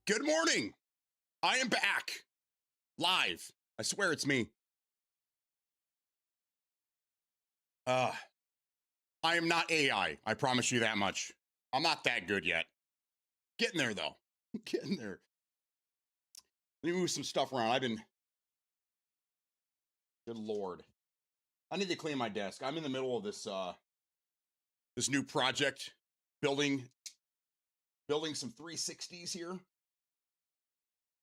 Good morning. I am back live. I swear it's me. Uh, I am not AI. I promise you that much. I'm not that good yet. Getting there though. Getting there. Let me move some stuff around. Good Lord. I need to clean my desk. I'm in the middle of this new project, building some 360s here.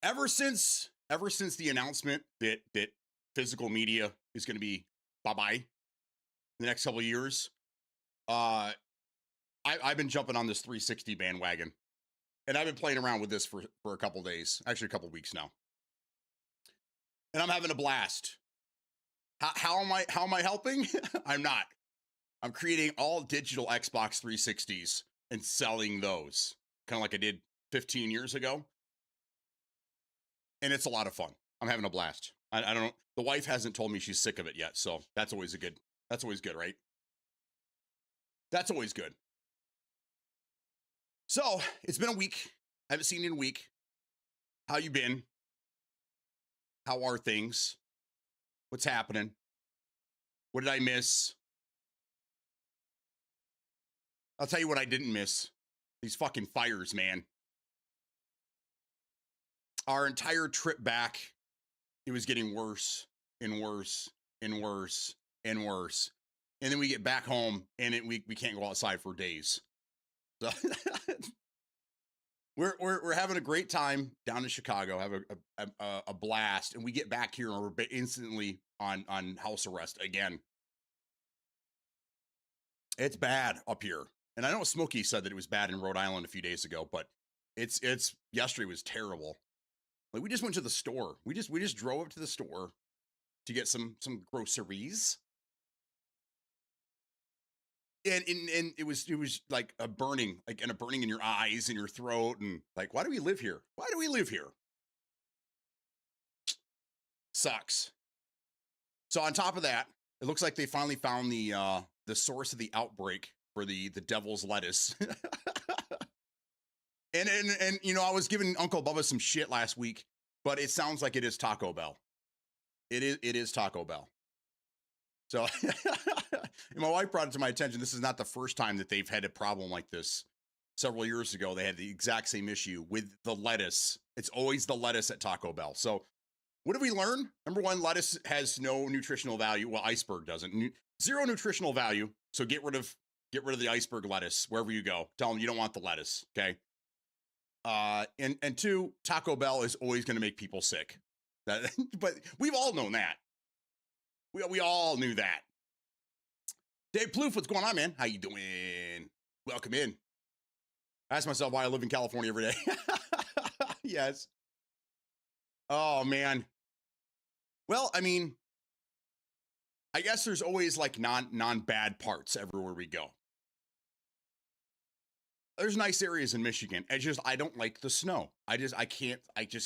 Ever since the announcement that physical media is going to be bye-bye in the next couple of years, I've been jumping on this 360 bandwagon, and I've been playing around with this for a couple days, actually a couple weeks now, and I'm having a blast. How am I helping? I'm not. I'm creating all digital Xbox 360s and selling those, kind of like I did 15 years ago. And it's a lot of fun. I'm having a blast. I don't. The wife hasn't told me she's sick of it yet, so that's always good, right? That's always good. So it's been a week. I haven't seen you in a week. How you been? How are things? What's happening? What did I miss? I'll tell you what I didn't miss. These fucking fires, man. Our entire trip back, it was getting worse and worse and worse and worse. And then we get back home and we can't go outside for days. So we're having a great time down in Chicago, have a blast, and we get back here and we're instantly on house arrest again. It's bad up here. And I know Smokey said that it was bad in Rhode Island a few days ago, but it's yesterday was terrible. Like we just went to the store. We just drove up to the store to get some groceries. And it was like a burning, and a burning in your eyes and your throat, and like, why do we live here? Why do we live here? Sucks. So on top of that, it looks like they finally found the source of the outbreak for the devil's lettuce. And you know, I was giving Uncle Bubba some shit last week, but it sounds like it is Taco Bell. It is Taco Bell. So my wife brought it to my attention. This is not the first time that they've had a problem like this. Several years ago, they had the exact same issue with the lettuce. It's always the lettuce at Taco Bell. So what did we learn? Number one, lettuce has no nutritional value. Well, iceberg doesn't. Zero nutritional value. So get rid of the iceberg lettuce wherever you go. Tell them you don't want the lettuce. Okay. And two, Taco Bell is always going to make people sick. But we've all known that. We all knew that. Dave Plouffe, what's going on, man? How you doing? Welcome in. I ask myself why I live in California every day. Yes. Oh, man. Well, I mean, I guess there's always like non-bad parts everywhere we go. There's nice areas in Michigan. I don't like the snow. I just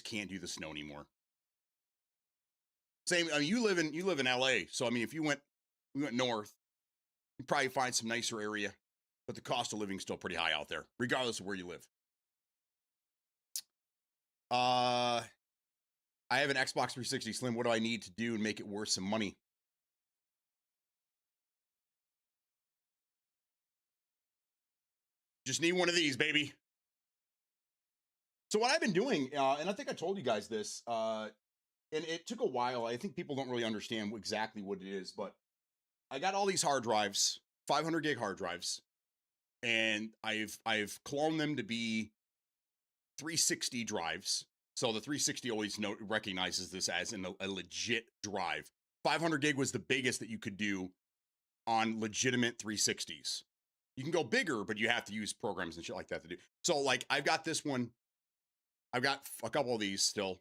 can't do the snow anymore. Same. I mean, you live in LA, so I mean, if we went north, you'd probably find some nicer area, but the cost of living is still pretty high out there, regardless of where you live. I have an Xbox 360 Slim. What do I need to do and make it worth some money? Just need one of these, baby. So what I've been doing, and I think I told you guys this, and it took a while. I think people don't really understand exactly what it is, but I got all these hard drives, 500 gig hard drives, and I've cloned them to be 360 drives. So the 360 always recognizes this as a legit drive. 500 gig was the biggest that you could do on legitimate 360s. You can go bigger, but you have to use programs and shit like that to do. So like I've got this one. I've got a couple of these still,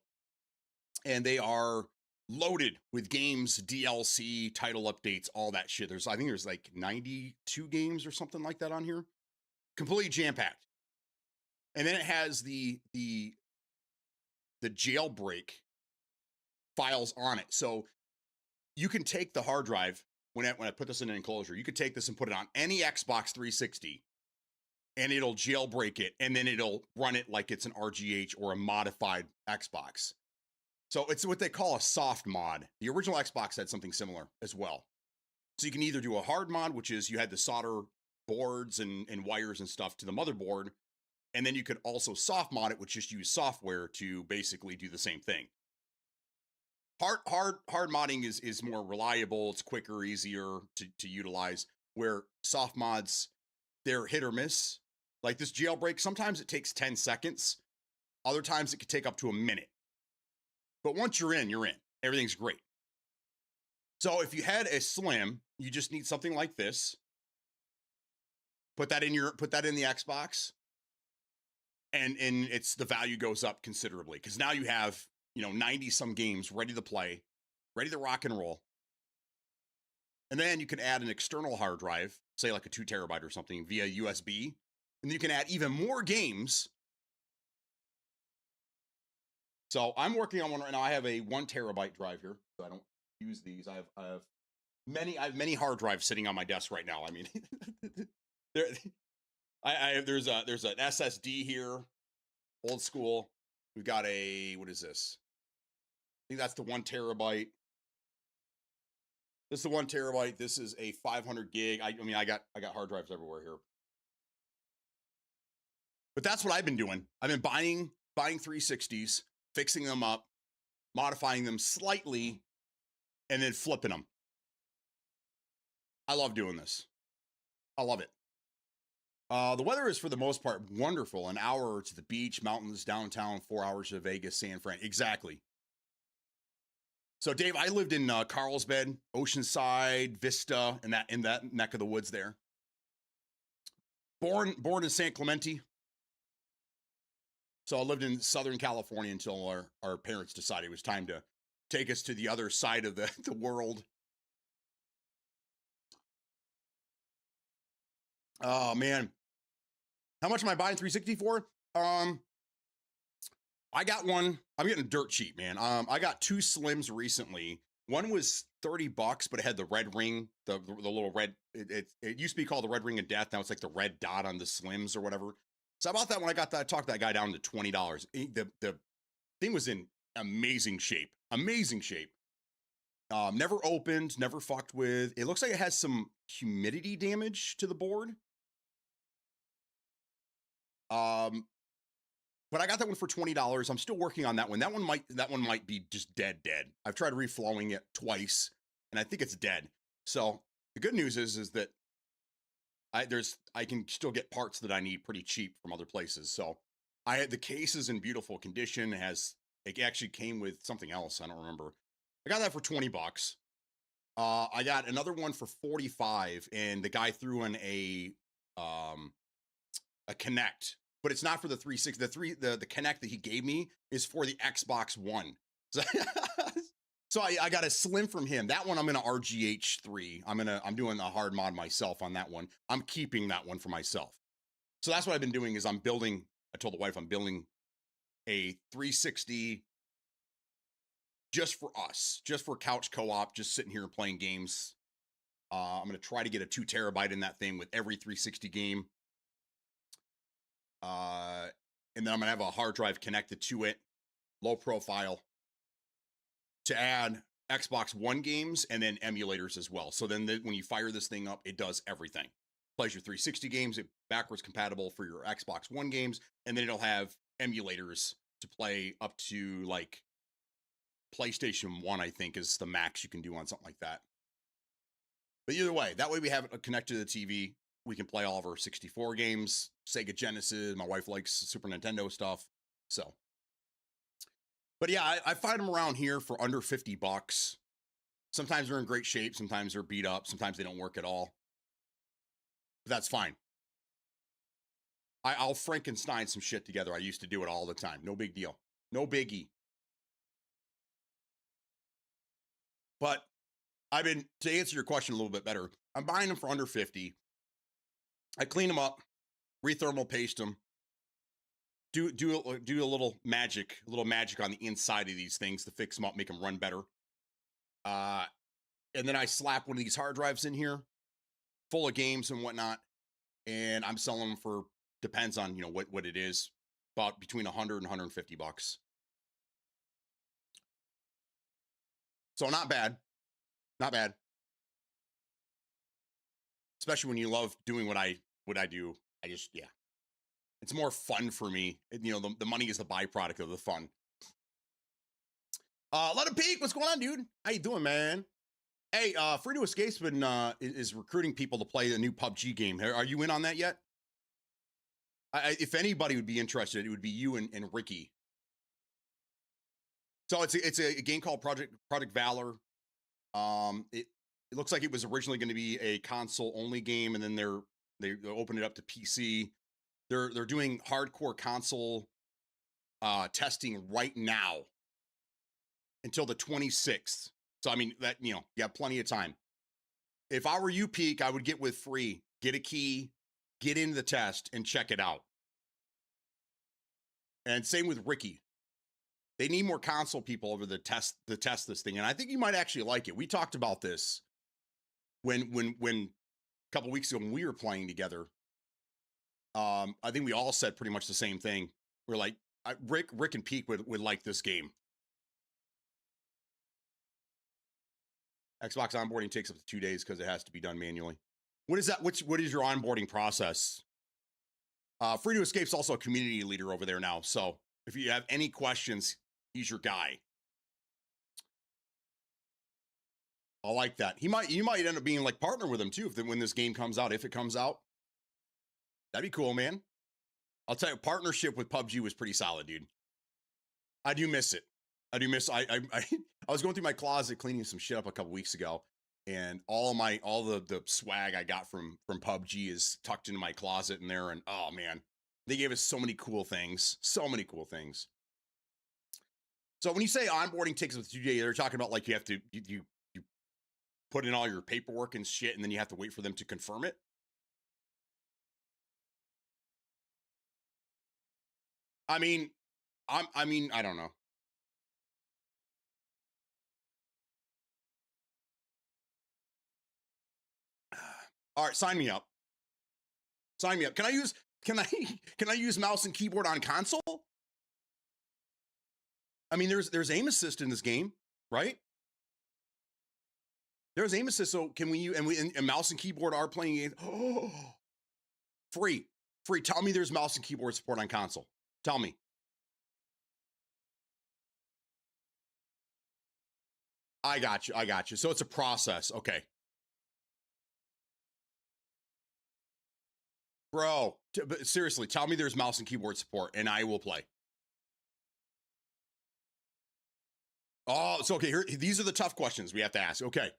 and they are loaded with games, DLC, title updates, all that shit. I think there's like 92 games or something like that on here. Completely jam-packed. And then it has the jailbreak files on it. So you can take the hard drive, when I put this in an enclosure, you could take this and put it on any Xbox 360 and it'll jailbreak it, and then it'll run it like it's an RGH or a modified Xbox. So it's what they call a soft mod. The original Xbox had something similar as well. So you can either do a hard mod, which is you had to solder boards and wires and stuff to the motherboard, and then you could also soft mod it, which just use software to basically do the same thing. Hard modding is more reliable, it's quicker, easier to utilize, where soft mods, they're hit or miss. Like this jailbreak, sometimes it takes 10 seconds, other times it could take up to a minute. But once you're in, everything's great. So if you had a Slim, you just need something like this. Put that in the Xbox, and it's the value goes up considerably, because now you have 90 some games ready to play, ready to rock and roll. And then you can add an external hard drive, say like a 2 terabyte or something, via USB, and you can add even more games. So I'm working on one right now. I have a 1 terabyte drive here, so I don't use these. I have many hard drives sitting on my desk right now. I mean, there's an SSD here, old school. We've got what is this? I think that's the 1 terabyte. This is the 1 terabyte. This is a 500 gig. I mean, I got hard drives everywhere here. But that's what I've been doing. I've been buying 360s, fixing them up, modifying them slightly, and then flipping them. I love doing this. I love it. The weather is, for the most part, wonderful. An hour to the beach, mountains, downtown, 4 hours to Vegas, San Fran. Exactly. So, Dave, I lived in Carlsbad, Oceanside, Vista, in that neck of the woods there. Born in San Clemente. So I lived in Southern California until our parents decided it was time to take us to the other side of the world. Oh, man. How much am I buying 360 for? I got one. I'm getting dirt cheap, man. I got 2 Slims recently. One was $30, but it had the red ring, the little red. It used to be called the red ring of death. Now it's like the red dot on the Slims or whatever. So I bought that when I talked that guy down to $20. The thing was in amazing shape. Amazing shape. Never opened, never fucked with. It looks like it has some humidity damage to the board. But I got that one for $20. I'm still working on that one. That one might be just dead. I've tried reflowing it twice, and I think it's dead. So the good news is that I can still get parts that I need pretty cheap from other places. So the case is in beautiful condition. It actually came with something else. I don't remember. I got that for $20. I got another one for $45, and the guy threw in a Kinect, but it's not for the 360. The Kinect that he gave me is for the Xbox One. So I got a Slim from him. That one I'm gonna RGH 3. I'm doing a hard mod myself on that one. I'm keeping that one for myself. So that's what I've been doing is I told the wife I'm building a 360 just for us, just for couch co-op, just sitting here and playing games. I'm gonna try to get a 2 terabyte in that thing with every 360 game. And then I'm gonna have a hard drive connected to it, low profile, to add Xbox One games and then emulators as well. So then when you fire this thing up, it does everything. Plays your 360 games, it backwards compatible for your Xbox One games, and then it'll have emulators to play up to like PlayStation 1, I think, is the max you can do on something like that. But either way, that way we have it connected to the TV. We can play all of our 64 games, Sega Genesis. My wife likes Super Nintendo stuff. So, but yeah, I find them around here for under $50. Sometimes they're in great shape. Sometimes they're beat up. Sometimes they don't work at all. But that's fine. I'll Frankenstein some shit together. I used to do it all the time. No big deal. No biggie. But to answer your question a little bit better, I'm buying them for under 50. I clean them up, rethermal paste them, do a little magic on the inside of these things to fix them up, make them run better. And then I slap one of these hard drives in here, full of games and whatnot, and I'm selling them for Depends on, you know, what it is. About between 100 and 150 bucks. So not bad. Not bad. Especially when you love doing what I do. I just, yeah. It's more fun for me. You know, the money is the byproduct of the fun. Let it peak. What's going on, dude? How you doing, man? Hey, Free to Escape's been is recruiting people to play the new PUBG game. Are you in on that yet? If anybody would be interested, it would be you and Ricky. So it's a game called Project Valor. It looks like it was originally going to be a console only game, and then they opened it up to PC. They're doing hardcore console testing right now until the 26th. So I mean that, you know, you have plenty of time. If I were you, Peak, I would get with free, get a key, get into the test, and check it out. And same with Ricky. They need more console people over the test this thing, and I think you might actually like it. We talked about this when a couple weeks ago when we were playing together. I think we all said pretty much the same thing. We're like, Rick and Peak would like this game. Xbox onboarding takes up to 2 days because it has to be done manually. What is that? What is your onboarding process? Free to Escape's also a community leader over there now. So if you have any questions, he's your guy. I like that. You might end up being like partner with him too when this game comes out. If it comes out, that'd be cool, man. I'll tell you, partnership with PUBG was pretty solid, dude. I do miss it. I was going through my closet cleaning some shit up a couple weeks ago, and all the swag I got from PUBG is tucked into my closet in there. And oh man, they gave us so many cool things. So many cool things. So when you say onboarding takes up to 2 days, they're talking about like you have to you put in all your paperwork and shit, and then you have to wait for them to confirm it. I mean, I don't know. All right, sign me up. Sign me up. Can I use mouse and keyboard on console? I mean, there's aim assist in this game, right? There's aim assist. So can we use and mouse and keyboard are playing oh, free. Tell me there's mouse and keyboard support on console. Tell me. I got you. So it's a process. Okay. Bro, but seriously, tell me there's mouse and keyboard support and I will play. Oh, so okay, these are the tough questions we have to ask. Okay.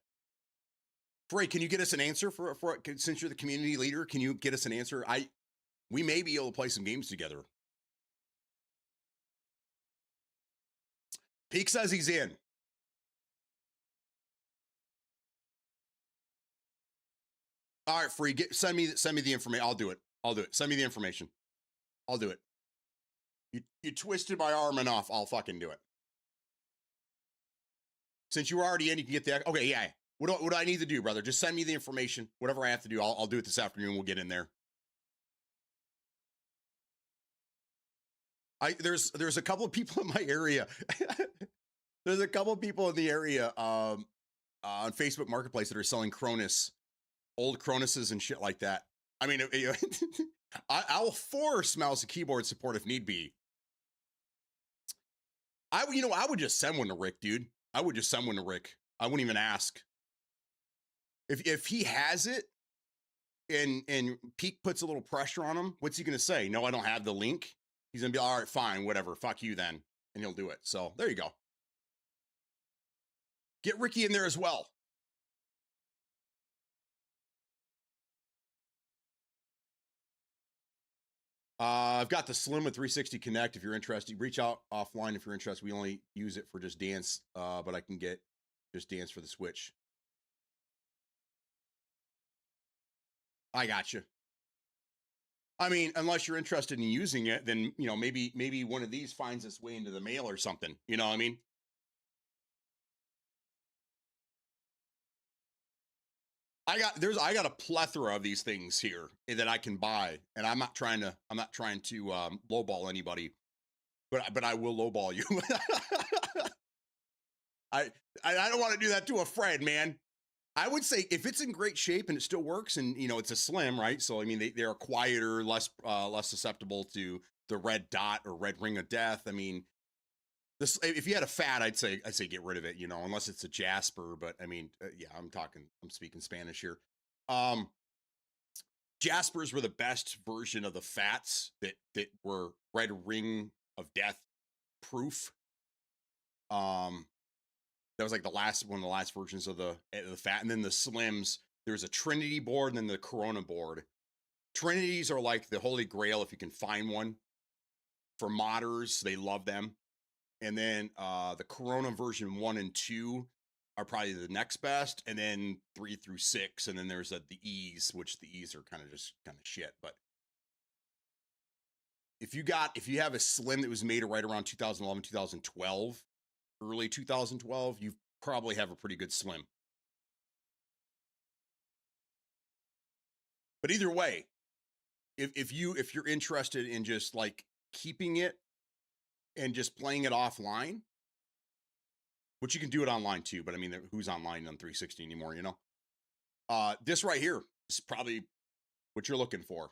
Frey, can you get us an answer for since you're the community leader, can you get us an answer? We may be able to play some games together. Peak says he's in. All right, Free, send me the information. I'll do it. Send me the information. I'll do it. You twisted my arm enough. I'll fucking do it. Since you were already in, you can get the okay. Yeah. What do I need to do, brother? Just send me the information. Whatever I have to do, I'll do it this afternoon. We'll get in there. There's a couple of people in my area. There's a couple of people in the area on Facebook Marketplace that are selling Cronus, old Cronuses and shit like that. I mean, I'll force mouse and keyboard support if need be. I would just send one to Rick, dude. I would just send one to Rick. I wouldn't even ask. If he has it and Peak puts a little pressure on him, what's he gonna say? No, I don't have the link. He's gonna be all right, fine, whatever. Fuck you then, and he'll do it. So there you go. Get Ricky in there as well. I've got the Slim with 360 Connect. If you're interested, reach out offline if you're interested. We only use it for just dance, but I can get just dance for the Switch. I got you. I mean, unless you're interested in using it, then maybe one of these finds its way into the mail or something. You know what I mean? I got a plethora of these things here that I can buy, and I'm not trying to lowball anybody, but I will lowball you. I I don't want to do that to a friend, man. I would say if it's in great shape and it still works, and it's a slim, right? So I mean they are quieter, less susceptible to the red dot or red ring of death. I mean, this if you had a fat, I'd say get rid of it, unless it's a Jasper. But I mean, yeah, I'm speaking Spanish here. Um, Jaspers were the best version of the fats that were red ring of death proof. Um, that was like one of the last versions of the fat, and then the slims. There's a Trinity board and then the Corona board. Trinities are like the holy grail if you can find one. For modders, they love them. And then the Corona version 1 and 2 are probably the next best, and then 3 through 6, and then there's the E's, which the E's are kind of shit. But if you have a slim that was made right around 2011, 2012, early 2012, you probably have a pretty good slim. But either way, if you're interested in just like keeping it and just playing it offline, which you can do it online too, but I mean, who's online on 360 anymore, this right here is probably what you're looking for.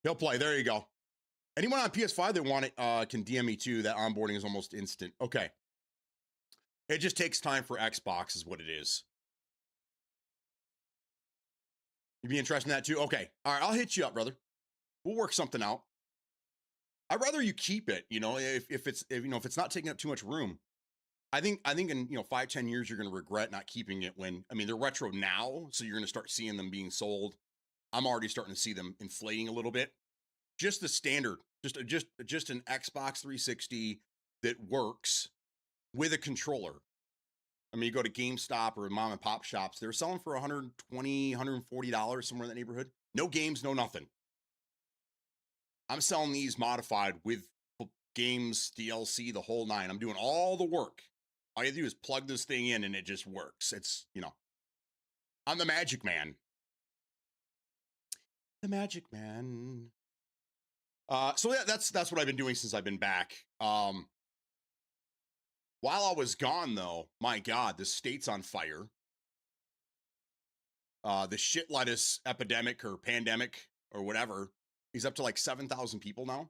He'll play. There you go. Anyone on PS5 that want it can DM me too. That onboarding is almost instant. Okay. It just takes time for Xbox is what it is. You'd be interested in that too? Okay. All right, I'll hit you up, brother. We'll work something out. I'd rather you keep it, if it's not taking up too much room. I think in 5-10 years you're going to regret not keeping it when they're retro now, so you're going to start seeing them being sold. I'm already starting to see them inflating a little bit. Just the standard, just an Xbox 360 that works with a controller. I mean, you go to GameStop or mom and pop shops, they're selling for $120, $140, somewhere in that neighborhood. No games, no nothing. I'm selling these modified with games, DLC, the whole nine. I'm doing all the work. All you have to do is plug this thing in and it just works. It's, I'm the magic man. The magic man. So yeah, that's what I've been doing since I've been back. While I was gone though, my God, the state's on fire. The shit lettuce epidemic or pandemic or whatever, he's up to like 7,000 people now.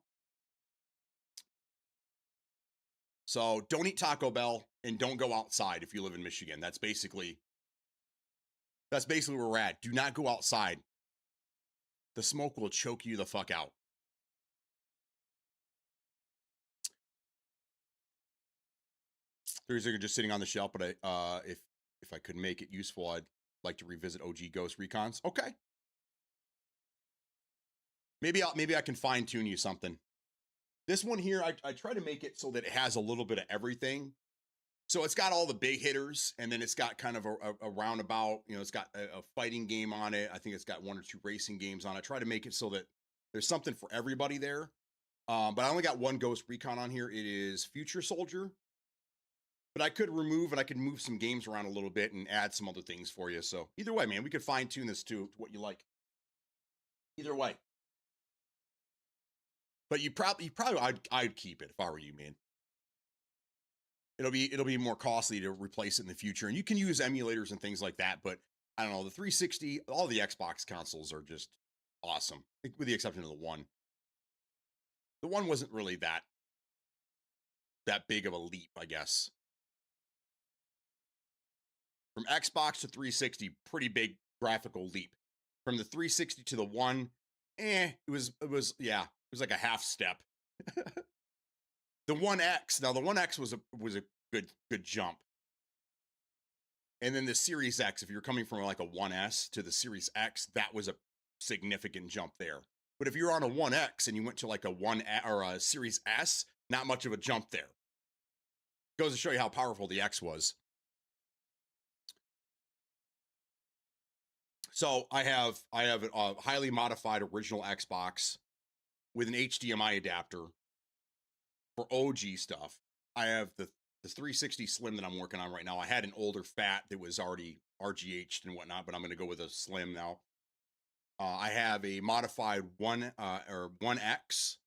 So don't eat Taco Bell and don't go outside if you live in Michigan. That's basically where we're at. Do not go outside. The smoke will choke you the fuck out. These are just sitting on the shelf, but if I could make it useful, I'd like to revisit OG Ghost Recons. Okay. Maybe I can fine tune you something. This one here, I try to make it so that it has a little bit of everything. So it's got all the big hitters, and then it's got kind of a roundabout, it's got a fighting game on it. I think it's got 1 or 2 racing games on it. I try to make it so that there's something for everybody there. But I only got 1 Ghost Recon on here. It is Future Soldier. But I could move some games around a little bit and add some other things for you. So either way, man, we could fine tune this to what you like. Either way. But I'd keep it if I were you, man. It'll be more costly to replace it in the future, and you can use emulators and things like that. But I don't know, the 360, all the Xbox consoles are just awesome, with the exception of the one. The one wasn't really that big of a leap, I guess. From Xbox to 360, pretty big graphical leap. From the 360 to the one, it was like a half step. The 1X, now the 1X was a good jump. And then the Series X, if you're coming from like a 1S to the Series X, that was a significant jump there. But if you're on a 1X and you went to like a 1 or a Series S, not much of a jump there. Goes to show you how powerful the X was. So I have a highly modified original Xbox with an HDMI adapter for OG stuff, I have the 360 Slim that I'm working on right now. I had an older fat that was already RGH'd and whatnot, but I'm going to go with a Slim now. I have a modified 1X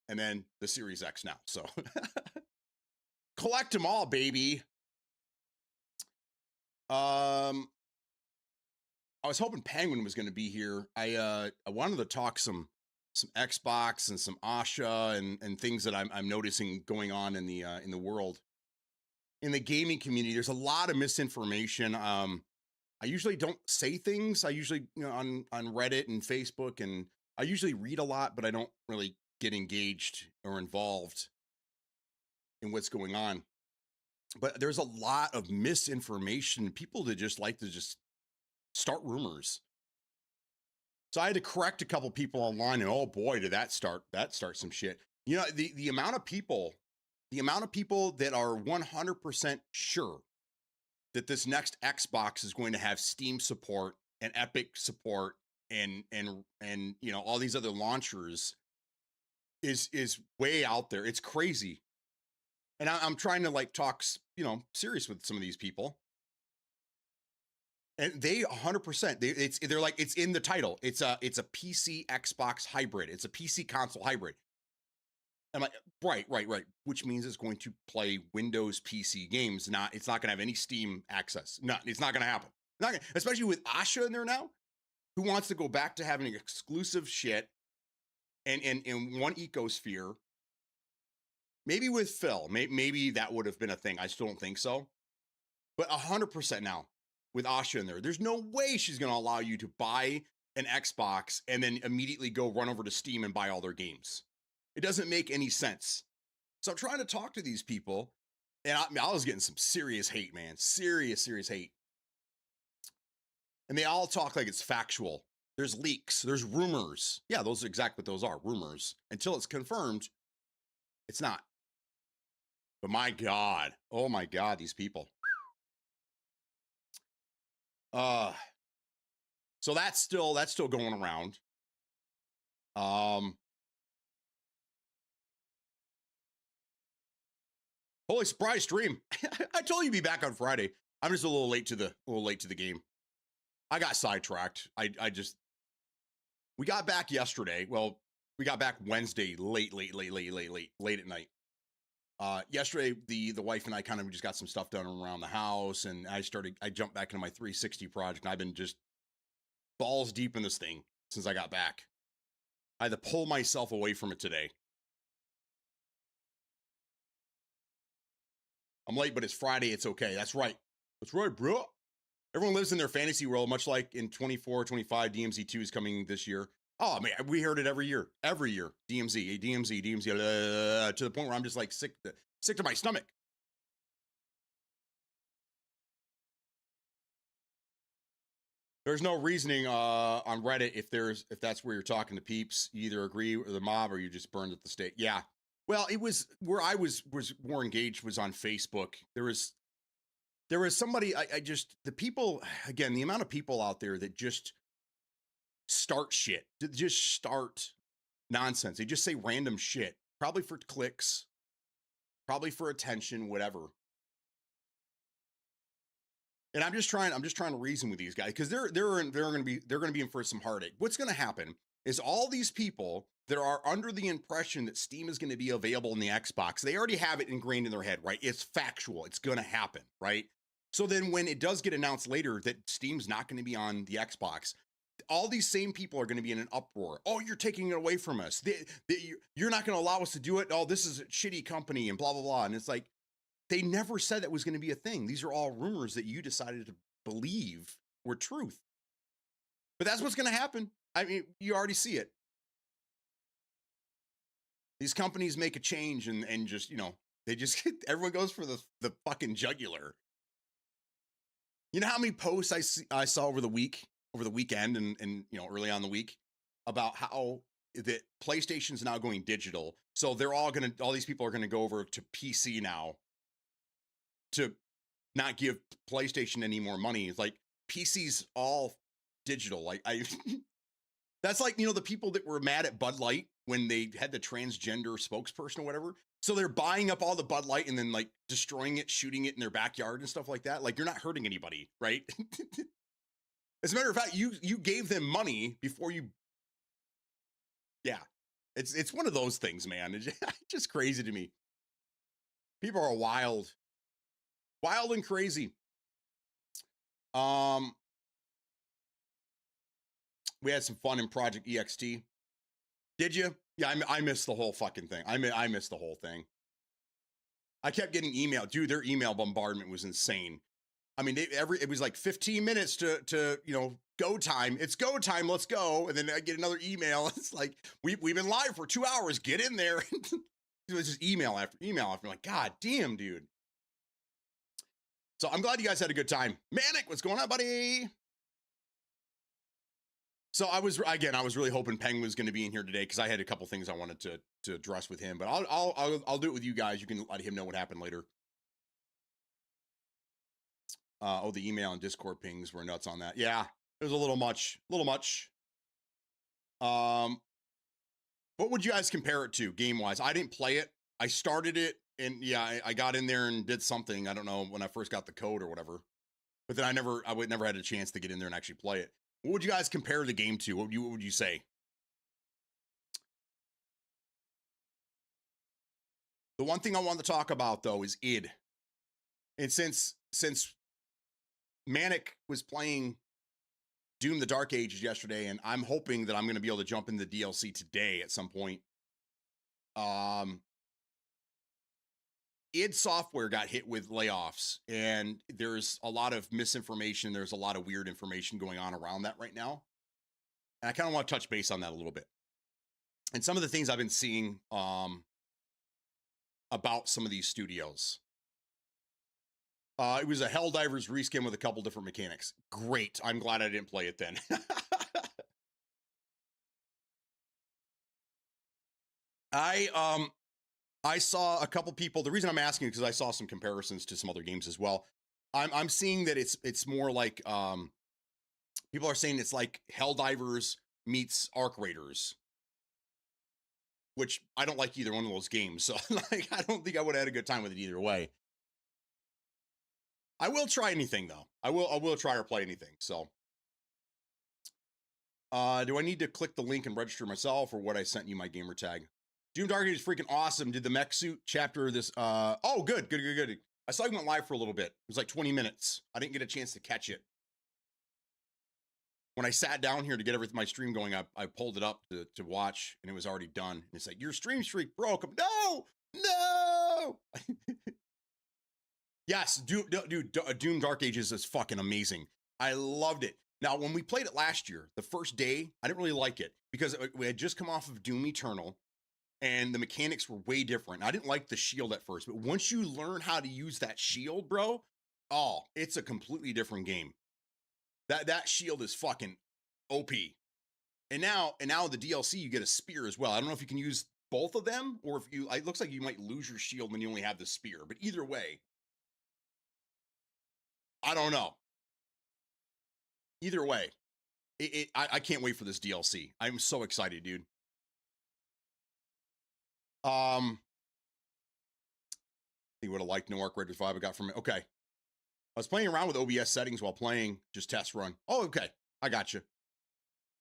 and then the Series X now. So collect them all, baby. I was hoping Penguin was going to be here. I wanted to talk some Xbox and some Asha and things that I'm noticing going on in the world, in the gaming community. There's a lot of misinformation. I usually don't say things. I usually, on Reddit and Facebook, and I usually read a lot, but I don't really get engaged or involved in what's going on. But there's a lot of misinformation. People that just like to just start rumors. So I had to correct a couple people online, and oh boy, did that start some shit. The amount of people that are 100% sure that this next Xbox is going to have Steam support and Epic support and all these other launchers is way out there. It's crazy. And I'm trying to talk, serious with some of these people. And they 100%, they're like, it's in the title. It's a PC Xbox hybrid. It's a PC console hybrid. I'm like, right. Which means it's going to play Windows PC games. It's not going to have any Steam access. No, it's not going to happen. Especially with Asha in there now, who wants to go back to having exclusive shit and in one ecosphere. Maybe with Phil, maybe that would have been a thing. I still don't think so. But 100% now with Asha in there, there's no way she's going to allow you to buy an Xbox and then immediately go run over to Steam and buy all their games. It doesn't make any sense. So I'm trying to talk to these people, and I was getting some serious hate, man. Serious hate. And they all talk like it's factual. There's leaks. There's rumors. Yeah, those are exactly what those are, rumors. Until it's confirmed, it's not. But my God. Oh my God, these people. So that's still going around. Holy surprise stream. I told you to be back on Friday. I'm just a little late to the game. I got sidetracked. We got back yesterday. Well, we got back Wednesday late at night. Yesterday, the wife and I kind of just got some stuff done around the house, and I jumped back into my 360 project, and I've been just balls deep in this thing since I got back. I had to pull myself away from it today. I'm late, but it's Friday. It's okay. That's right. That's right, bro. Everyone lives in their fantasy world, much like in 24, 25, DMZ2 is coming this year. Oh, man, we heard it every year. Every year. DMZ, to the point where I'm just like sick to my stomach. There's no reasoning on Reddit if that's where you're talking to peeps. You either agree with the mob or you just burned at the stake. Yeah. Well, it was where I was more engaged was on Facebook. There was somebody, the people, again, the amount of people out there that just start shit, just start nonsense. They just say random shit, probably for clicks, probably for attention, whatever. And I'm just trying to reason with these guys because they're going to be in for some heartache. What's going to happen is all these people that are under the impression that Steam is going to be available in the Xbox, they already have it ingrained in their head, right? It's factual. It's going to happen, right? So then when it does get announced later that Steam's not going to be on the Xbox, all these same people are going to be in an uproar. Oh, you're taking it away from us. You're not going to allow us to do it. Oh, this is a shitty company and blah, blah, blah. And it's like, they never said that was going to be a thing. These are all rumors that you decided to believe were truth. But that's what's going to happen. I mean, you already see it. These companies make a change and just, they just, everyone goes for the fucking jugular. You know how many posts I saw over the weekend and early on the week about how that PlayStation's now going digital. So all these people are going to go over to PC now to not give PlayStation any more money. It's like PC's all digital. Like That's like, the people that were mad at Bud Light when they had the transgender spokesperson or whatever. So they're buying up all the Bud Light and then like destroying it, shooting it in their backyard and stuff like that. Like, you're not hurting anybody, right? As a matter of fact, you gave them money before you. Yeah, it's one of those things, man. It's just crazy to me. People are wild and crazy. We had some fun in Project EXT. Did you? Yeah, I missed the whole fucking thing. I missed the whole thing. I kept getting email. Dude, their email bombardment was insane. I mean, it was like 15 minutes to go time. It's go time. Let's go. And then I get another email. It's like, we've been live for 2 hours. Get in there. It was just email after email after. I'm like, God damn, dude. So I'm glad you guys had a good time. Manic, what's going on, buddy? So I was really hoping Peng was going to be in here today because I had a couple things I wanted to address with him, but I'll do it with you guys. You can let him know what happened later. The email and Discord pings were nuts on that. Yeah, it was a little much. What would you guys compare it to game wise? I didn't play it. I started it and yeah, I got in there and did something. I don't know when I first got the code or whatever, but then I never had a chance to get in there and actually play it. What would you guys compare the game to? What would you say? The one thing I want to talk about though is id. And since Manic was playing Doom: The Dark Ages yesterday, and I'm hoping that I'm going to be able to jump in the DLC today at some point. id Software got hit with layoffs, and there's a lot of misinformation. There's a lot of weird information going on around that right now. And I kind of want to touch base on that a little bit. And some of the things I've been seeing about some of these studios. It was a Helldivers reskin with a couple different mechanics. Great. I'm glad I didn't play it then. I saw a couple people. The reason I'm asking is because I saw some comparisons to some other games as well. I'm seeing that it's more like people are saying it's like Helldivers meets Arc Raiders, which I don't like either one of those games. So like, I don't think I would have had a good time with it either way. I will try anything though. I will try or play anything. So, do I need to click the link and register myself, or what I sent you my gamer tag? Doom Dark is freaking awesome. Did the mech suit chapter this? Oh, good. I saw you went live for a little bit. It was like 20 minutes. I didn't get a chance to catch it. When I sat down here to get my stream going, I pulled it up to watch, and it was already done. And it's like, your stream streak broke. No. Yes, dude, Doom Dark Ages is fucking amazing. I loved it. Now, when we played it last year, the first day, I didn't really like it because we had just come off of Doom Eternal, and the mechanics were way different. I didn't like the shield at first, but once you learn how to use that shield, bro, oh, it's a completely different game. That shield is fucking OP. And now the DLC, you get a spear as well. I don't know if you can use both of them, or if it looks like you might lose your shield when you only have the spear. But either way, I don't know. Either way, I can't wait for this DLC. I'm so excited, dude. I think would have liked no Arc Raiders vibe I got from it. Okay. I was playing around with OBS settings while playing, just test run. Oh, okay. I got you.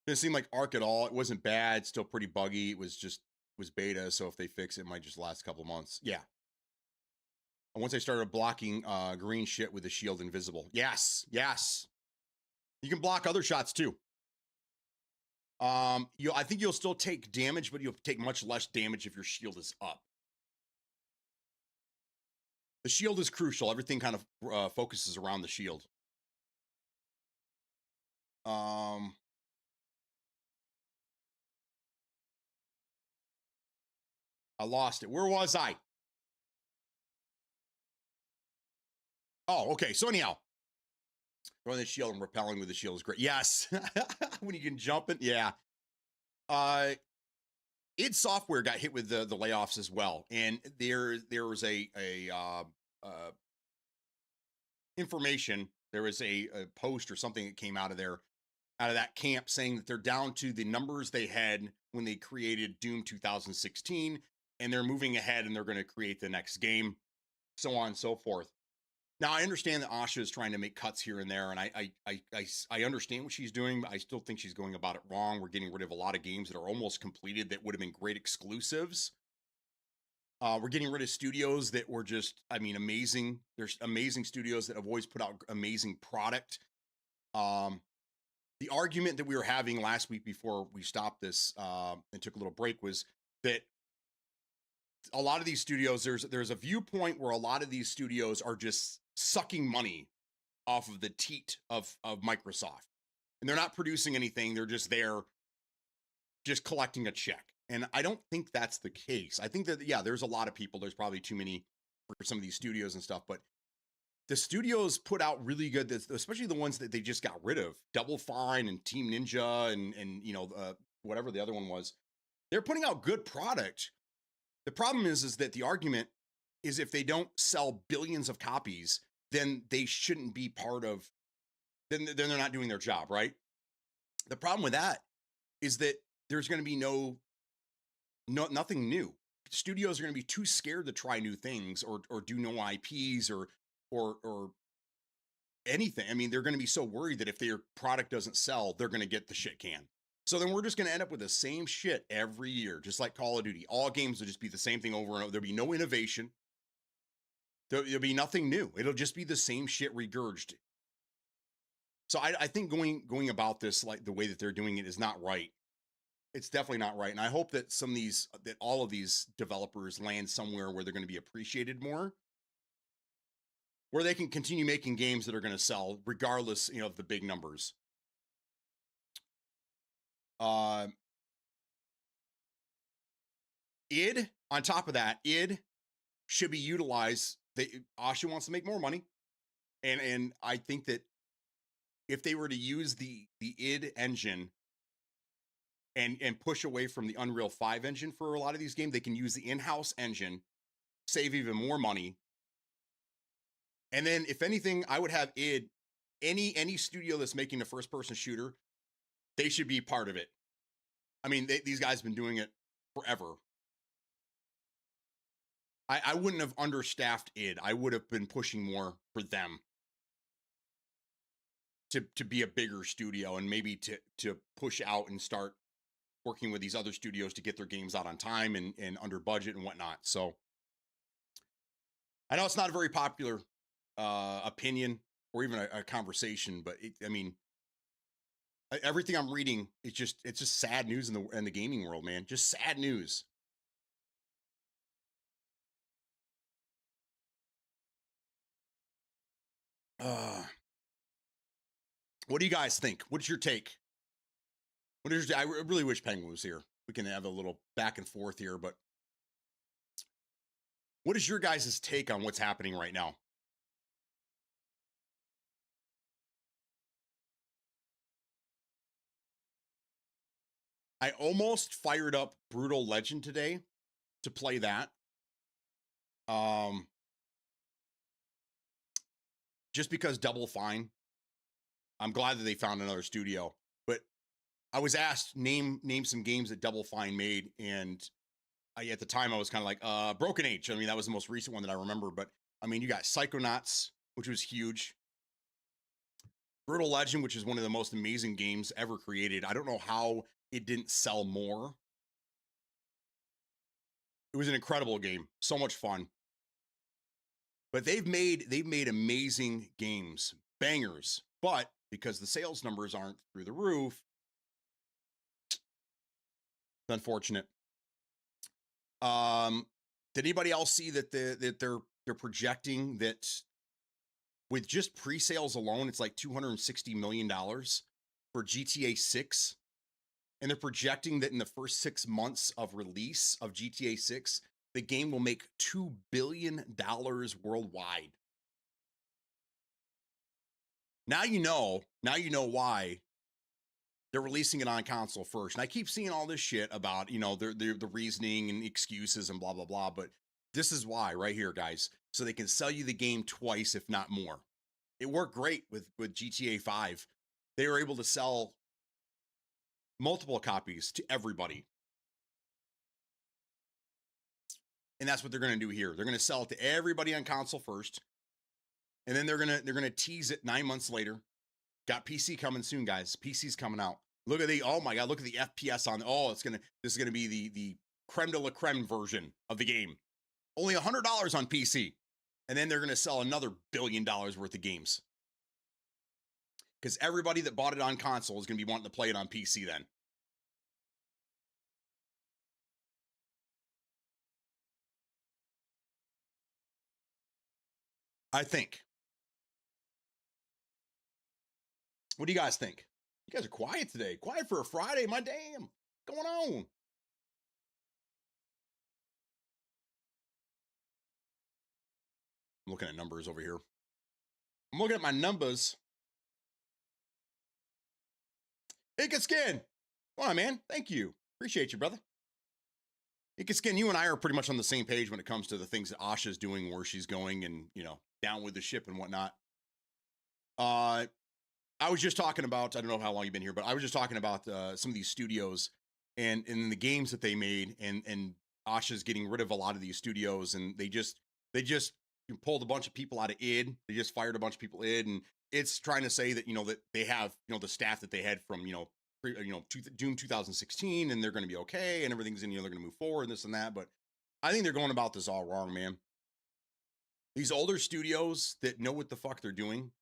Didn't seem like Arc at all. It wasn't bad. Still pretty buggy. It was beta. So if they fix it, it might just last a couple of months. Yeah. And once I started blocking green shit with the shield invisible. Yes. You can block other shots too. I think you'll still take damage, but you'll take much less damage if your shield is up. The shield is crucial. Everything kind of focuses around the shield. I lost it. Where was I? Oh, okay. So anyhow, throwing the shield and repelling with the shield is great. Yes. When you can jump it. Yeah. id Software got hit with the layoffs as well. And there was a information. There was a post or something that came out of there out of that camp saying that they're down to the numbers they had when they created Doom 2016, and they're moving ahead and they're going to create the next game, so on and so forth. Now, I understand that Asha is trying to make cuts here and there, and I understand what she's doing, but I still think she's going about it wrong. We're getting rid of a lot of games that are almost completed that would have been great exclusives. We're getting rid of studios that were just, I mean, amazing. There's amazing studios that have always put out amazing product. The argument that we were having last week before we stopped this and took a little break was that a lot of these studios, there's a viewpoint where a lot of these studios are just sucking money off of the teat of Microsoft, and they're not producing anything. They're just there, just collecting a check. And I don't think that's the case. I think that, yeah, there's a lot of people. There's probably too many for some of these studios and stuff, but the studios put out really good, especially the ones that they just got rid of, Double Fine and Team Ninja and you know, whatever the other one was. They're putting out good product. The problem is that the argument is if they don't sell billions of copies, then they shouldn't be part of, then they're not doing their job, right? The problem with that is that there's going to be nothing new. Studios are going to be too scared to try new things or do no IPs or anything. I mean, they're going to be so worried that if their product doesn't sell, they're going to get the shit can. So then we're just going to end up with the same shit every year, just like Call of Duty. All games will just be the same thing over and over. There'll be no innovation. There'll be nothing new. It'll just be the same shit regurgitated. So I think going about this like the way that they're doing it is not right. It's definitely not right. And I hope that all of these developers land somewhere where they're going to be appreciated more, where they can continue making games that are going to sell regardless, you know, of the big numbers. id, on top of that, id should be utilized. Asha wants to make more money. And I think that if they were to use the id engine and push away from the Unreal 5 engine for a lot of these games, they can use the in-house engine, save even more money. And then if anything, I would have id, any studio that's making a first-person shooter, they should be part of it. I mean, these guys have been doing it forever. I wouldn't have understaffed id. I would have been pushing more for them to be a bigger studio and maybe to push out and start working with these other studios to get their games out on time and under budget and whatnot. So I know it's not a very popular opinion or even a conversation, but I mean, everything I'm reading, it's just sad news in the gaming world, man. Just sad news. What do you guys think? What's your take? I really wish Penguin was here. We can have a little back and forth here, but what is your guys' take on what's happening right now? I almost fired up Brutal Legend today to play that. Just because Double Fine. I'm glad that they found another studio, but I was asked name some games that Double Fine made, and at the time I was kind of like Broken Age. I mean, that was the most recent one that I remember, but I mean, you got Psychonauts, which was huge. Brutal Legend, which is one of the most amazing games ever created. I don't know how it didn't sell more. It was an incredible game, so much fun. But they've made amazing games, bangers, but because the sales numbers aren't through the roof, it's unfortunate. Did anybody else see that they're projecting that with just pre-sales alone, it's like $260 million for GTA 6, and they're projecting that in the first 6 months of release of GTA 6, the game will make $2 billion worldwide. Now you know why they're releasing it on console first. And I keep seeing all this shit about, you know, the reasoning and excuses and blah, blah, blah. But this is why right here, guys. So they can sell you the game twice, if not more. It worked great with GTA 5. They were able to sell multiple copies to everybody. And that's what they're going to do here. They're going to sell it to everybody on console first. And then they're going to tease it 9 months later. Got PC coming soon, guys. PC's coming out. Look at oh my God, look at the FPS on, this is going to be the creme de la creme version of the game. Only $100 on PC. And then they're going to sell another $1 billion worth of games. Because everybody that bought it on console is going to be wanting to play it on PC then. I think. What do you guys think? You guys are quiet today. Quiet for a Friday. My damn. What's going on? I'm looking at numbers over here. I'm looking at my numbers. Hey, good skin. Come on, man. Thank you. Appreciate you, brother. Hey, good skin. You and I are pretty much on the same page when it comes to the things that Asha's doing, where she's going, and down with the ship and whatnot. I was just talking about, I don't know how long you've been here, but I was just talking about some of these studios and the games that they made, and Asha's getting rid of a lot of these studios, and they just pulled a bunch of people out of id. They just fired a bunch of people id, and it's trying to say that that they have the staff that they had from June 2016, and they're going to be okay, and everything's they're going to move forward and this and that. But I think they're going about this all wrong, man. These older studios that know what the fuck they're doing,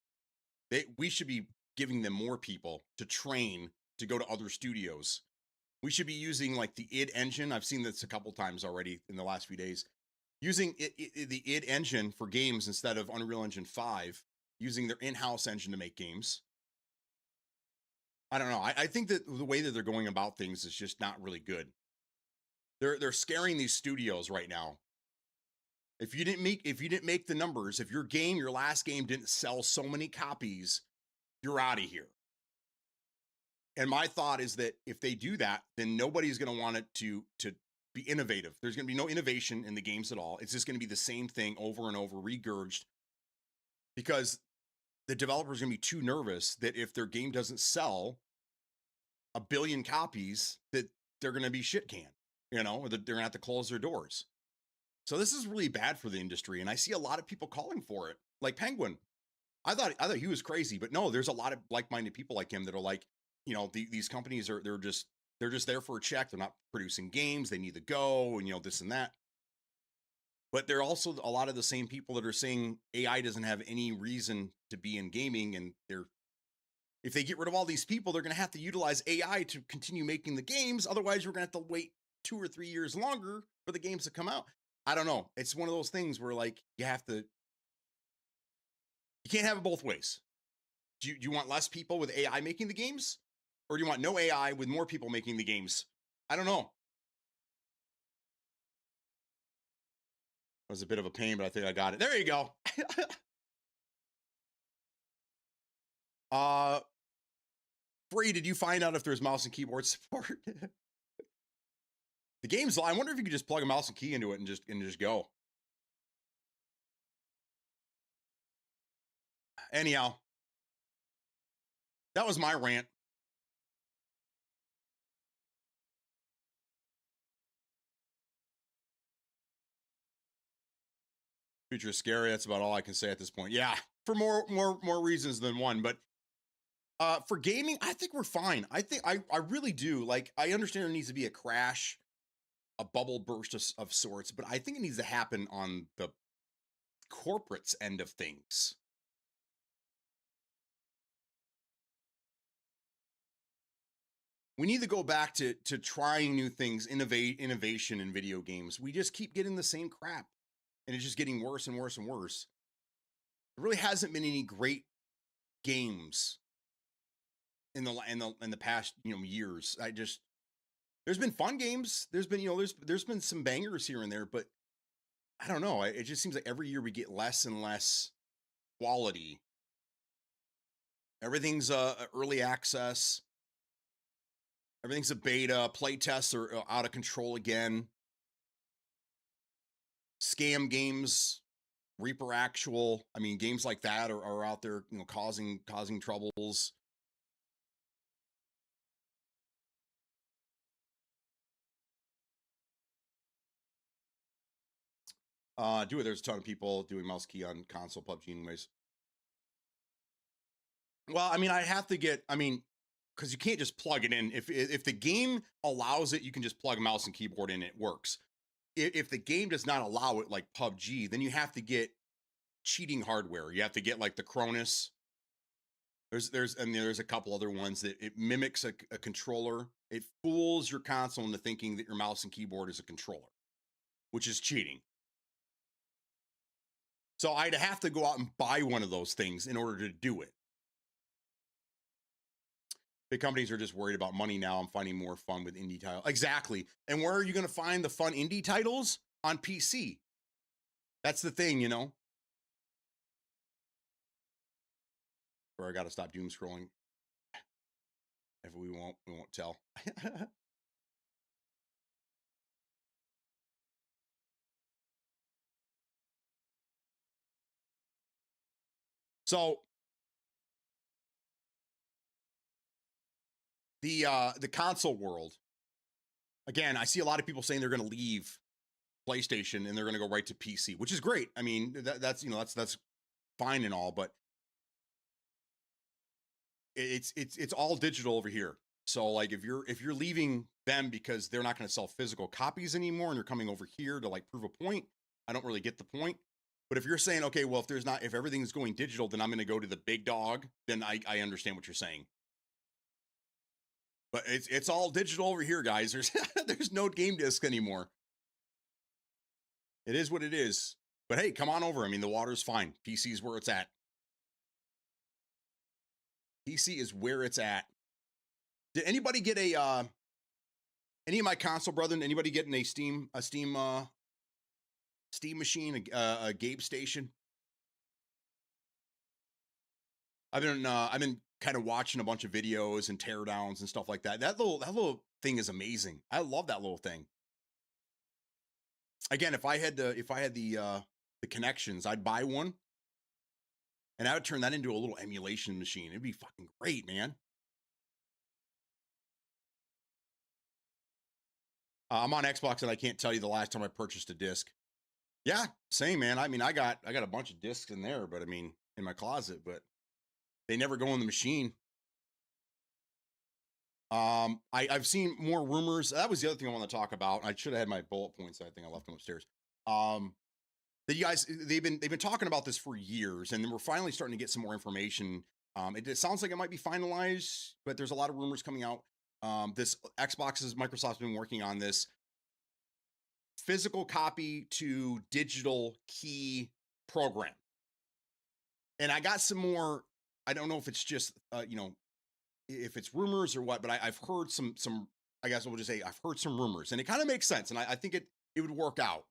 we should be giving them more people to train to go to other studios. We should be using like the id engine. I've seen this a couple times already in the last few days. Using the id engine for games instead of Unreal Engine 5, using their in-house engine to make games. I don't know. I think that the way that they're going about things is just not really good. They're scaring these studios right now. If you didn't make the numbers, if your last game didn't sell so many copies, you're out of here. And my thought is that if they do that, then nobody's going to want it to be innovative. There's going to be no innovation in the games at all. It's just going to be the same thing over and over, regurged, because the developer's going to be too nervous that if their game doesn't sell 1 billion copies, that they're going to be shit canned, or that they're going to have to close their doors. So this is really bad for the industry, and I see a lot of people calling for it. Like Penguin, I thought he was crazy, but no, there's a lot of like-minded people like him that are like, these companies they're just there for a check. They're not producing games. They need to go, and this and that. But they're also a lot of the same people that are saying AI doesn't have any reason to be in gaming, and if they get rid of all these people, they're going to have to utilize AI to continue making the games. Otherwise, we're going to have to wait 2 or 3 years longer for the games to come out. I don't know. It's one of those things where like you can't have it both ways. Do you want less people with AI making the games? Or do you want no AI with more people making the games? I don't know. It was a bit of a pain, but I think I got it. There you go. Free, did you find out if there's mouse and keyboard support? The game's, I wonder if you could just plug a mouse and key into it and just go. Anyhow, that was my rant. Future is scary. That's about all I can say at this point. Yeah, for more reasons than one. But for gaming, I think we're fine. I think I really do. Like, I understand there needs to be a crash, a bubble burst of sorts, but I think it needs to happen on the corporate's end of things. We need to go back to trying new things, innovation in video games. We just keep getting the same crap, and it's just getting worse and worse and worse. There really hasn't been any great games in the past years. There's been fun games. There's been there's been some bangers here and there, but I don't know. It just seems like every year we get less and less quality. Everything's early access. Everything's a beta. Play tests are out of control again. Scam games, Reaper Actual. I mean, games like that are out there, causing troubles. Do it. There's a ton of people doing mouse key on console PUBG anyways. Well, I mean, I have to get, I mean, because you can't just plug it in. If the game allows it, you can just plug mouse and keyboard in, it works. If the game does not allow it, like PUBG, then you have to get cheating hardware. You have to get like the Cronus. There's a couple other ones that it mimics a controller. It fools your console into thinking that your mouse and keyboard is a controller, which is cheating. So I'd have to go out and buy one of those things in order to do it. Big companies are just worried about money now. I'm finding more fun with indie titles. Exactly. And where are you going to find the fun indie titles? On PC. That's the thing, you know. Or I got to stop doom scrolling. If we won't tell. So the console world, again, I see a lot of people saying they're going to leave PlayStation and they're going to go right to PC, which is great. I mean, that's that's fine and all, but it's all digital over here. So like if you're leaving them because they're not going to sell physical copies anymore and you're coming over here to like prove a point, I don't really get the point. But if you're saying, okay, well, if everything's going digital, then I'm going to go to the big dog, then I understand what you're saying. But it's all digital over here, guys. There's no game disc anymore. It is what it is. But hey, come on over. I mean, the water's fine. PC is where it's at. PC is where it's at. Did anybody get a any of my console brethren? Anybody getting a Steam machine, a Gabe station? I've been kind of watching a bunch of videos and teardowns and stuff like that. That little thing is amazing. I love that little thing. Again, if I had the connections, I'd buy one, and I would turn that into a little emulation machine. It'd be fucking great, man. I'm on Xbox, and I can't tell you the last time I purchased a disc. Yeah, same, man. I mean, I got a bunch of discs in there, but I mean, in my closet, but they never go in the machine. I've seen more rumors. That was the other thing I want to talk about. I should have had my bullet points. I think I left them upstairs. That you guys, they've been talking about this for years, and then we're finally starting to get some more information. It sounds like it might be finalized, but there's a lot of rumors coming out. This Microsoft's been working on this physical copy to digital key program. And I got some more, I don't know if it's just, if it's rumors or what, but I've heard some, I guess we'll just say I've heard some rumors, and it kind of makes sense. And I think it would work out.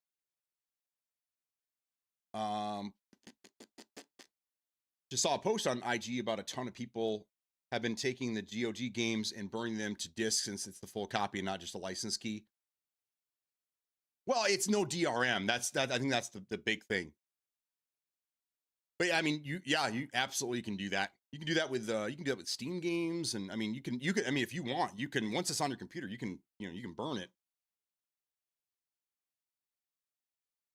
Just saw a post on IG about a ton of people have been taking the GOG games and burning them to disk since it's the full copy and not just a license key. Well, it's no DRM. I think that's the big thing. But I mean, you absolutely can do that. You can do that with Steam games, and I mean, you can I mean, if you want, you can, once it's on your computer, you can burn it.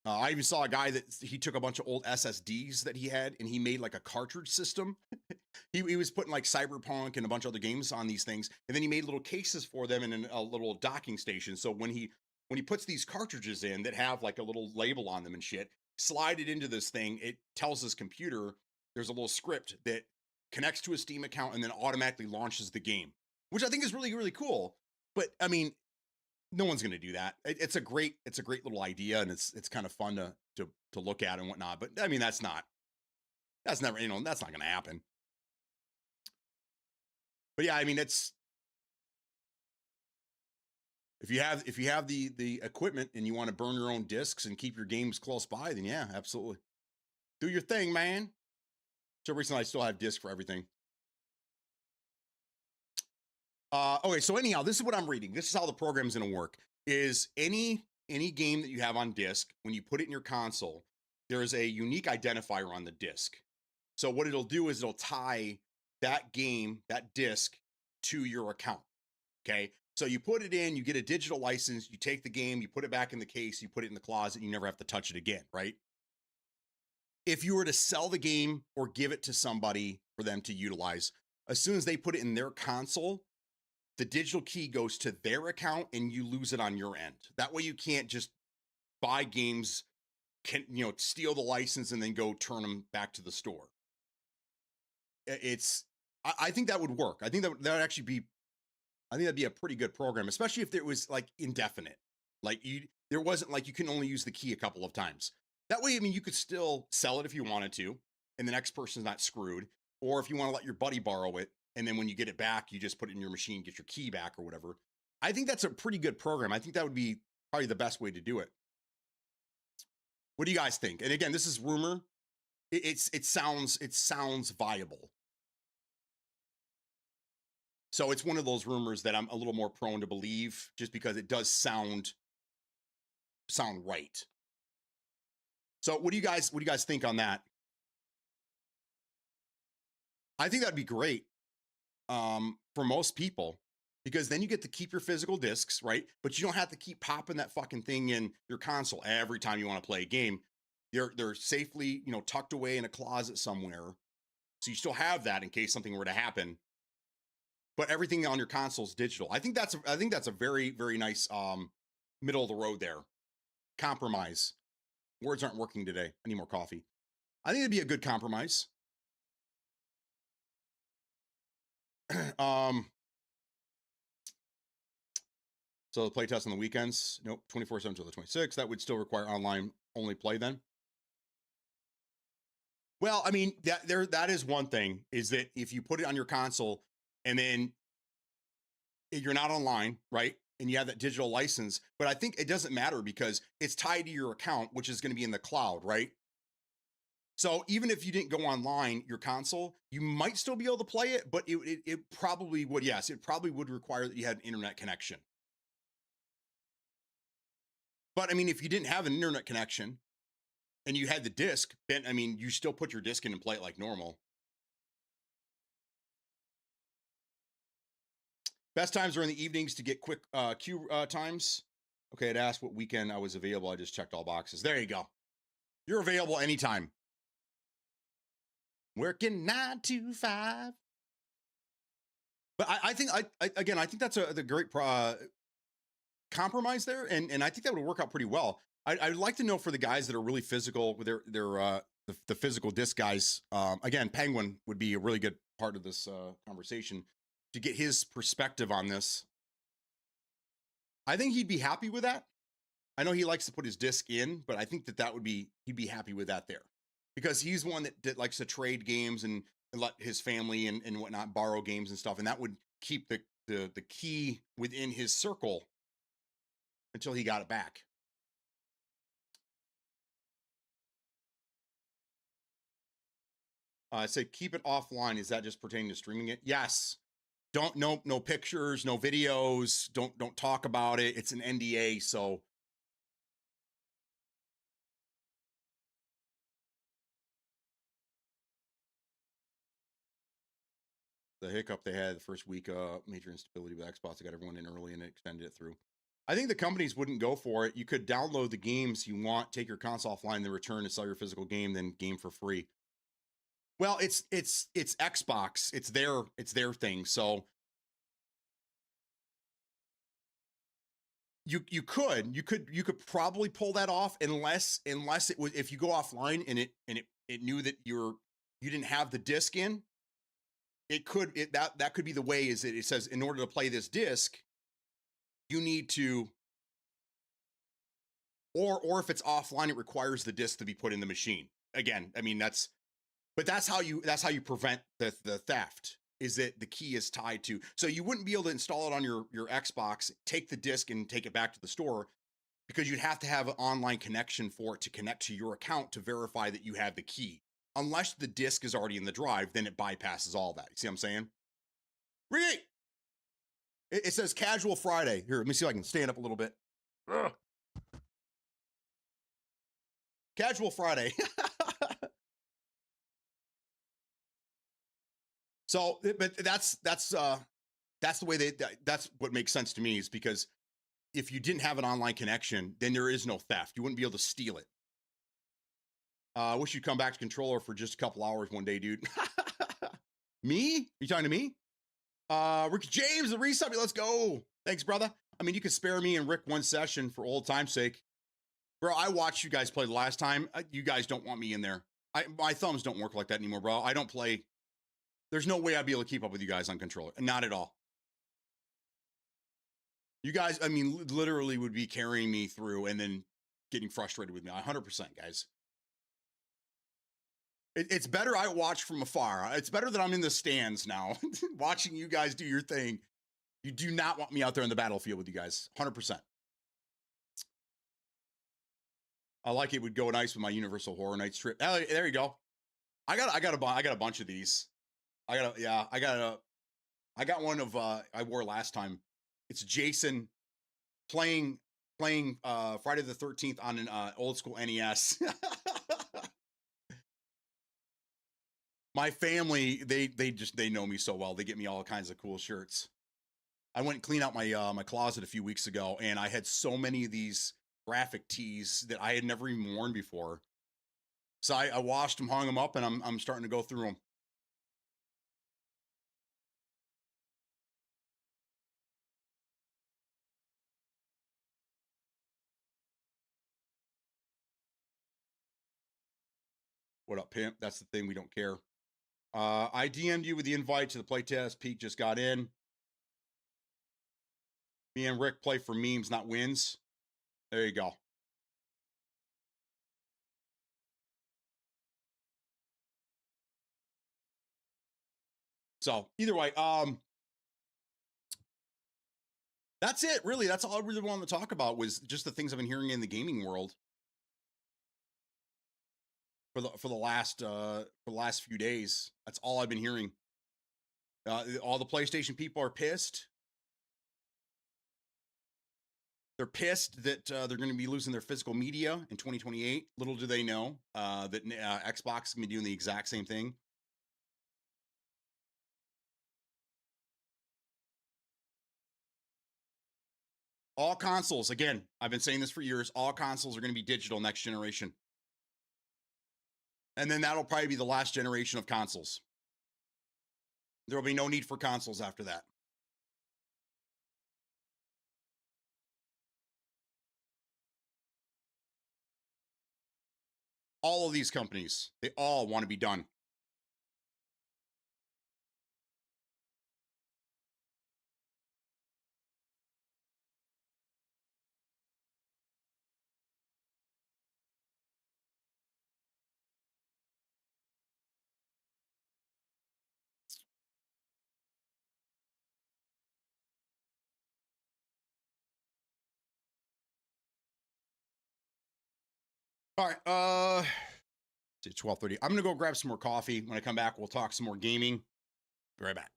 I even saw a guy that he took a bunch of old SSDs that he had, and he made like a cartridge system. he was putting like Cyberpunk and a bunch of other games on these things, and then he made little cases for them and a little docking station. So when he puts these cartridges in that have like a little label on them and shit, slide it into this thing, it tells his computer there's a little script that connects to a Steam account and then automatically launches the game, which I think is really, really cool. But I mean, no one's going to do that. It's a great little idea, and it's kind of fun to look at and whatnot. But I mean, that's not going to happen. But yeah, I mean, it's, if you have the equipment and you want to burn your own discs and keep your games close by, then yeah, absolutely, do your thing, man. So recently, I still have discs for everything. Okay, so anyhow, this is what I'm reading. This is how the program's going to work. Is any game that you have on disc, when you put it in your console, there is a unique identifier on the disc. So what it'll do is it'll tie that game, that disc, to your account. Okay, So you put it in, you get a digital license, you take the game, you put it back in the case, you put it in the closet, you never have to touch it again, right? If you were to sell the game or give it to somebody for them to utilize, as soon as they put it in their console, the digital key goes to their account and you lose it on your end. That way you can't just buy games, steal the license and then go turn them back to the store. I think that would work. I think that would actually be, I think that'd be a pretty good program, especially if it was like indefinite. Like there wasn't like you can only use the key a couple of times. That way, I mean, you could still sell it if you wanted to, and the next person's not screwed. Or if you want to let your buddy borrow it, and then when you get it back, you just put it in your machine, get your key back or whatever. I think that's a pretty good program. I think that would be probably the best way to do it. What do you guys think? And again, this is rumor. It sounds viable. So it's one of those rumors that I'm a little more prone to believe, just because it does sound right. So what do you guys think on that? I think that'd be great for most people, because then you get to keep your physical discs, right? But you don't have to keep popping that fucking thing in your console every time you want to play a game. They're safely, tucked away in a closet somewhere. So you still have that in case something were to happen. But everything on your console is digital. I think that's a very, very nice middle of the road there. Compromise. Words aren't working today. I need more coffee. I think it'd be a good compromise. So the play test on the weekends, nope, 24/7 until the 26th. That would still require online only play then. Well, I mean, that is one thing, is that if you put it on your console and then you're not online, right? And you have that digital license, but I think it doesn't matter because it's tied to your account, which is going to be in the cloud, right? So even if you didn't go online, your console, you might still be able to play it, but it probably would, yes, it probably would require that you had an internet connection. But I mean, if you didn't have an internet connection and you had the disc, then I mean, you still put your disc in and play it like normal. Best times are in the evenings to get quick queue times. Okay, it asked what weekend I was available. I just checked all boxes. There you go. You're available anytime. Working 9 to 5. But I think I think that's the great compromise there, and I think that would work out pretty well. I'd like to know for the guys that are really physical with their the physical disc guys. Again, Penguin would be a really good part of this conversation to get his perspective on this. I think he'd be happy with that. I know he likes to put his disc in, but I think that would be, he'd be happy with that there, because he's one that likes to trade games and let his family and whatnot borrow games and stuff, and that would keep the key within his circle until he got it back. I said keep it offline. Is that just pertaining to streaming it? Yes. No pictures, no videos. Don't talk about it. It's an NDA, so. The hiccup they had the first week, major instability with Xbox. They got everyone in early and extended it through. I think the companies wouldn't go for it. You could download the games you want, take your console offline, then return to sell your physical game, then game for free. Well, it's Xbox. It's their thing. So you could probably pull that off unless it was, if you go offline and it knew that you didn't have the disc in. That could be the way, is that it says in order to play this disc, you need to, or if it's offline, it requires the disc to be put in the machine. Again, I mean, that's how you prevent the theft, is that the key is tied to. So you wouldn't be able to install it on your Xbox, take the disc and take it back to the store, because you'd have to have an online connection for it to connect to your account to verify that you have the key. Unless the disc is already in the drive, then it bypasses all that. You see what I'm saying? Ricky! It says Casual Friday. Here, let me see if I can stand up a little bit. Ugh. Casual Friday. So, but that's That's the way that's what makes sense to me, is because if you didn't have an online connection, then there is no theft. You wouldn't be able to steal it. I wish you'd come back to controller for just a couple hours one day, dude. Me? Are you talking to me? Rick James, the resub, let's go. Thanks, brother. I mean, you could spare me and Rick one session for old time's sake. Bro, I watched you guys play the last time. You guys don't want me in there. My thumbs don't work like that anymore, bro. I don't play. There's no way I'd be able to keep up with you guys on controller. Not at all. You guys, I mean, literally would be carrying me through and then getting frustrated with me. 100%, guys. It's better I watch from afar. It's better that I'm in the stands now, watching you guys do your thing. You do not want me out there in the battlefield with you guys. 100%. I like it would go nice with my Universal Horror Nights trip. Oh, there you go. I got a bunch of these. I got one of I wore last time. It's Jason playing Friday the 13th on an old school NES. My family, they know me so well. They get me all kinds of cool shirts. I went and cleaned out my my closet a few weeks ago, and I had so many of these graphic tees that I had never even worn before. So I washed them, hung them up, and I'm starting to go through them. What up, pimp? That's the thing, we don't care. I DM'd you with the invite to the playtest. Pete just got in. Me and Rick play for memes, not wins. There you go. So either way, that's it. Really, that's all I really wanted to talk about, was just the things I've been hearing in the gaming world for the last few days. That's all I've been hearing. All the PlayStation people are pissed. They're pissed that they're going to be losing their physical media in 2028. Little do they know that Xbox is going to be doing the exact same thing. All consoles, again, I've been saying this for years, all consoles are going to be digital next generation. And then that'll probably be the last generation of consoles. There will be no need for consoles after that. All of these companies, they all want to be done. All right, it's 12:30. I'm gonna go grab some more coffee. When I come back, we'll talk some more gaming. Be right back.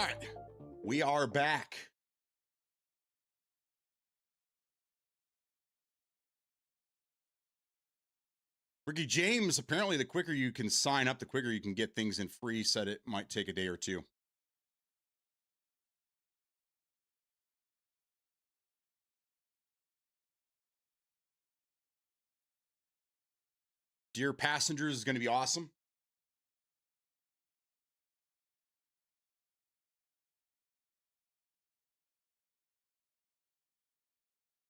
right. We are back. Ricky James, apparently the quicker you can sign up, the quicker you can get things in free. Said it might take a day or two. Dear Passengers is going to be awesome.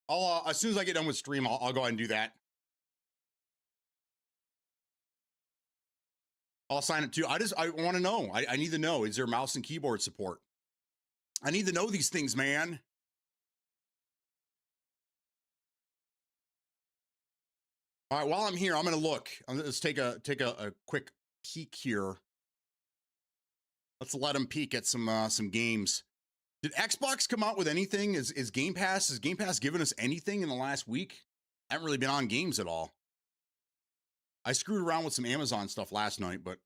I'll as soon as I get done with stream, I'll go ahead and do that. I'll sign up too. I want to know. I need to know. Is there mouse and keyboard support? I need to know these things, man. All right. While I'm here, I'm going to look. Let's take a quick peek here. Let's let them peek at some games. Did Xbox come out with anything? Is Game Pass? Has Game Pass given us anything in the last week? I haven't really been on games at all. I screwed around with some Amazon stuff last night, but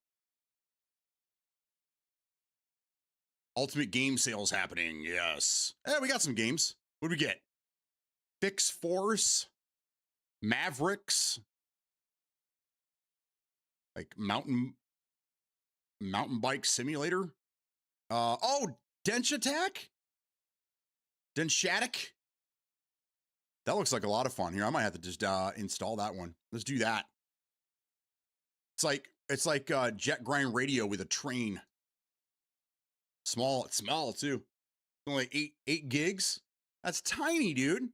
Ultimate Game Sales happening. Yes. We got some games. What do we get? Fix Force, Mavericks, like mountain bike simulator. Dench Attack? Denshatic? That looks like a lot of fun here. I might have to just install that one. Let's do that. It's like jet grind radio with a train. Small, it's small too. Only 8 gigs. That's tiny, dude.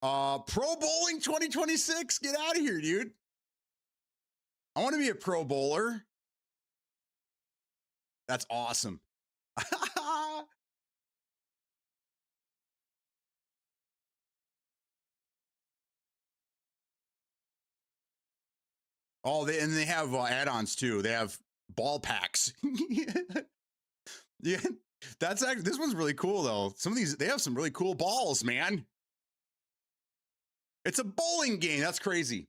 Pro Bowling 2026. Get out of here, dude. I want to be a pro bowler. That's awesome. They have add-ons too. They have ball packs. Yeah, this one's really cool though. Some of these, they have some really cool balls, man. It's a bowling game. That's crazy.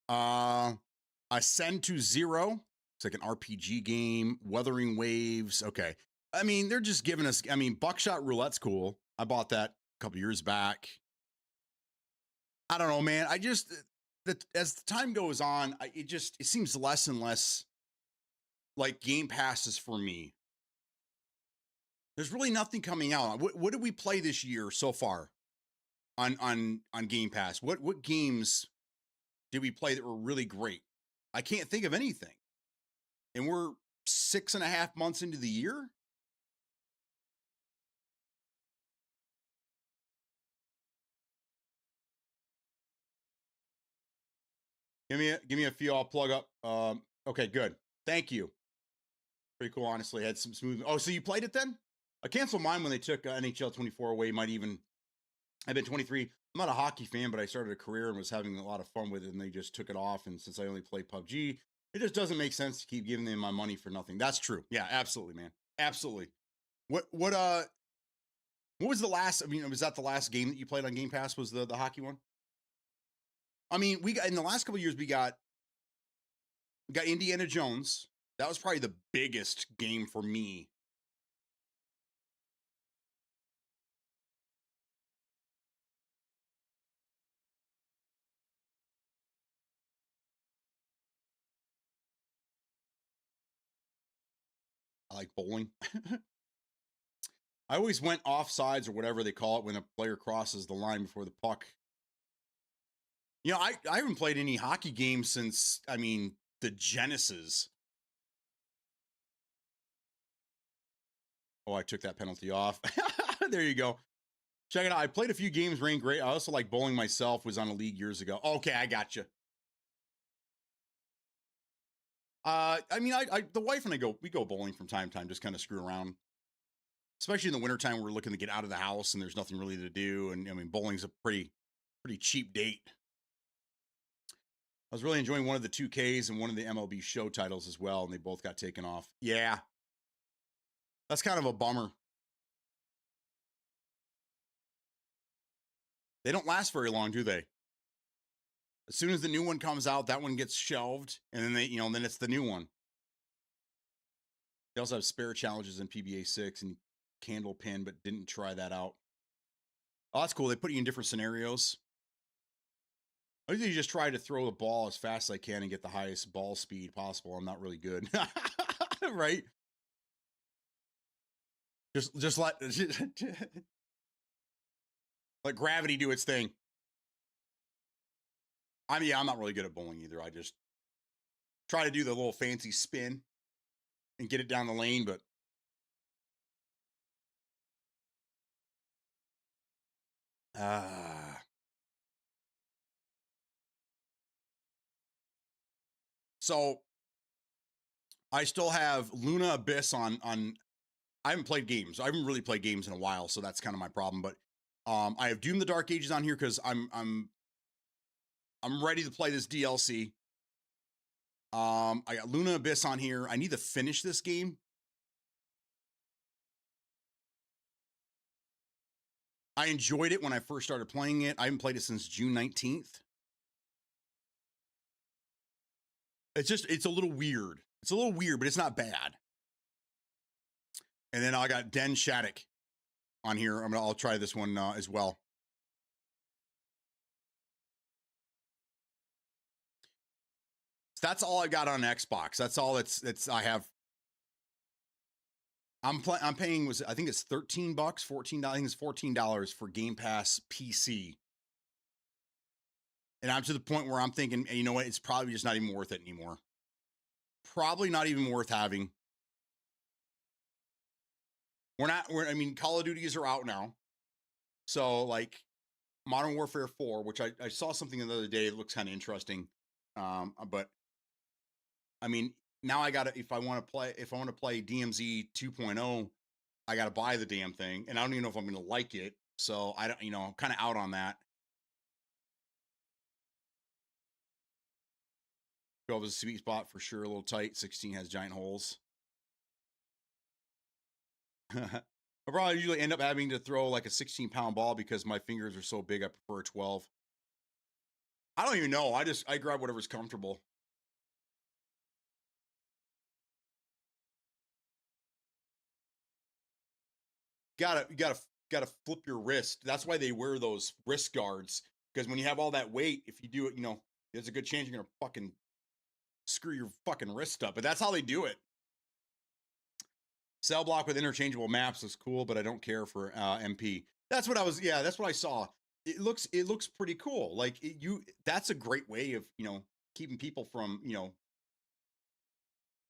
Ascend to Zero. It's like an RPG game. Wuthering Waves. Okay. I mean, they're just giving us. I mean, Buckshot Roulette's cool. I bought that a couple years back. I don't know, man. As the time goes on, it seems less and less like Game Pass is for me. There's really nothing coming out. What did we play this year so far on Game Pass? What games did we play that were really great? I can't think of anything. And we're 6.5 months into the year. Give me a few. I'll plug up. Okay, good. Thank you. Pretty cool, honestly. I had some smooth. Oh, so you played it then? I canceled mine when they took NHL 24 away. I've been 23. I'm not a hockey fan, but I started a career and was having a lot of fun with it, and they just took it off. And since I only play PUBG, it just doesn't make sense to keep giving them my money for nothing. That's true. Yeah, absolutely, man. Absolutely. What was the last? I mean, was that the last game that you played on Game Pass? Was the hockey one? I mean, we got in the last couple of years, we got Indiana Jones. That was probably the biggest game for me. I like bowling. I always went offsides or whatever they call it when a player crosses the line before the puck. You know, I haven't played any hockey games since, I mean, the Genesis. Oh, I took that penalty off. There you go. Check it out. I played a few games, ran great. I also like bowling myself, was on a league years ago. Okay, I got you. I mean, the wife and we go bowling from time to time, just kind of screw around. Especially in the wintertime, we're looking to get out of the house and there's nothing really to do. And I mean, bowling's a pretty cheap date. I was really enjoying one of the 2Ks and one of the MLB show titles as well, and they both got taken off. Yeah. That's kind of a bummer. They don't last very long, do they? As soon as the new one comes out, that one gets shelved, and then then it's the new one. They also have spare challenges in PBA 6 and candle pin, but didn't try that out. Oh, that's cool. They put you in different scenarios. I usually just try to throw the ball as fast as I can and get the highest ball speed possible. I'm not really good. Right? Just let let gravity do its thing. I'm not really good at bowling either. I just try to do the little fancy spin and get it down the lane, but so I still have Luna Abyss on I haven't played games. I haven't really played games in a while, so that's kind of my problem. But I have Doom the Dark Ages on here because I'm ready to play this DLC. I got Luna Abyss on here. I need to finish this game. I enjoyed it when I first started playing it. I haven't played it since June 19th. It's a little weird. It's a little weird, but it's not bad. And then I got Den Shattuck on here. I'll try this one as well. That's all I got on Xbox. That's all I have. I'm paying I think it's $13, $14. I think it's $14 for Game Pass PC. And I'm to the point where I'm thinking, you know what? It's probably just not even worth it anymore. Probably not even worth having. I mean, Call of Duties are out now. So like Modern Warfare 4, which I saw something the other day. It looks kind of interesting. But I mean, now I got to, if I want to play DMZ 2.0, I got to buy the damn thing. And I don't even know if I'm going to like it. So I don't, I'm kind of out on that. 12 is a sweet spot for sure. A little tight. 16 has giant holes. I probably usually end up having to throw like a 16-pound ball because my fingers are so big. I prefer a 12. I don't even know. I grab whatever's comfortable. You gotta flip your wrist. That's why they wear those wrist guards. Because when you have all that weight, if you do it, there's a good chance you're gonna fucking screw your fucking wrist up. But that's how they do it. Cell block with interchangeable maps is cool, but I don't care for MP. That's what I saw. It looks pretty cool. Like that's a great way of, keeping people from,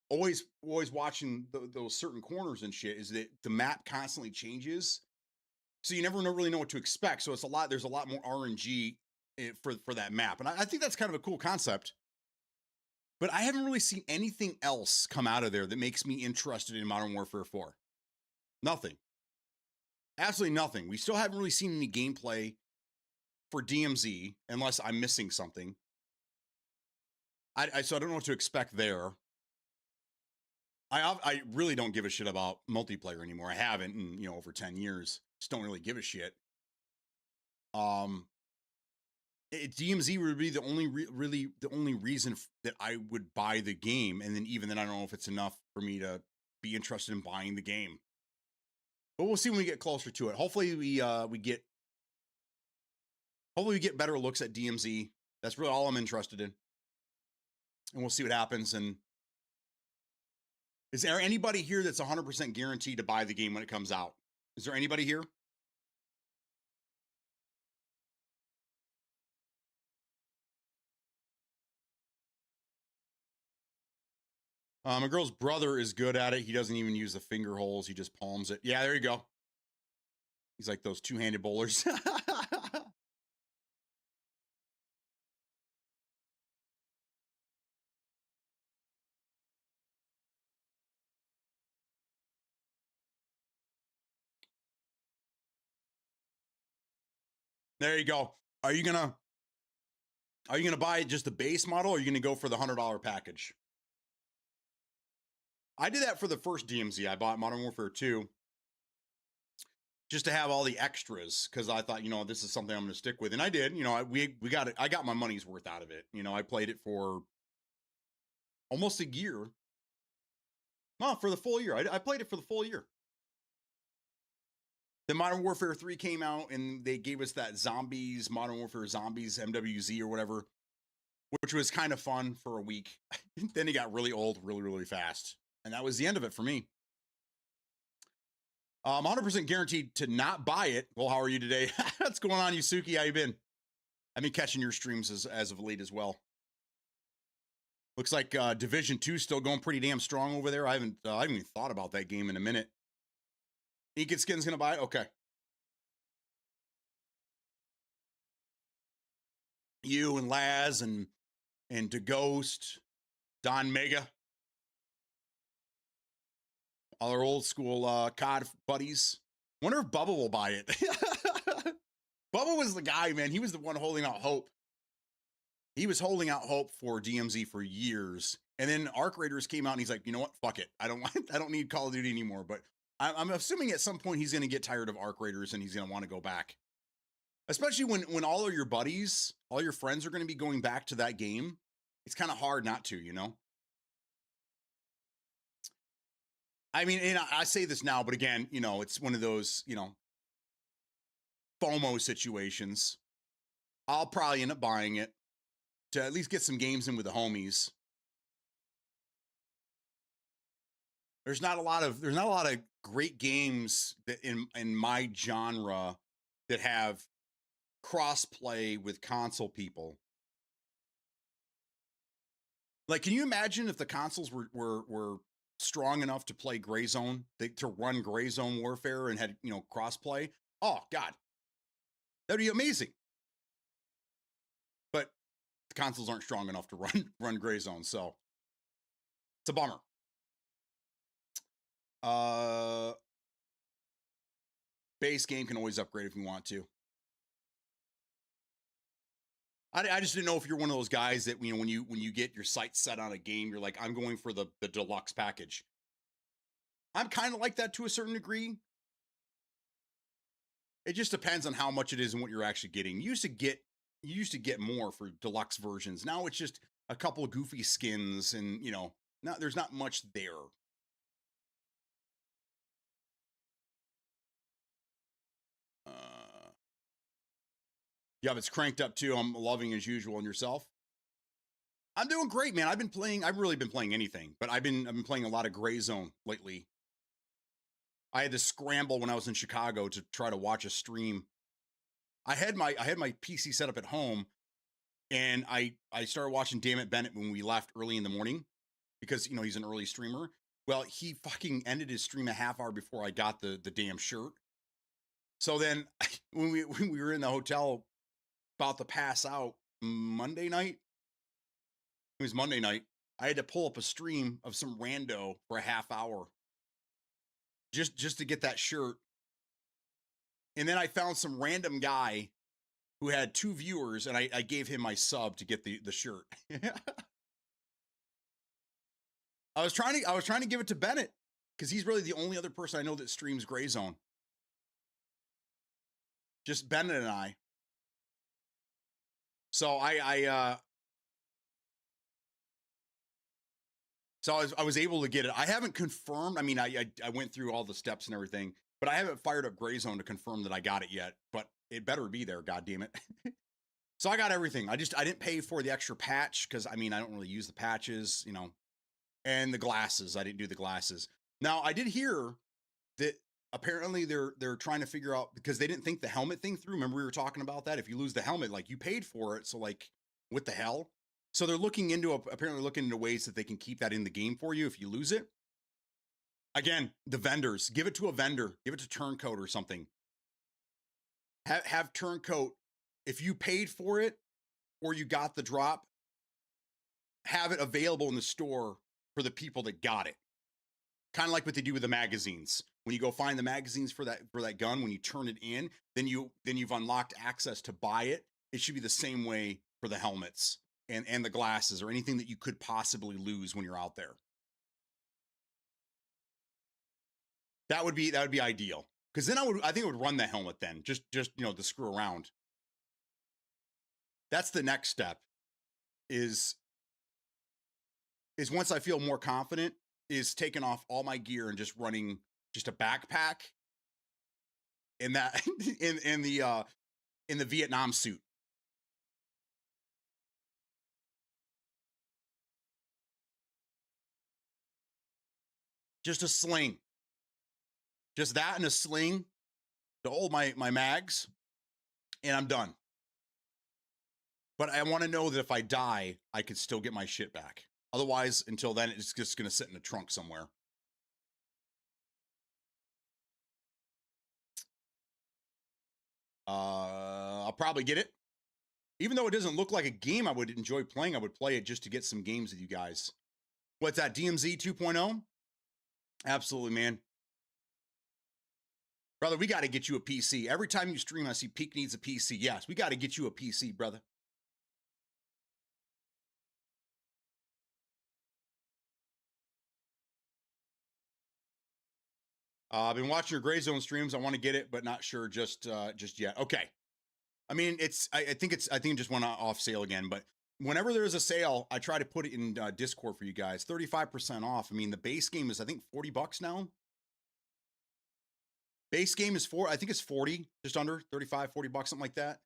always watching those certain corners and shit, is that the map constantly changes. So you never really know what to expect. So there's a lot more RNG for that map. And I think that's kind of a cool concept. But I haven't really seen anything else come out of there that makes me interested in Modern Warfare 4. Nothing. Absolutely nothing. We still haven't really seen any gameplay for DMZ, unless I'm missing something. So I don't know what to expect there. I really don't give a shit about multiplayer anymore. I haven't in, over 10 years. Just don't really give a shit. DMZ would be the only reason that I would buy the game, and then even then I don't know if it's enough for me to be interested in buying the game. But we'll see when we get closer to it. Hopefully we get better looks at DMZ. That's really all I'm interested in. And we'll see what happens. And is there anybody here that's 100% guaranteed to buy the game when it comes out? Is there anybody here? My girl's brother is good at it. He doesn't even use the finger holes. He just palms it. Yeah, there you go. He's like those two-handed bowlers. There you go. Are you gonna buy just the base model, or are you gonna go for the $100 package? I did that for the first DMZ. I bought Modern Warfare 2 just to have all the extras, because I thought, this is something I'm going to stick with, and I did. We got it. I got my money's worth out of it. I played it for almost a year. Well, for the full year. I played it for the full year. The Modern Warfare 3 came out, and they gave us that Zombies, Modern Warfare Zombies, MWZ or whatever, which was kind of fun for a week. Then it got really old really, really fast. And that was the end of it for me. I'm 100% guaranteed to not buy it. Well, how are you today? What's going on, Yusuke? How you been? I've been catching your streams as of late as well. Looks like Division 2 still going pretty damn strong over there. I haven't even thought about that game in a minute. Ekin Skin's gonna buy it? Okay. You and Laz and DeGhost, Don Mega. All our old school COD buddies. Wonder if Bubba will buy it. Bubba was the guy, man. He was the one holding out hope. He was holding out hope for DMZ for years. And then Arc Raiders came out and he's like, you know what? Fuck it. I don't need Call of Duty anymore. But I'm assuming at some point he's going to get tired of Arc Raiders and he's going to want to go back. Especially when all of your buddies, all your friends are going to be going back to that game. It's kind of hard not to, you know? I mean, and I say this now, but again, you know, it's one of those, you know, FOMO situations. I'll probably end up buying it to at least get some games in with the homies. There's not a lot of great games that in my genre that have cross-play with console people. Like, can you imagine if the consoles were strong enough to play Gray Zone, to run Gray Zone Warfare and had, you know, cross-play? Oh, God. That'd be amazing. But the consoles aren't strong enough to run Gray Zone, so it's a bummer. Base game can always upgrade if you want to. I just didn't know if you're one of those guys that, you know, when you get your sights set on a game, you're like, I'm going for the deluxe package. I'm kind of like that to a certain degree. It just depends on how much it is and what you're actually getting. You used to get more for deluxe versions. Now it's just a couple of goofy skins and, you know, there's not much there. Yeah, it's cranked up too. I'm loving as usual. And yourself? I'm doing great, man. I've really been playing anything, but I've been playing a lot of Gray Zone lately. I had to scramble when I was in Chicago to try to watch a stream. I had my PC set up at home, and I started watching Dammit Bennett when we left early in the morning because, you know, he's an early streamer. Well, he fucking ended his stream a half hour before I got the damn shirt. So then when we were in the hotel about to pass out Monday night, it was Monday night, I had to pull up a stream of some rando for a half hour just to get that shirt. And then I found some random guy who had 2 viewers, and I gave him my sub to get the shirt. I was trying to give it to Bennett because he's really the only other person I know that streams Gray Zone. Just Bennett and I. So I was able to get it. I haven't confirmed. I mean, I went through all the steps and everything, but I haven't fired up Gray Zone to confirm that I got it yet. But it better be there, God damn it. So I got everything. I didn't pay for the extra patch because, I mean, I don't really use the patches, you know, and the glasses. I didn't do the glasses. Now I did hear that apparently they're trying to figure out, because they didn't think the helmet thing through. Remember we were talking about that? If you lose the helmet, like, you paid for it, so like, what the hell? So they're apparently looking into ways that they can keep that in the game for you if you lose it. Again, the vendors, give it to a vendor, give it to Turncoat or something. Have Turncoat, if you paid for it or you got the drop, have it available in the store for the people that got it. Kind of like what they do with the magazines. When you go find the magazines for that gun, when you turn it in, then you've unlocked access to buy it. It should be the same way for the helmets and the glasses or anything that you could possibly lose when you're out there. That would be ideal. Because then I think it would run the helmet then, just you know, to screw around. That's the next step. Is once I feel more confident, is taking off all my gear and just running just a backpack in that in the Vietnam suit. Just a sling. Just that and a sling to hold my mags, and I'm done. But I want to know that if I die, I could still get my shit back. Otherwise, until then, it's just going to sit in the trunk somewhere. I'll probably get it. Even though it doesn't look like a game I would enjoy playing, I would play it just to get some games with you guys. What's that, DMZ 2.0? Absolutely, man. Brother, we got to get you a PC. Every time you stream, I see Peak needs a PC. Yes, we got to get you a PC, brother. I've been watching your Gray Zone streams. I want to get it, but not sure just yet. Okay. I mean, I think it just went off sale again, but whenever there's a sale, I try to put it in Discord for you guys. 35% off. I mean, the base game is, I think, $40 now. Base game is I think it's 40, just under 35, $40, something like that.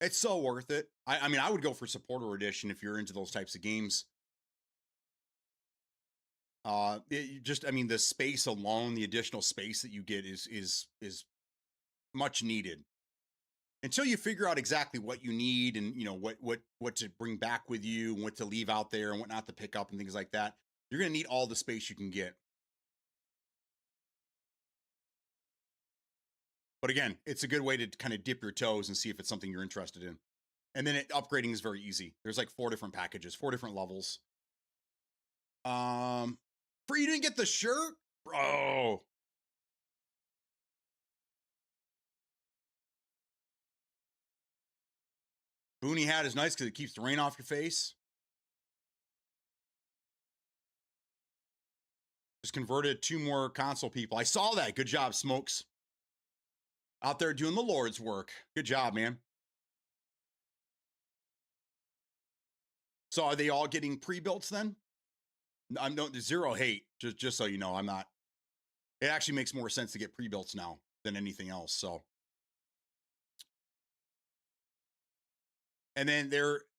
It's so worth it. I mean, I would go for supporter edition if you're into those types of games. I mean, the space alone, the additional space that you get is much needed. Until you figure out exactly what you need and, you know, what to bring back with you and what to leave out there and what not to pick up and things like that, you're going to need all the space you can get. But again, it's a good way to kind of dip your toes and see if it's something you're interested in. And then upgrading is very easy. There's like 4 different packages, 4 different levels. Free, you didn't get the shirt? Bro. Boonie hat is nice because it keeps the rain off your face. Just converted 2 more console people. I saw that. Good job, Smokes. Out there doing the Lord's work. Good job, man. So are they all getting pre-builts then? I'm no zero hate. Just so you know, I'm not. It actually makes more sense to get pre-builts now than anything else. So, and then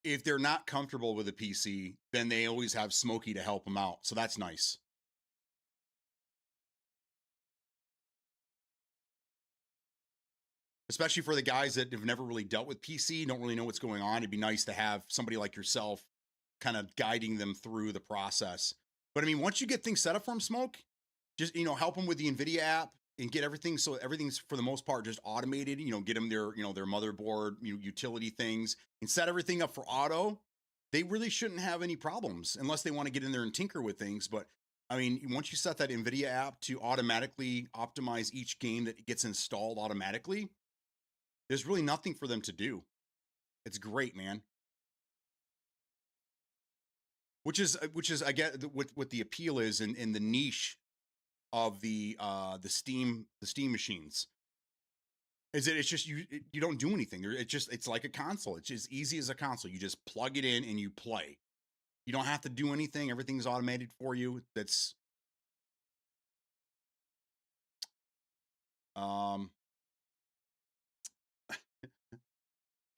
if they're not comfortable with a PC, then they always have Smokey to help them out. So that's nice. Especially for the guys that have never really dealt with PC, don't really know what's going on. It'd be nice to have somebody like yourself kind of guiding them through the process. But I mean, once you get things set up for them, Smoke, just, you know, help them with the NVIDIA app and get everything. So everything's for the most part just automated, you know, get them their, you know, their motherboard, you know, utility things and set everything up for auto. They really shouldn't have any problems unless they want to get in there and tinker with things. But I mean, once you set that NVIDIA app to automatically optimize each game that gets installed automatically, there's really nothing for them to do. It's great, man. Which is I get what the appeal is in the niche of the Steam machines. Is that it's just you don't do anything. It's like a console. It's as easy as a console. You just plug it in and you play. You don't have to do anything. Everything's automated for you. That's I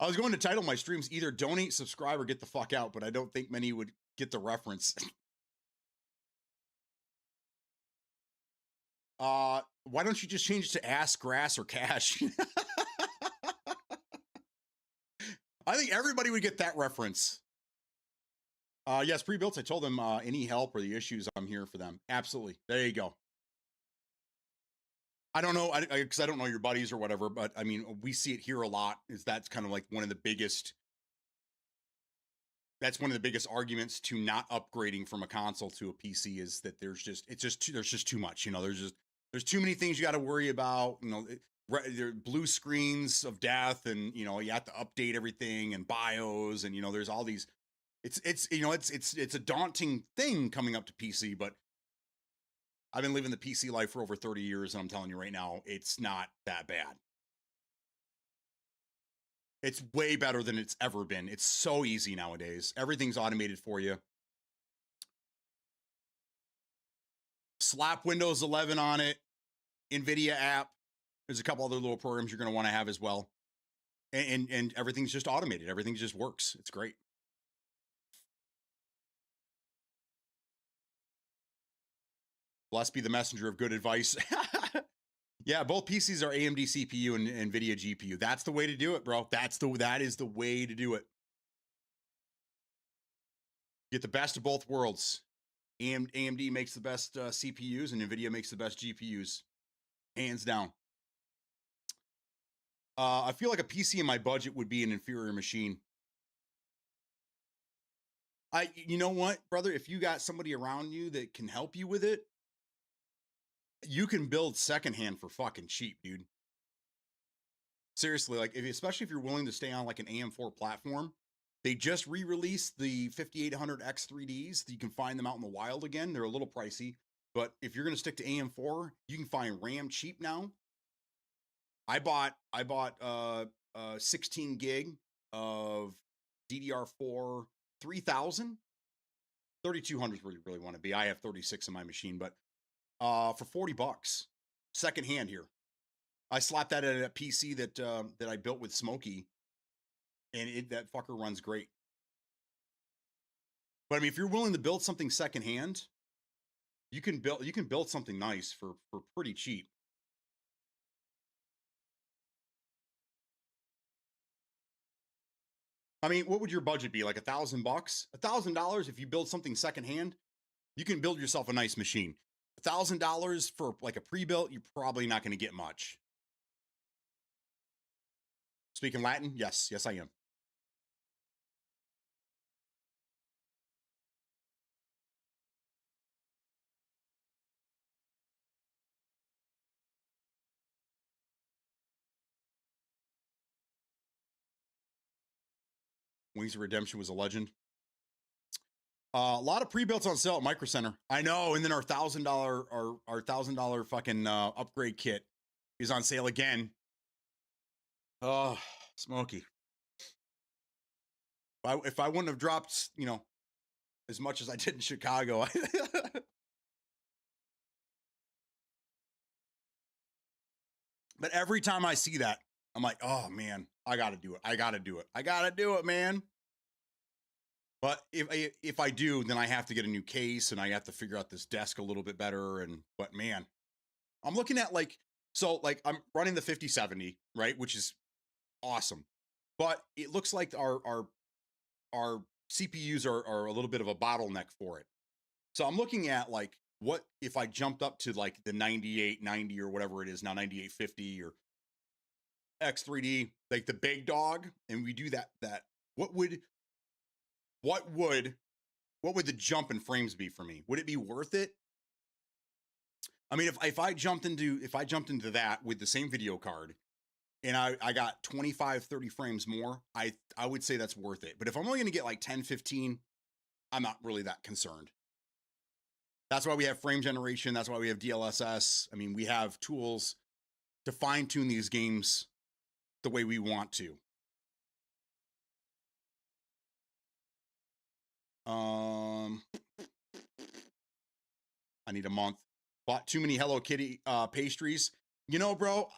was going to title my streams either donate, subscribe, or get the fuck out, but I don't think many would get the reference. Why don't you just change it to ass, grass, or cash? I think everybody would get that reference. Yes, pre-built. I told them any help or the issues, I'm here for them. Absolutely. There you go. I don't know, because I don't know your buddies or whatever, but I mean, we see it here a lot. That's kind of like one of the biggest. That's one of the biggest arguments to not upgrading from a console to a PC is that there's just too much. You know, there's too many things you got to worry about. You know, there are blue screens of death, and you know you have to update everything and BIOS, and you know there's all these. It's you know it's a daunting thing coming up to PC, but I've been living the PC life for over 30 years, and I'm telling you right now, it's not that bad. It's way better than it's ever been. It's so easy nowadays. Everything's automated for you. slap Windows 11 on it, NVIDIA app. There's a couple other little programs you're going to want to have as well. And everything's just automated. Everything just works. It's great. Blessed be the messenger of good advice. Yeah, both PCs are AMD CPU and NVIDIA GPU. That's the way to do it, bro. That is the way to do it. Get the best of both worlds. AMD makes the best CPUs and NVIDIA makes the best GPUs. Hands down. I feel like a PC in my budget would be an inferior machine. You know what, brother? If you got somebody around you that can help you with it, you can build secondhand for fucking cheap, dude. Seriously, like especially if you're willing to stay on like an AM4 platform. They just re-released the 5800 X3Ds. You can find them out in the wild again. They're a little pricey, but if you're going to stick to AM4, you can find RAM cheap now. I bought 16 gig of DDR4 3000. 3200 is where you really want to be. I have 36 in my machine, but for $40, secondhand here. I slapped that at a PC that I built with Smokey, and that fucker runs great. But I mean, if you're willing to build something secondhand, you can build something nice for pretty cheap. I mean, what would your budget be? Like $1,000? $1,000 if you build something secondhand, you can build yourself a nice machine. $1,000 for like a pre-built, you're probably not going to get much. Speaking Latin? Yes, I am. Wings of Redemption was a legend. A lot of pre-builts on sale at Micro Center. I know, and then our $1,000 fucking upgrade kit is on sale again. Oh, Smokey. If I wouldn't have dropped, as much as I did in Chicago. But every time I see that, I'm like, oh man, I gotta do it. I gotta do it, man. But if I do, then I have to get a new case and I have to figure out this desk a little bit better. But man, I'm looking at I'm running the 5070, right? Which is awesome. But it looks like our CPUs are a little bit of a bottleneck for it. So I'm looking at like, what if I jumped up to like the 9890 or whatever it is now, 9850 or X3D, like the big dog, and we do that, what would the jump in frames be for me? Would it be worth it? I mean, if I jumped into that with the same video card and I got 25, 30 frames more, I would say that's worth it. But if I'm only going to get like 10, 15, I'm not really that concerned. That's why we have frame generation. That's why we have DLSS. I mean, we have tools to fine tune these games the way we want to. I need a month. Bought too many Hello Kitty pastries. Bro,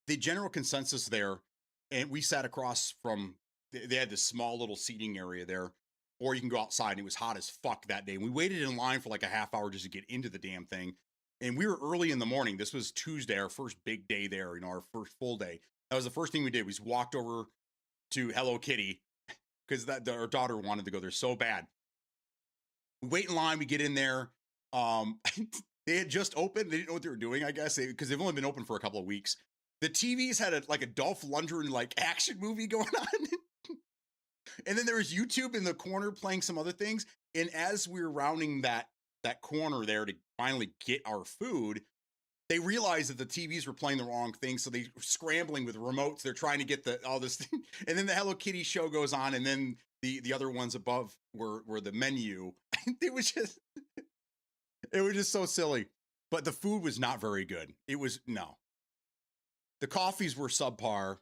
the general consensus there, and we sat across from, they had this small little seating area there, or you can go outside, and it was hot as fuck that day. We waited in line for like a half hour just to get into the damn thing. And we were early in the morning. This was Tuesday, our first big day there, our first full day. That was the first thing we did. We just walked over to Hello Kitty because our daughter wanted to go there so bad. We wait in line. We get in there. They had just opened. They didn't know what they were doing, I guess, because they've only been open for a couple of weeks. The TVs had a Dolph Lundgren action movie going on. And then there was YouTube in the corner playing some other things. And as we were rounding that corner there to finally get our food, they realized that the TVs were playing the wrong thing. So they were scrambling with remotes. They're trying to get all this thing. And then the Hello Kitty show goes on. And then the other ones above were the menu. It was just so silly. But the food was not very good. No. The coffees were subpar.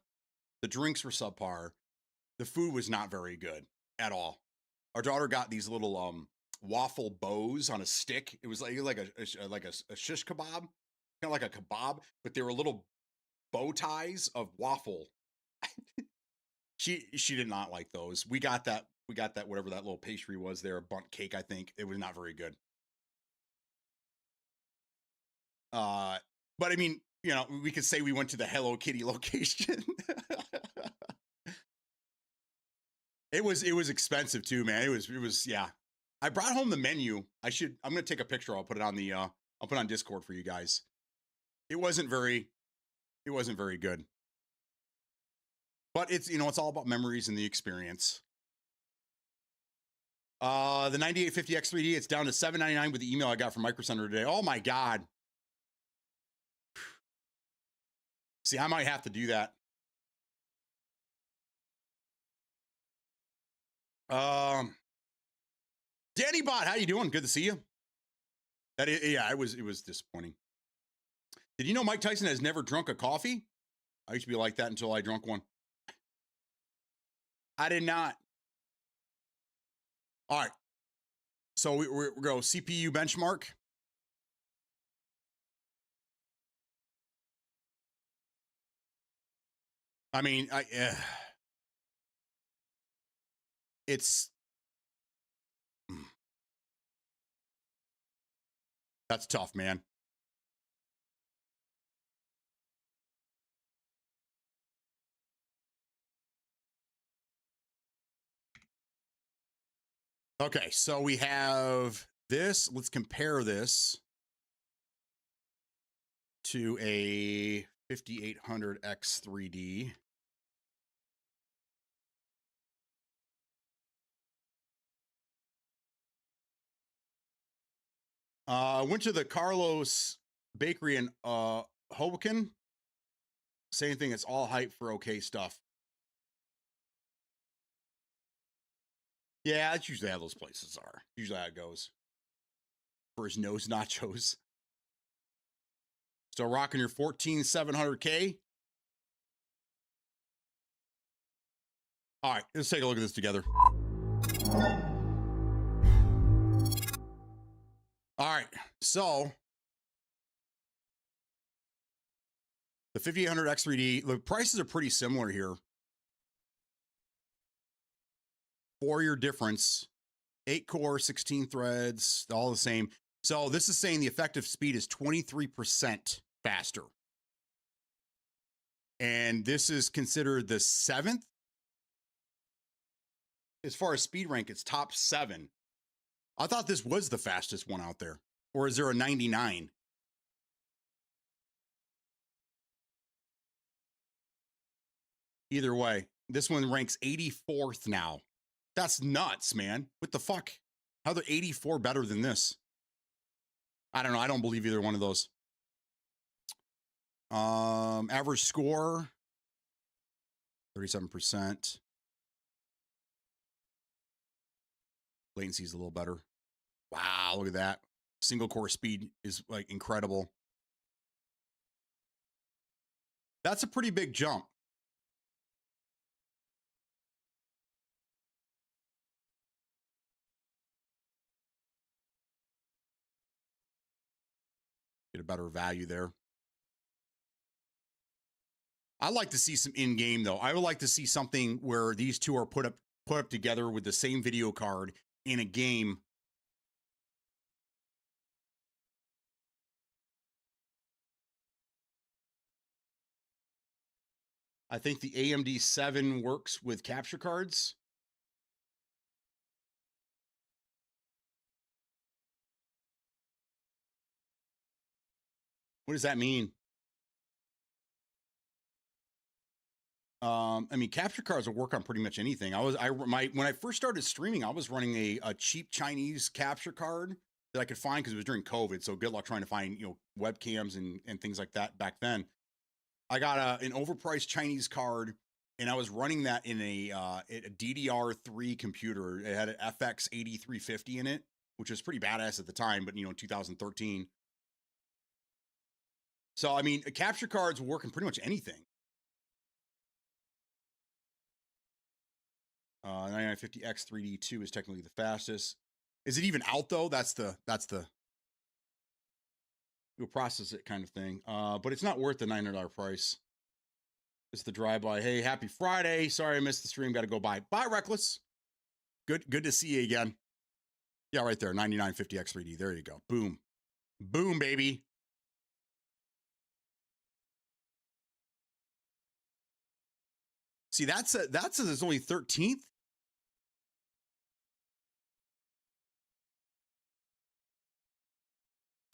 The drinks were subpar. The food was not very good at all. Our daughter got these little waffle bows on a stick. It was like a shish kebab, kind of like a kebab, but they were little bow ties of waffle. She did not like those. We got that whatever that little pastry was there, a bundt cake, I think. It was not very good. But I mean, you know, we could say we went to the Hello Kitty location. It was expensive too, man. It was yeah. I brought home the menu. I'm gonna take a picture. I'll put it on the I'll put it on Discord for you guys. It wasn't very good. But it's, you know, it's all about memories and the experience. The 9850X3D, it's down to $7.99 with the email I got from Micro Center today. Oh my God. See, I might have to do that. Danny Bot, how you doing? Good to see you. Yeah, it was disappointing. Did you know Mike Tyson has never drunk a coffee? I used to be like that until I drunk one. I did not. All right. So we go CPU benchmark. I mean, it's that's tough, man. Okay, so we have this. Let's compare this to a 5800X3D. Went to the Carlos Bakery in Hoboken. Same thing. It's all hype for okay stuff. Yeah, that's usually how those places are. Usually how it goes. For his nose nachos. Still rocking your 14700K. All right, let's take a look at this together. All right, so the 5800X3D, the prices are pretty similar here. 4-year difference, 8 core, 16 threads, all the same. So this is saying the effective speed is 23% faster. And this is considered the 7th. As far as speed rank, it's top 7. I thought this was the fastest one out there. Or is there a 99? Either way, this one ranks 84th now. That's nuts, man. What the fuck? How are 84 better than this? I don't know. I don't believe either one of those. Average score, 37%. Latency is a little better. Wow, look at that. Single core speed is like incredible. That's a pretty big jump. Get a better value there. I'd like to see some in-game though. I would like to see something where these two are put up together with the same video card in a game. I think the AMD 7 works with capture cards. What does that mean? I mean, capture cards will work on pretty much anything. When I first started streaming, I was running a cheap Chinese capture card that I could find because it was during COVID. So good luck trying to find, you know, webcams and things like that back then. I got an overpriced Chinese card, and I was running that in a DDR3 computer. It had an FX 8350 in it, which was pretty badass at the time, but you know, in 2013. So I mean, capture cards will work in pretty much anything. 9950X3D2 is technically the fastest. Is it even out though? That's the you'll process it kind of thing. But it's not worth the $900 price. It's the drive-by. Hey, happy Friday. Sorry I missed the stream. Got to go by. Bye, Reckless. Good to see you again. Yeah, right there. 9950 X3D. There you go. Boom. Boom, baby. See, that says it's only 13th.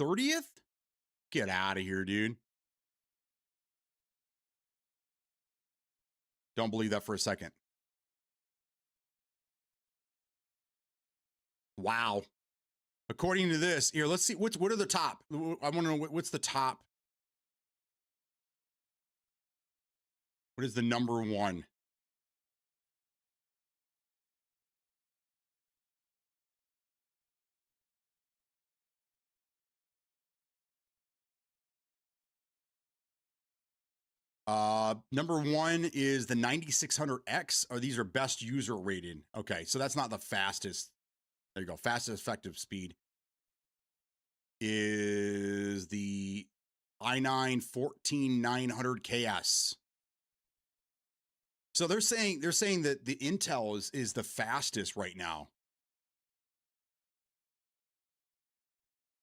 30th? Get out of here, dude. Don't believe that for a second. Wow. According to this, here, let's see. What are the top? I want to know what's the top. What is the number one? Number one is the 9600X, or these are best user rated. Okay, so that's not the fastest. There you go. Fastest effective speed is the i9 14900KS. So they're saying that the Intel is the fastest right now.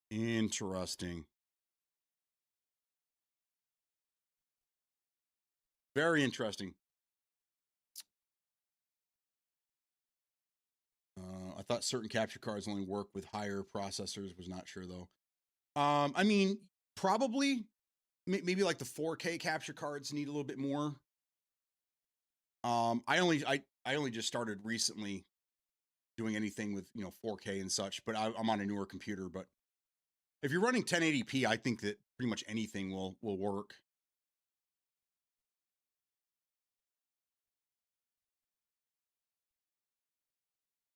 Interesting. Very interesting. I thought certain capture cards only work with higher processors. Was not sure though. I mean, probably maybe like the 4K capture cards need a little bit more. I only just started recently doing anything with 4K and such, but I'm on a newer computer. But if you're running 1080p, I think that pretty much anything will work.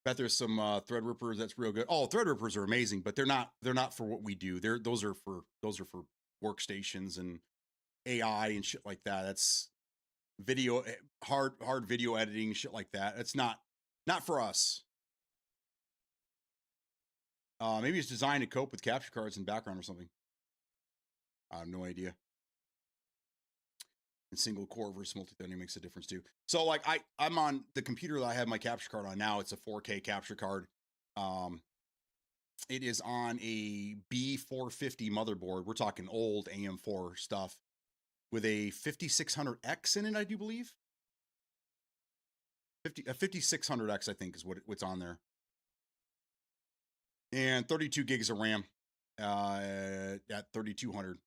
Bet there's some Threadrippers that's real good. Oh, Threadrippers are amazing, but they're not for what we do. Those are for workstations and AI and shit like that. That's video, hard video editing, shit like that. It's not for us. Maybe it's designed to cope with capture cards in background or something. I have no idea. And single core versus multi-threading makes a difference too. So like I'm on the computer that I have my capture card on now. It's a 4K capture card. It is on a B450 motherboard. We're talking old AM4 stuff with a 5600X in it, I do believe. A 5600X, I think, is what's on there. And 32 gigs of RAM at 3200.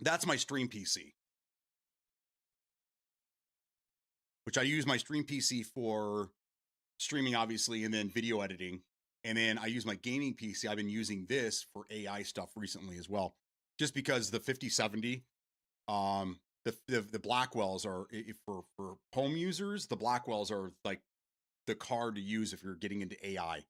That's my stream PC. Which I use my stream PC for streaming, obviously, and then video editing. And then I use my gaming PC. I've been using this for AI stuff recently as well. Just because the 5070, the Blackwells are, for home users, the Blackwells are like the card to use if you're getting into AI.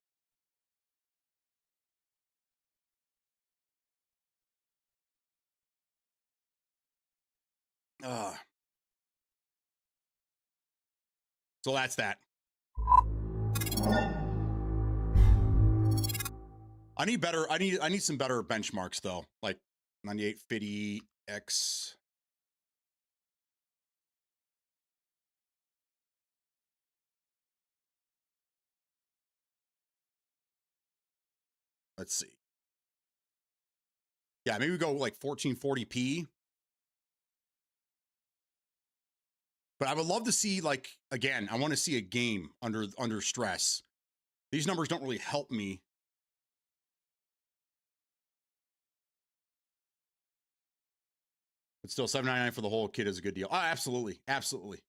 So that's that. I need some better benchmarks though, like 9850X. Let's see. Yeah, maybe we go like 1440p. But I would love to see, like, again, I want to see a game under stress. These numbers don't really help me. But still, $7.99 for the whole kit is a good deal. Oh, absolutely. Absolutely.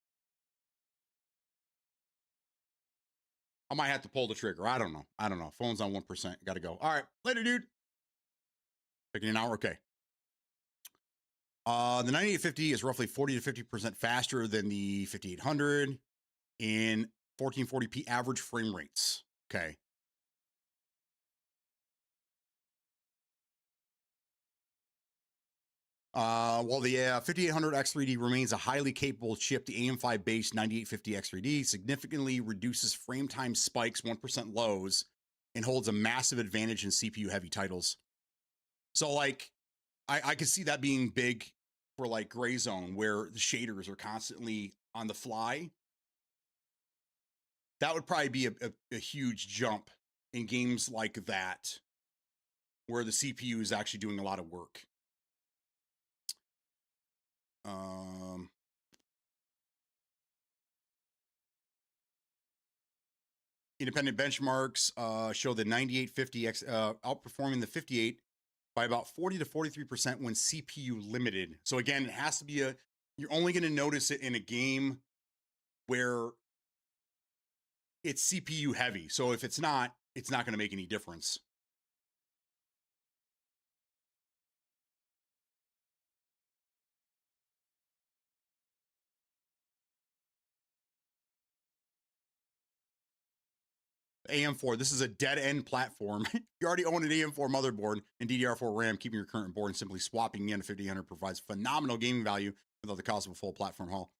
I might have to pull the trigger. I don't know. Phone's on 1%. Got to go. All right. Later, dude. Taking an hour. Okay. The 9850 is roughly 40 to 50% faster than the 5800 in 1440p average frame rates. Okay. While the 5800 X3D remains a highly capable chip, the AM5 based 9850 X3D significantly reduces frame time spikes, 1% lows, and holds a massive advantage in CPU heavy titles. So like, I could see that being big for like Gray Zone, where the shaders are constantly on the fly. That would probably be a huge jump in games like that, where the CPU is actually doing a lot of work. Independent benchmarks show the 9850X outperforming the 58 by about 40 to 43% when CPU limited. So again, it has to be you're only going to notice it in a game where it's CPU heavy. So if it's not going to make any difference. AM4, this is a dead-end platform. You already own an AM4 motherboard and DDR4 RAM. Keeping your current board and simply swapping in a 5800 provides phenomenal gaming value without the cost of a full platform haul.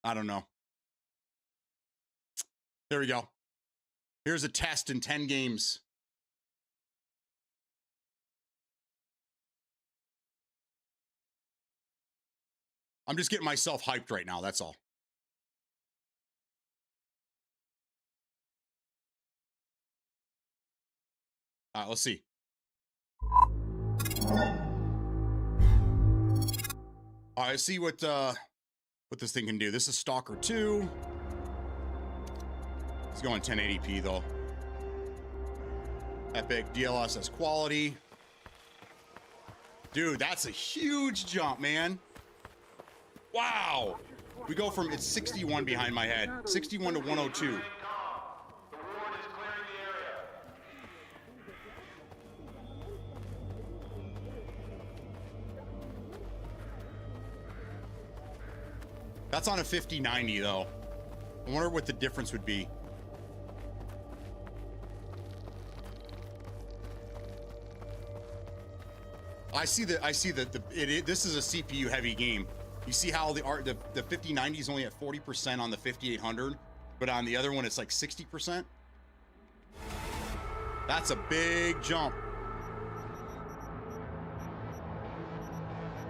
I don't know. There we go. Here's a test in 10 games. I'm just getting myself hyped right now, that's all. All right, let's see. All right, see what this thing can do. This is Stalker 2. It's going 1080p though. Epic DLSS quality. Dude, that's a huge jump, man. Wow. We go from, it's 61 behind my head. 61 to 102. That's on a 5090 though. I wonder what the difference would be. I see that this is a CPU heavy game. You see how the 5090 is only at 40% on the 5800, but on the other one it's like 60%. That's a big jump.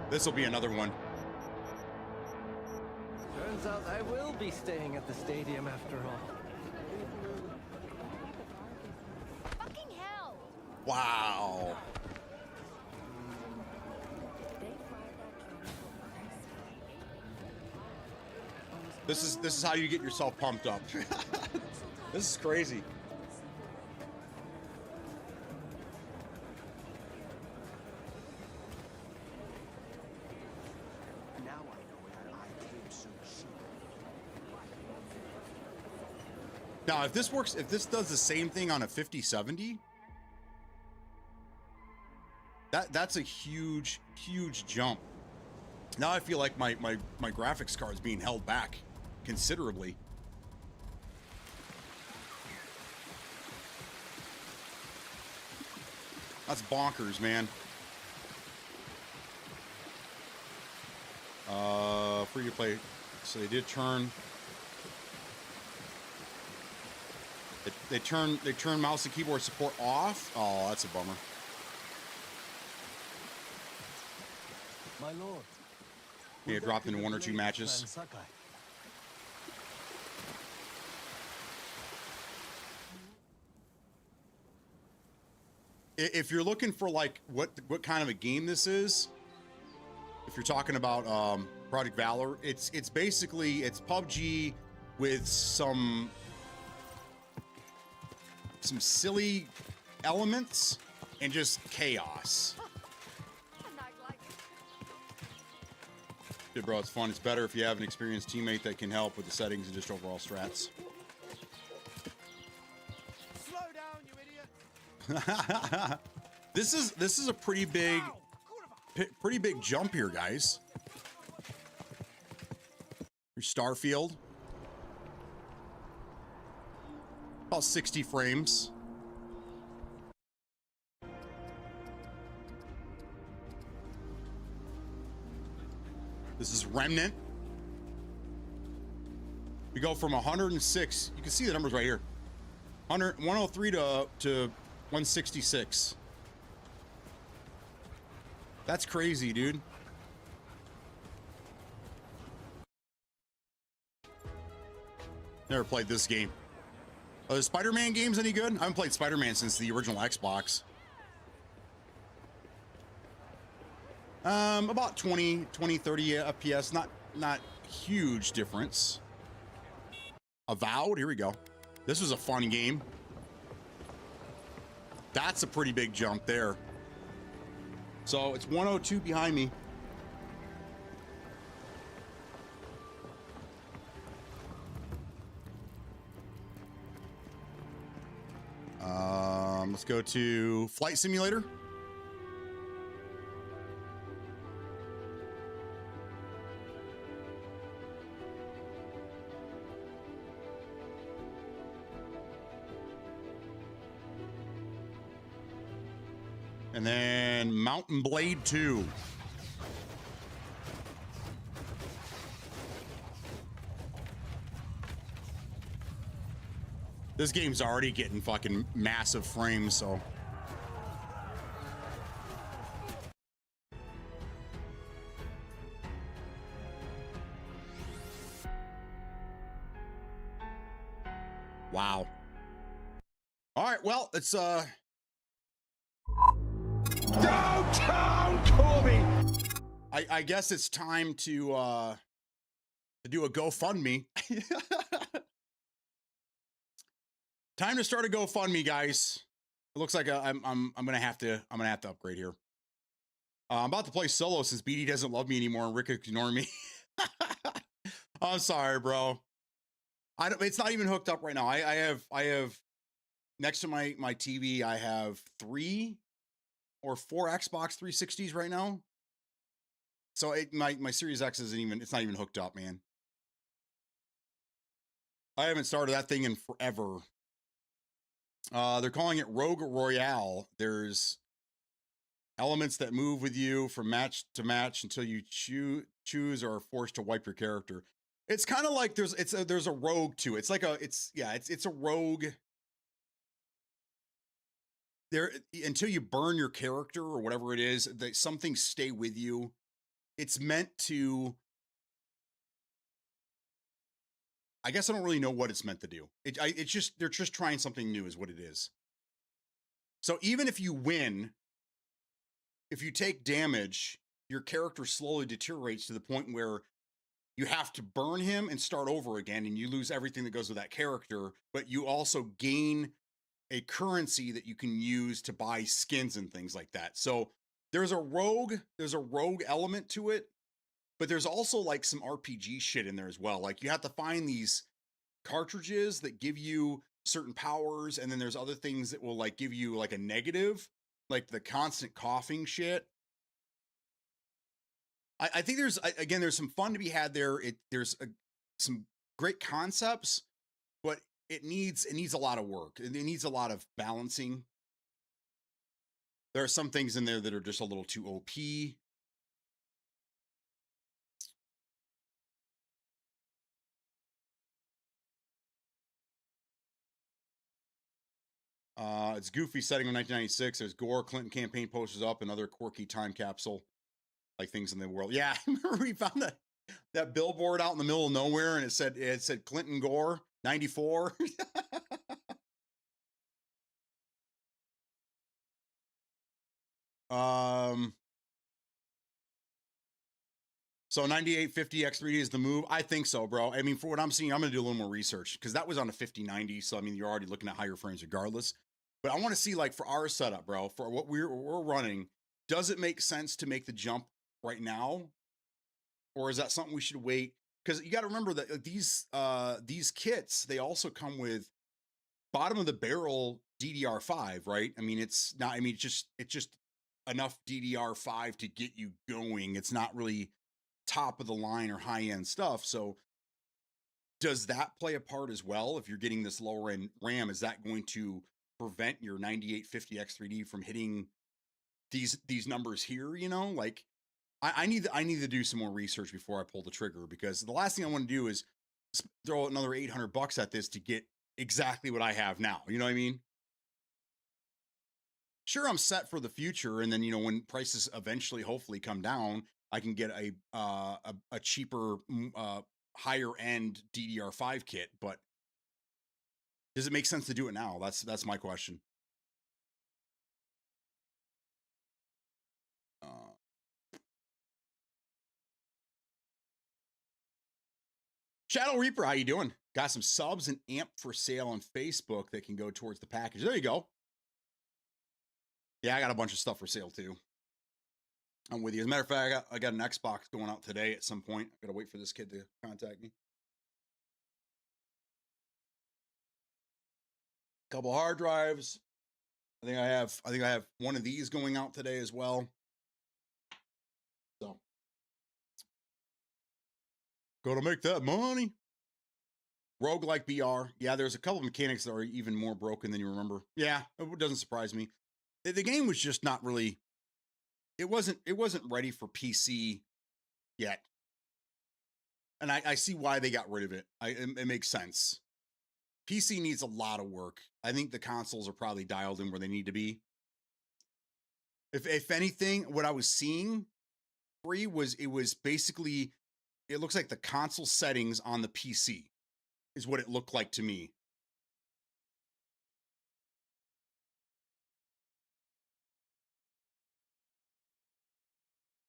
This will be another one. Turns out I will be staying at the stadium after all. Fucking hell! Wow. This is how you get yourself pumped up. This is crazy. Now I know where I came so cheap. Now, if this works, if this does the same thing on a 5070, that's a huge jump. Now I feel like my graphics card is being held back considerably. That's bonkers, man. Free to play. So they did turn. They turn mouse and keyboard support off. Oh, that's a bummer. My lord. Yeah, dropped in one or two matches. If you're looking for like what kind of a game this is, if you're talking about Project Valor, it's basically PUBG with some silly elements and just chaos. Dude, bro, it's fun. It's better if you have an experienced teammate that can help with the settings and just overall strats. Slow down, you idiot. This is a pretty big jump here, guys. Here's Starfield. About 60 frames. This is Remnant. We go from 106. You can see the numbers right here. 103 to 166. That's crazy, dude. Never played this game. Are the Spider-Man games any good? I haven't played Spider-Man since the original Xbox. About 20, 30 FPS. Not huge difference. Avowed, here we go. This was a fun game. That's a pretty big jump there. So it's 102 behind me. Let's go to Flight Simulator. And then Mountain Blade 2. This game's already getting fucking massive frames, so. Wow. All right, well, it's Downtown Corby. I guess it's time to do a GoFundMe. Time to start a GoFundMe, guys. It looks like I'm gonna have to upgrade here. I'm about to play solo since BD doesn't love me anymore and Rick ignore me. I'm sorry, bro. It's not even hooked up right now. I have next to my TV. I have 3 or 4 Xbox 360s right now. So my Series X it's not even hooked up, man. I haven't started that thing in forever. They're calling it Rogue Royale. There's elements that move with you from match to match until you choose or are forced to wipe your character. It's kind of like there's a rogue to it. It's like it's a rogue. There until you burn your character or whatever it is, that some things stay with you. It's meant to. I guess I don't really know what it's meant to do. It's just they're just trying something new, is what it is. So even if you win, if you take damage, your character slowly deteriorates to the point where you have to burn him and start over again, and you lose everything that goes with that character. But you also gain a currency that you can use to buy skins and things like that. So there's a rogue element to it. But there's also like some RPG shit in there as well. Like you have to find these cartridges that give you certain powers, and then there's other things that will like give you like a negative, like the constant coughing shit. I think there's some fun to be had there. There's some great concepts, but it needs a lot of work. It needs a lot of balancing. There are some things in there that are just a little too OP. It's goofy setting on 1996. There's Gore, Clinton campaign posters up, and other quirky time capsule like things in the world. Yeah, I remember we found that billboard out in the middle of nowhere, and it said Clinton Gore 94. So 9850 X3D is the move. I think so, bro. I mean, for what I'm seeing, I'm gonna do a little more research because that was on a 5090. So I mean, you're already looking at higher frames regardless. But I want to see, like, for our setup, bro, for what we're running, does it make sense to make the jump right now, or is that something we should wait? Because you got to remember that these kits, they also come with bottom of the barrel DDR5, right? I mean, it's not. I mean, it's just enough DDR5 to get you going. It's not really top of the line or high end stuff. So does that play a part as well? If you're getting this lower end RAM, is that going to prevent your 9850 X3D from hitting these numbers here? You know, like I need to do some more research before I pull the trigger, because the last thing I want to do is throw another $800 at this to get exactly what I have now. You know what I mean? Sure, I'm set for the future, and then when prices eventually, hopefully, come down, I can get a cheaper, higher end DDR5 kit. But does it make sense to do it now? That's my question. Shadow Reaper, how you doing? Got some subs and amp for sale on Facebook that can go towards the package. There you go. Yeah, I got a bunch of stuff for sale too. I'm with you. As a matter of fact, I got an Xbox going out today at some point. I gotta wait for this kid to contact me. Couple hard drives. I think I have one of these going out today as well. So gotta make that money. Roguelike BR. Yeah, there's a couple of mechanics that are even more broken than you remember. Yeah, it doesn't surprise me. The game was just not really, it wasn't ready for PC yet. And I see why they got rid of it. It makes sense. PC needs a lot of work. I think the consoles are probably dialed in where they need to be. If anything, what I was seeing free was, basically, it looks like the console settings on the PC is what it looked like to me.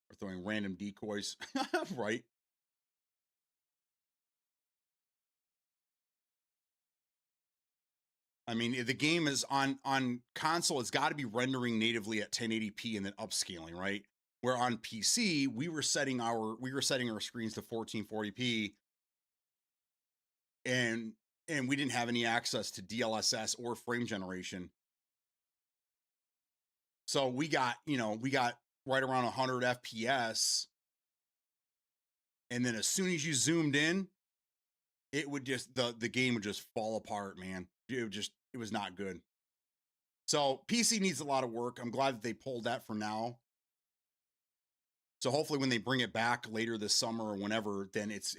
Or throwing random decoys. Right. I mean, the game is on console, it's got to be rendering natively at 1080p and then upscaling, right? Where on PC, we were setting our screens to 1440p, and we didn't have any access to DLSS or frame generation. So we got right around 100 FPS, and then as soon as you zoomed in, it would just the game would just fall apart, man. It was not good. So PC needs a lot of work. I'm glad that they pulled that for now. So hopefully when they bring it back later this summer or whenever, then it's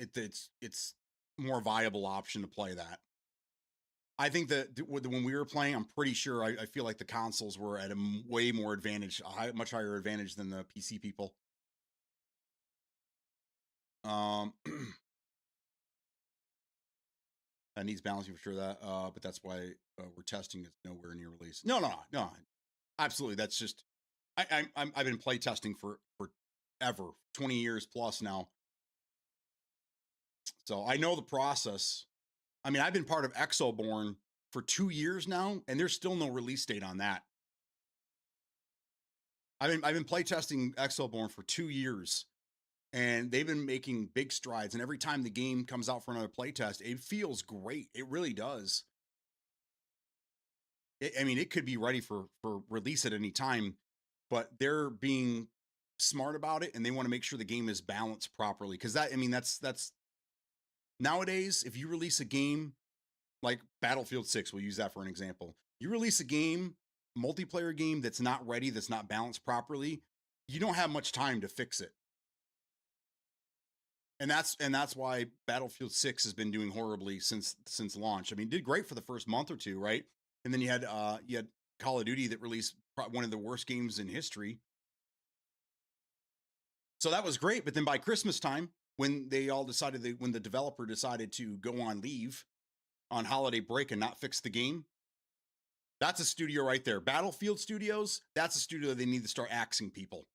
more viable option to play that. I think that when we were playing, I'm pretty sure I feel like the consoles were at a way more advantage, much higher advantage than the PC people. That needs balancing for sure. But that's why we're testing. It's nowhere near release. No, absolutely. That's just I've been play testing for ever, 20 years plus now. So I know the process. I mean, I've been part of Exoborn for 2 years now, and there's still no release date on that. I've been play testing Exoborn for 2 years, and they've been making big strides. And every time the game comes out for another playtest, it feels great. It really does. I mean, it could be ready for release at any time, but they're being smart about it, and they want to make sure the game is balanced properly. Because that's nowadays, if you release a game like Battlefield 6, we'll use that for an example. You release a game, multiplayer game that's not ready, that's not balanced properly, you don't have much time to fix it. And that's why Battlefield 6 has been doing horribly since launch. I mean, it did great for the first month or two, right? And then you had Call of Duty that released one of the worst games in history. So that was great, but then by Christmas time, when when the developer decided to go on leave on holiday break and not fix the game, that's a studio right there. Battlefield Studios, that's a studio they need to start axing people.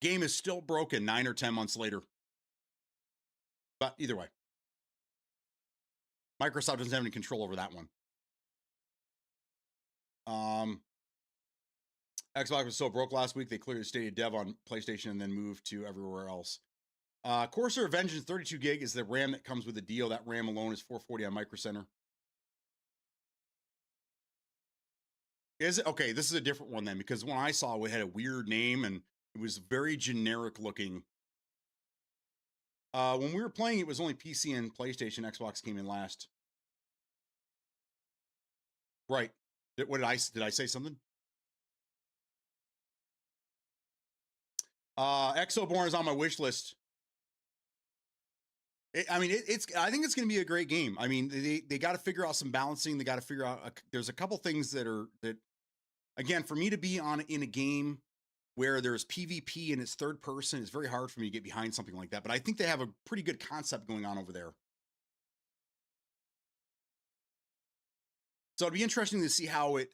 Game is still broken 9 or 10 months later. But either way, Microsoft doesn't have any control over that one. Xbox was so broke last week, they cleared the state of dev on PlayStation and then moved to everywhere else. Corsair Vengeance 32 gig is the RAM that comes with the deal. That RAM alone is $440 on Micro Center. Is it? Okay, this is a different one then, because when I saw it had a weird name and it was very generic looking. When we were playing, it was only PC and PlayStation. Xbox came in last. Right. What did I say something? Exoborn is on my wish list. I think it's going to be a great game. I mean, they got to figure out some balancing. They got to figure out. There's a couple things that again, for me to be in a game where there's PvP and it's third person, it's very hard for me to get behind something like that. But I think they have a pretty good concept going on over there. So it'd be interesting to see how it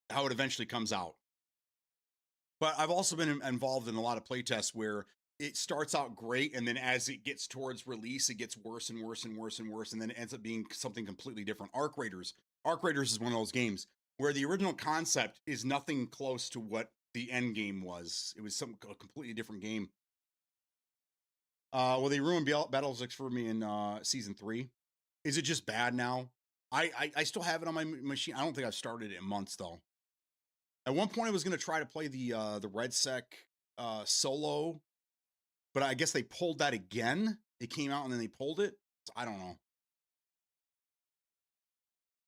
eventually comes out. But I've also been involved in a lot of playtests where it starts out great, and then as it gets towards release, it gets worse and worse and worse and worse, and then it ends up being something completely different. Arc Raiders is one of those games where the original concept is nothing close to what the end game was. It was a completely different game. Well, they ruined Battlesix for me in season 3. Is it just bad now? I still have it on my machine. I don't think I've started it in months though. At one point, I was going to try to play the RedSec solo, but I guess they pulled that again. It came out and then they pulled it. So I don't know.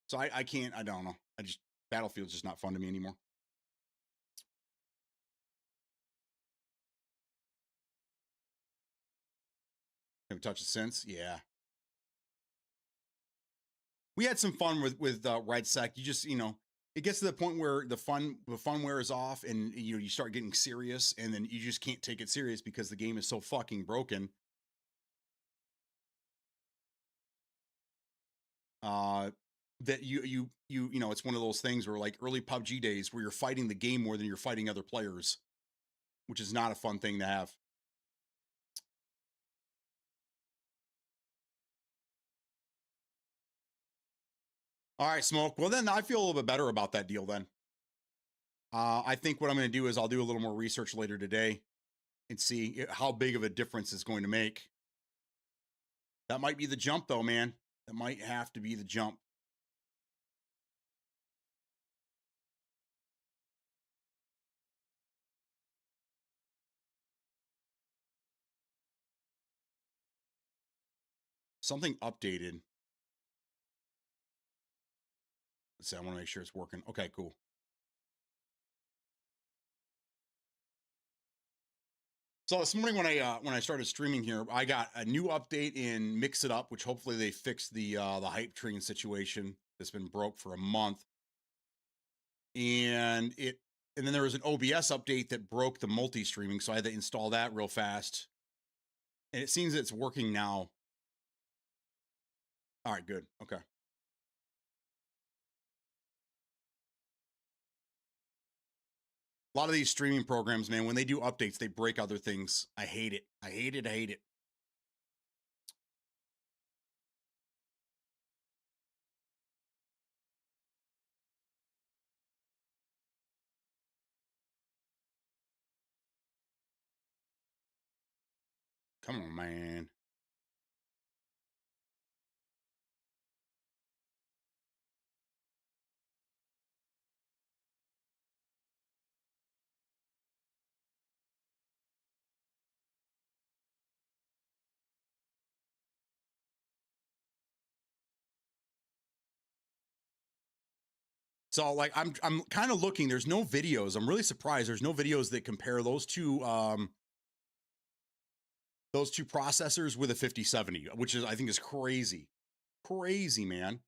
So I can't. I don't know. Battlefield's just not fun to me anymore. Haven't touched it since. Yeah. We had some fun with RedSec. You just, it gets to the point where the fun wears off, and you start getting serious, and then you just can't take it serious because the game is so fucking broken. That you it's one of those things where, like, early PUBG days where you're fighting the game more than you're fighting other players, which is not a fun thing to have. All right, Smoke. Well, then I feel a little bit better about that deal then. I think what I'm going to do is I'll do a little more research later today and see how big of a difference it's going to make. That might be the jump, though, man. That might have to be the jump. Something updated. Let's see. I want to make sure it's working. Okay, cool. So this morning when I started streaming here, I got a new update in Mix It Up, which hopefully they fixed the hype train situation that's been broke for a month. And then there was an OBS update that broke the multi-streaming, so I had to install that real fast. And it seems it's working now. All right, good. Okay. A lot of these streaming programs, man, when they do updates, they break other things. I hate it. I hate it. I hate it. Come on, man. So, like, I'm kind of looking. There's no videos. I'm really surprised. There's no videos that compare those two processors with a 5070, which I think is crazy. Crazy, man.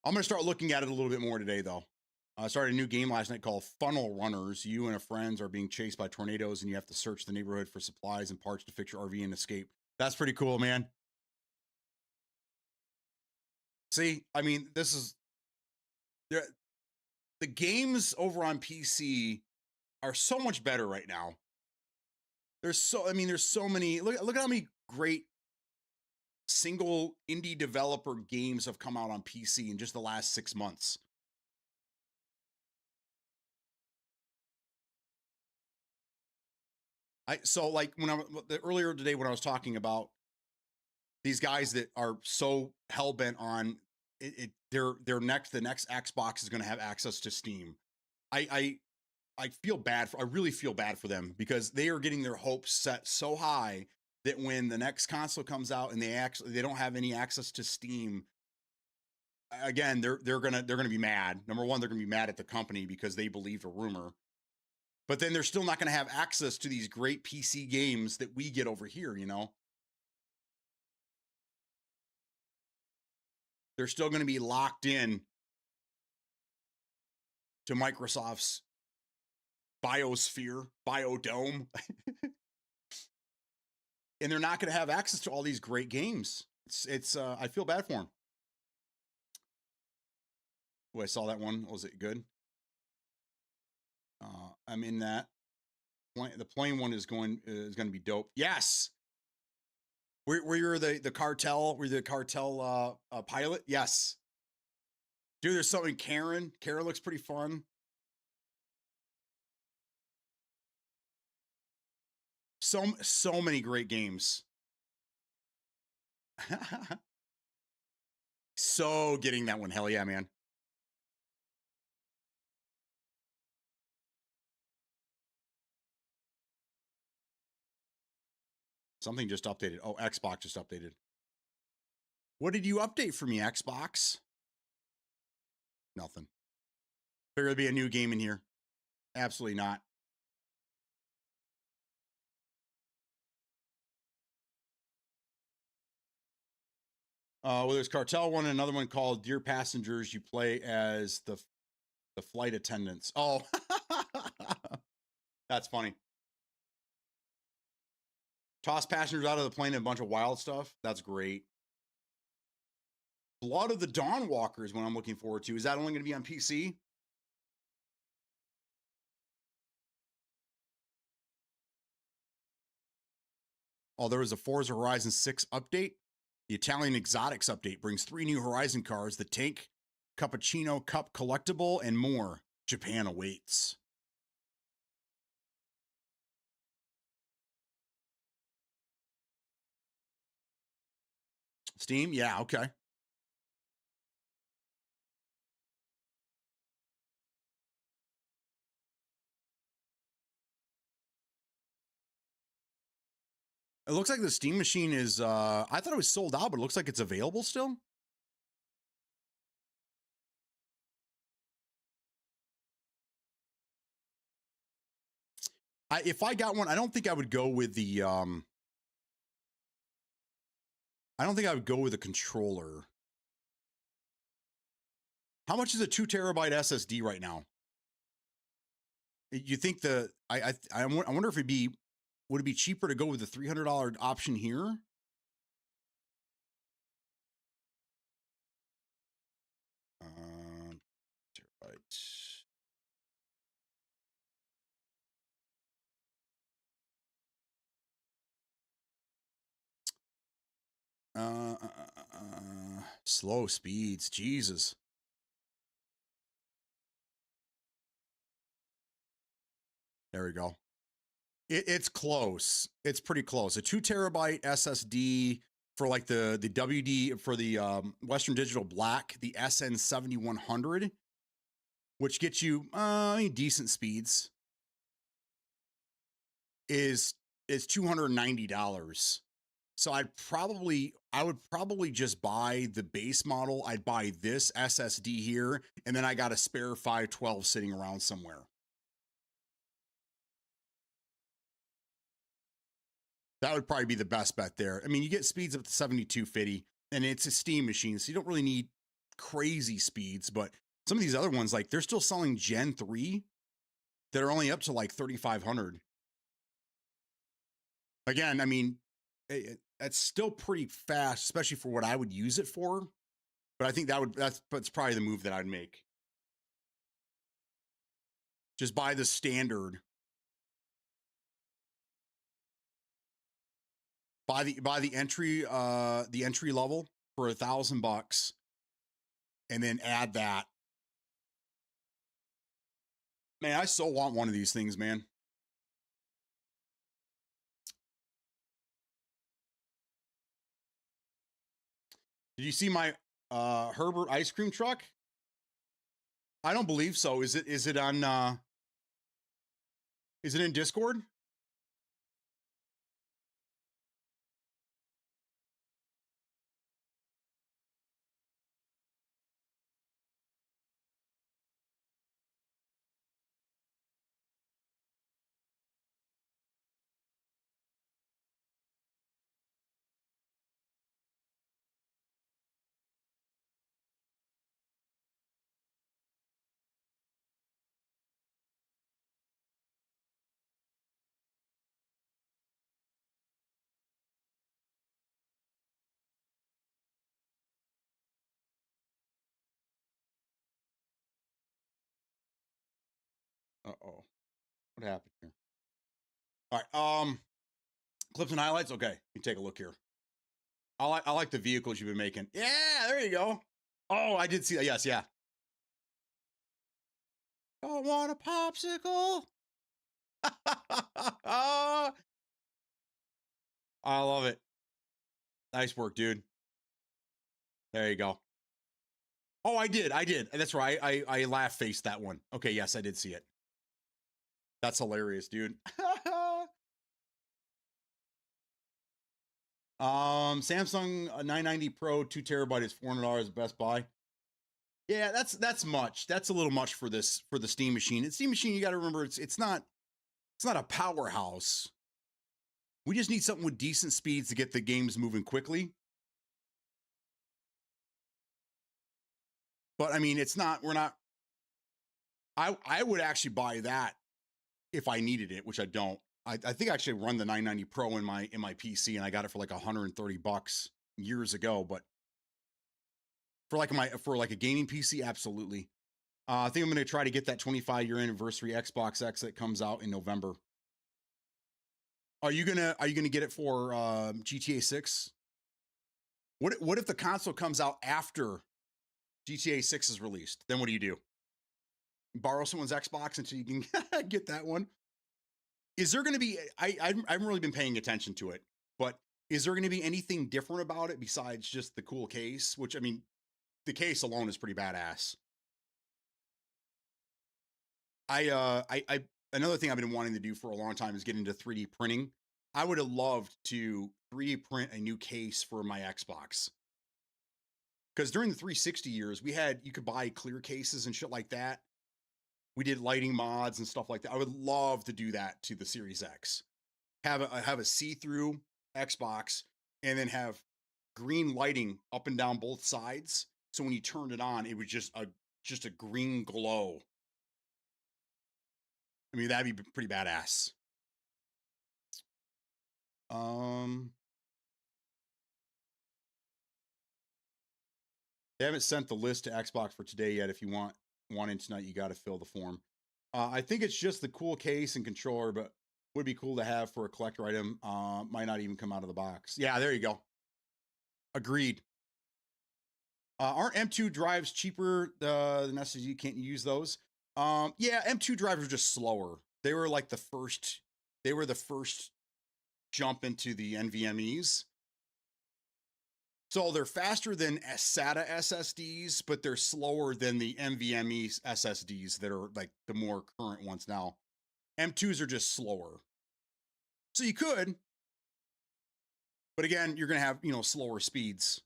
I'm gonna start looking at it a little bit more today, though. I started a new game last night called Funnel Runners. You and a friend are being chased by tornadoes, and you have to search the neighborhood for supplies and parts to fix your RV and escape. That's pretty cool, man. See, I mean, this is the games over on PC are so much better right now. There's so many. Look at how many great single indie developer games have come out on PC in just the last 6 months. Like earlier today when I was talking about these guys that are so hell bent on the next Xbox is going to have access to Steam. I feel bad I really feel bad for them because they are getting their hopes set so high that when the next console comes out and they don't have any access to Steam, again, they're gonna be mad. Number one, they're gonna be mad at the company because they believed a rumor. But then they're still not going to have access to these great PC games that we get over here, you know? They're still going to be locked in to Microsoft's biosphere, biodome. And they're not going to have access to all these great games. I feel bad for them. Oh, I saw that one. Was it good? I'm in that. The plane one is going to be dope. Yes. Were you the cartel? Were you the cartel pilot? Yes. Dude, there's something Karen. Karen looks pretty fun. So many great games. So getting that one. Hell yeah, man. Something just updated. Oh, Xbox just updated. What did you update for me, Xbox? Nothing. Figured there'd be a new game in here. Absolutely not. Well, there's Cartel one and another one called Dear Passengers. You play as the flight attendants. Oh, that's funny. Toss passengers out of the plane and a bunch of wild stuff. That's great. Blood of the Dawnwalker is what I'm looking forward to. Is that only going to be on PC? Oh, there was a Forza Horizon 6 update. The Italian Exotics update brings 3 new Horizon cars, the Tank, Cappuccino Cup collectible, and more. Japan awaits. Steam? Yeah, okay. It looks like the Steam machine is, I thought it was sold out, but it looks like it's available still. If I got one, I don't think I would go with the, I don't think I would go with a controller. How much is a 2 terabyte SSD right now? You think I wonder if would it be cheaper to go with the $300 option here? Terabyte. Slow speeds, Jesus. There we go. It's close. It's pretty close. A 2 terabyte SSD for like the WD for the Western Digital Black, the SN7100, which gets you decent speeds, is $290. So I would probably just buy the base model. I'd buy this SSD here, and then I got a spare 512 sitting around somewhere. That would probably be the best bet there. I mean, you get speeds up to 7250, and it's a Steam machine, so you don't really need crazy speeds. But some of these other ones, like they're still selling Gen 3 that are only up to like 3500. Again, I mean, that's still pretty fast, especially for what I would use it for. But I think that's probably the move that I'd make. Just buy the standard. Buy the entry level for $1,000, and then add that. Man, I so want one of these things, man. Did you see my Herbert ice cream truck? I don't believe so. Is it on is it in Discord? What happened here? All right. Clips and highlights. Okay, let me take a look here. I like the vehicles you've been making. Yeah, there you go. Oh, I did see that. Yes, yeah. Don't want a popsicle. I love it. Nice work, dude. There you go. Oh, I did. That's right. I laugh faced that one. Okay, yes, I did see it. That's hilarious, dude. Samsung 990 Pro 2 terabyte is $400 Best Buy. Yeah, that's much. That's a little much for the Steam machine. And Steam machine, you got to remember, it's not a powerhouse. We just need something with decent speeds to get the games moving quickly. But I mean, I would actually buy that if I needed it, which I don't. I think I actually run the 990 Pro in my PC, and I got it for like $130 years ago. But for like a gaming PC, absolutely. I think I'm going to try to get that 25-year anniversary Xbox X that comes out in November. Are you gonna get it for GTA 6? What if the console comes out after GTA 6 is released? Then what do you do? Borrow someone's Xbox until you can get that one? Is there going to be? I haven't really been paying attention to it, but is there going to be anything different about it besides just the cool case? Which, I mean, the case alone is pretty badass. I another thing I've been wanting to do for a long time is get into 3D printing. I would have loved to 3D print a new case for my Xbox. Because during the 360 years, you could buy clear cases and shit like that. We did lighting mods and stuff like that. I would love to do that to the Series X. Have a see-through Xbox and then have green lighting up and down both sides. So when you turned it on, it was just a green glow. I mean, that'd be pretty badass. They haven't sent the list to Xbox for today yet. If you want in tonight, you got to fill the form. I think it's just the cool case and controller, but would be cool to have for a collector item. Might not even come out of the box. Yeah, there you go. Agreed. Aren't M2 drives cheaper than SSD? Can't you use those? Yeah, M2 drives are just slower. They were like the first jump into the NVMEs. So they're faster than SATA SSDs, but they're slower than the NVMe SSDs that are like the more current ones now. M2s are just slower. So you could, but again, you're going to have, slower speeds.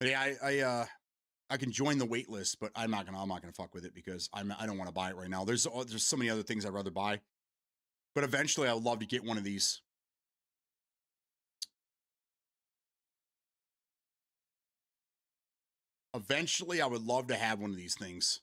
But yeah, I can join the wait list, but I'm not gonna fuck with it because I don't want to buy it right now. There's so many other things I'd rather buy. But eventually, I would love to get one of these. Eventually, I would love to have one of these things.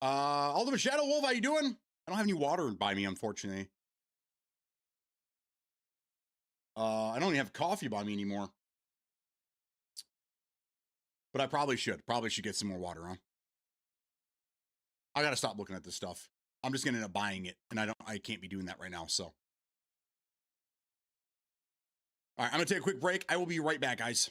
Ultimate Shadow Wolf, how you doing? I don't have any water by me, unfortunately. I don't even have coffee by me anymore. But I probably should. Probably should get some more water on. I gotta stop looking at this stuff. I'm just gonna end up buying it, and I can't be doing that right now, so. All right, I'm gonna take a quick break. I will be right back, guys.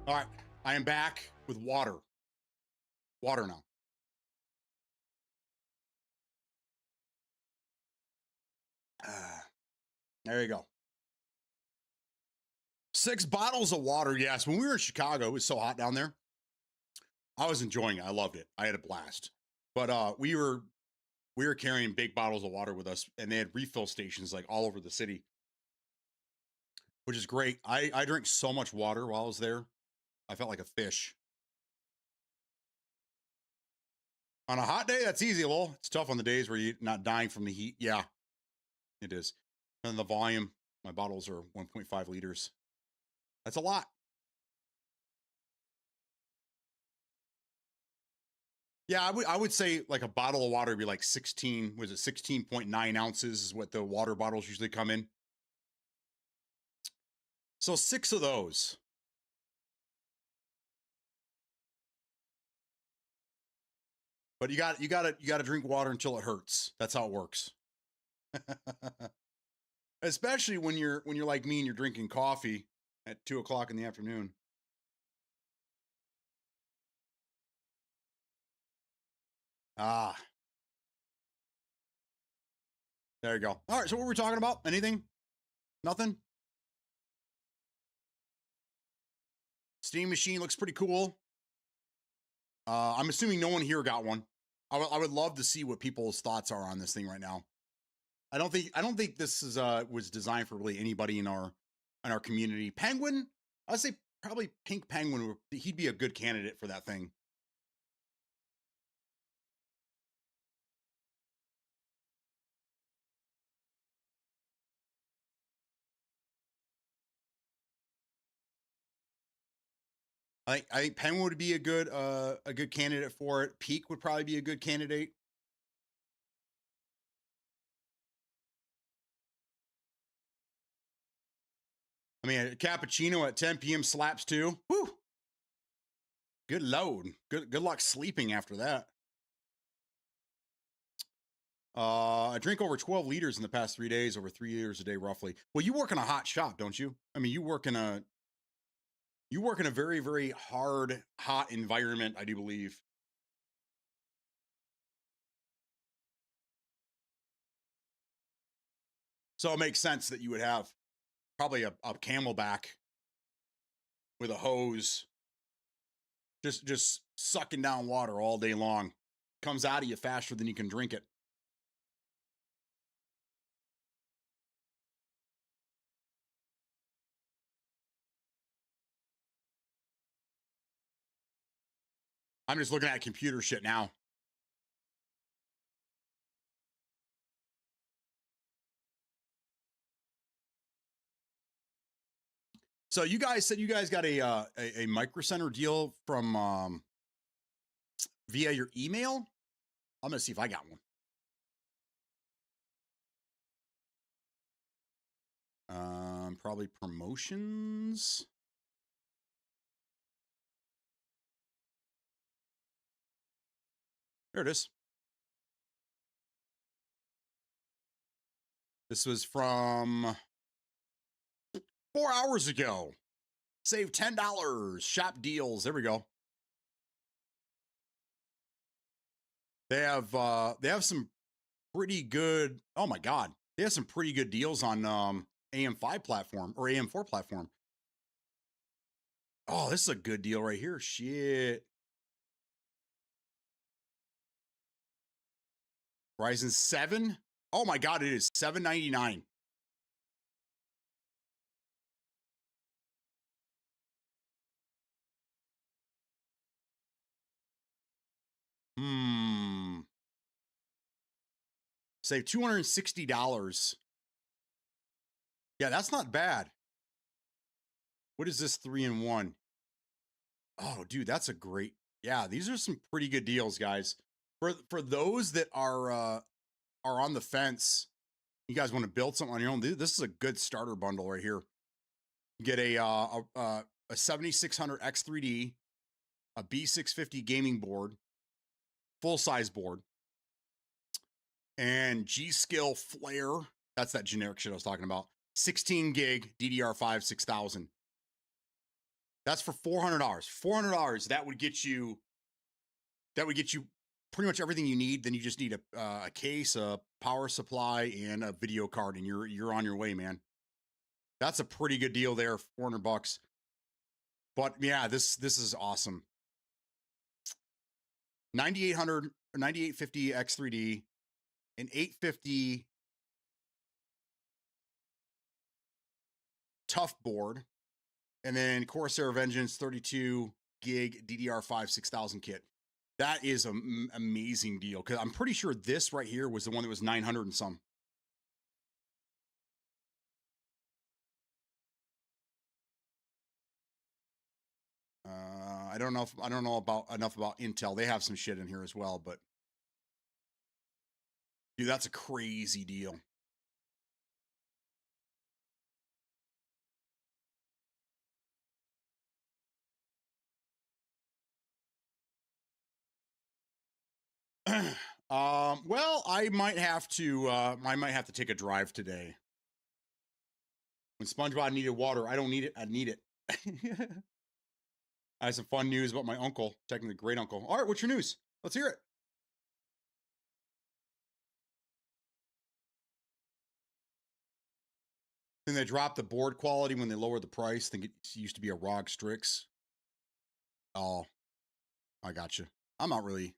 All right, I am back with water. Water now. There you go. 6 bottles of water. Yes, when we were in Chicago, it was so hot down there. I was enjoying it. I loved it. I had a blast. But we were carrying big bottles of water with us, and they had refill stations like all over the city, which is great. I drank so much water while I was there. I felt like a fish. On a hot day, that's easy, lol. It's tough on the days where you're not dying from the heat. Yeah, it is. And the volume, my bottles are 1.5 liters. That's a lot. Yeah, I would say like a bottle of water would be like 16, was it 16.9 ounces is what the water bottles usually come in. So 6 of those. But you gotta drink water until it hurts. That's how it works. Especially when you're like me and you're drinking coffee at 2 o'clock in the afternoon. Ah, there you go. All right, so what were we talking about? Anything? Nothing? Steam machine looks pretty cool. I'm assuming no one here got one. I would love to see what people's thoughts are on this thing right now. I don't think this is was designed for really anybody in our community. Penguin, I'd say probably Pink Penguin. He'd be a good candidate for that thing. I think Penguin would be a good candidate for it. Peak would probably be a good candidate. I mean, a cappuccino at 10 p.m. slaps too. Woo! Good load. Good luck sleeping after that. I drink over 12 liters in the past 3 days, over 3 liters a day, roughly. Well, you work in a hot shop, don't you? I mean, you work in a very, very hard, hot environment, I do believe. So it makes sense that you would have probably a camelback with a hose, just sucking down water all day long. Comes out of you faster than you can drink it. I'm just looking at computer shit now. So you guys said you guys got a Micro Center deal from via your email. I'm gonna see if I got one. Probably promotions. There it is. This was from 4 hours ago. Save $10. Shop deals. There we go. They have some pretty good. Oh my god, they have some pretty good deals on AM5 platform or AM4 platform. Oh, this is a good deal right here. Shit. Ryzen 7. Oh my god, it is $799. Save $260. Yeah, that's not bad. What is this 3-in-1? Oh, dude, that's a great. Yeah, these are some pretty good deals, guys. For those that are on the fence, you guys want to build something on your own. This is a good starter bundle right here. You get a 7600 X3D, a B650 gaming board, full size board, and G-Skill Flare. That's that generic shit I was talking about. 16 gig DDR5 6000. That's for $400. $400. That would get you pretty much everything you need. Then you just need a case, a power supply, and a video card, and you're on your way, man. That's a pretty good deal there, $400. But yeah, this is awesome. 9800, 9850 X3D, an 850 tough board, and then Corsair Vengeance 32 gig DDR5 6000 kit. That is an amazing deal, because I'm pretty sure this right here was the one that was 900 and some. I don't know about enough about Intel. They have some shit in here as well, but dude, that's a crazy deal. Well, I might have to take a drive today. When SpongeBob needed water, I don't need it. I need it. I have some fun news about my uncle, technically great uncle. All right, what's your news? Let's hear it. Then they dropped the board quality when they lowered the price. I think it used to be a ROG Strix. Oh, I got you. I'm not really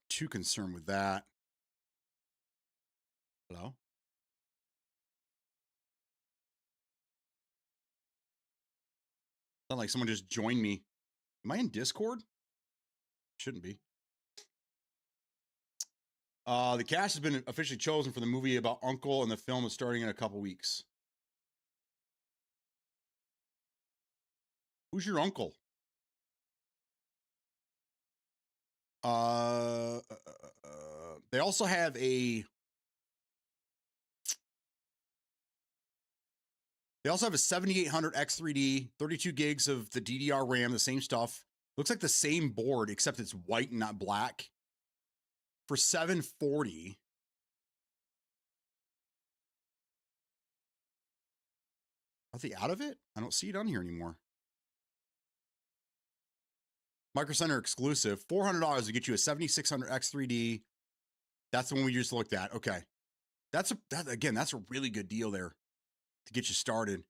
too concerned with that. Hello? Sound like someone just joined me. Am I in Discord? Shouldn't be. The cast has been officially chosen for the movie about Uncle, and the film is starting in a couple weeks. Who's your uncle? They also have a They also have a 7800 X3D, 32 gigs of the DDR RAM, the same stuff. Looks like the same board, except it's white and not black. For $740. Are they out of it? I don't see it on here anymore. Micro Center exclusive, $400 to get you a 7600 X3D. That's the one we just looked at. Okay. That's a really good deal there to get you started.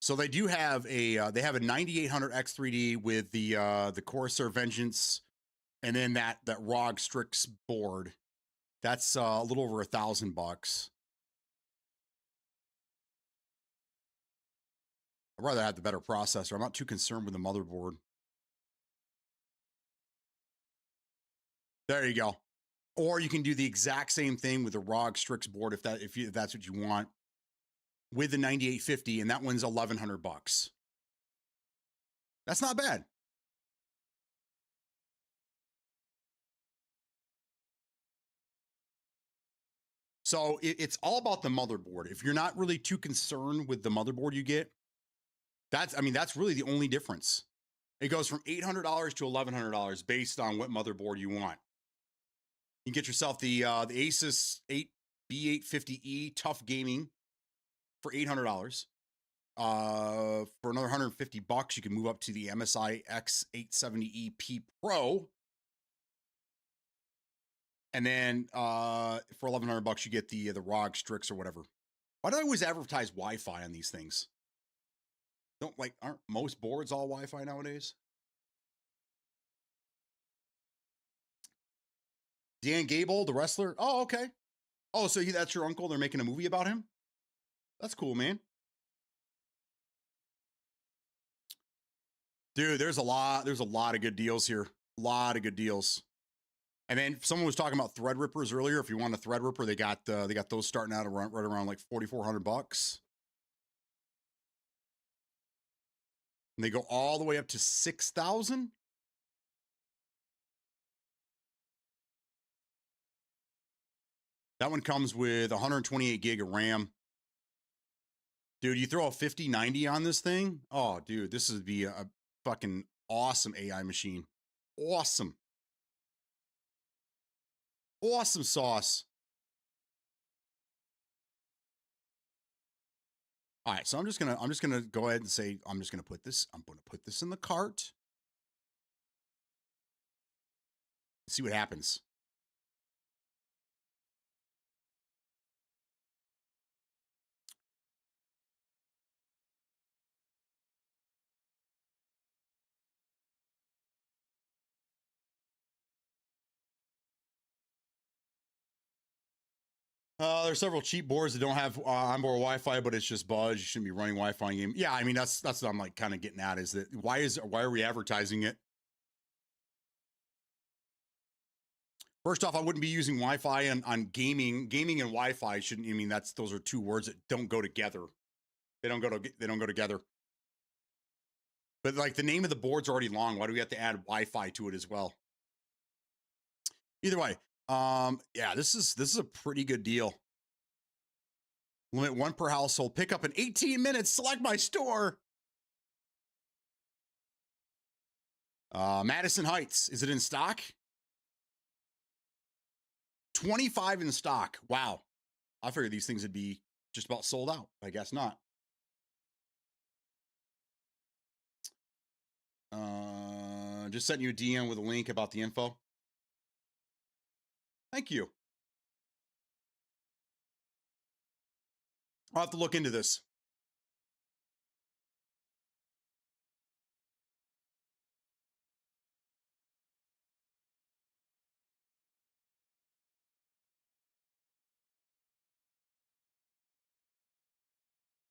So they do have a 9800 X3D with the Corsair Vengeance, and then that ROG Strix board. That's a little over $1,000. I'd rather have the better processor. I'm not too concerned with the motherboard. There you go. Or you can do the exact same thing with the ROG Strix board if that's what you want, with the 9850, and that one's $1,100. That's not bad. So it's all about the motherboard. If you're not really too concerned with the motherboard you get, that's really the only difference. It goes from $800 to $1,100 based on what motherboard you want. You can get yourself the Asus B850E Tough Gaming for $800. For another $150, you can move up to the MSI X870EP Pro. And then for $1,100, you get the ROG Strix or whatever. Why do I always advertise Wi-Fi on these things? Aren't most boards all Wi-Fi nowadays? Dan Gable, the wrestler. Oh, okay. Oh, so that's your uncle. They're making a movie about him? That's cool, man. Dude, there's a lot of good deals here. A lot of good deals. And then someone was talking about Threadrippers earlier. If you want a Threadripper, they got those starting out right around like $4,400. And they go all the way up to $6,000. That one comes with 128 gig of RAM. Dude, you throw a 5090 on this thing? Oh, dude, this would be a fucking awesome AI machine. Awesome. Awesome sauce. All right, so I'm just gonna go ahead and say I'm gonna put this in the cart. See what happens. There's several cheap boards that don't have onboard Wi-Fi, but it's just buzz. You shouldn't be running Wi-Fi in game. Yeah, I mean that's what I'm like kind of getting at is that why are we advertising it? First off, I wouldn't be using Wi-Fi on gaming. Gaming and Wi-Fi shouldn't. I mean those are two words that don't go together. They don't go together. But like the name of the board's already long. Why do we have to add Wi-Fi to it as well? Either way, yeah, this is a pretty good deal. Limit 1 per household. Pick up in 18 minutes. Select my store. Madison Heights. Is it in stock? 25 in stock. Wow. I figured these things would be just about sold out. I guess not. Just sent you a DM with a link about the info. Thank you. I'll have to look into this.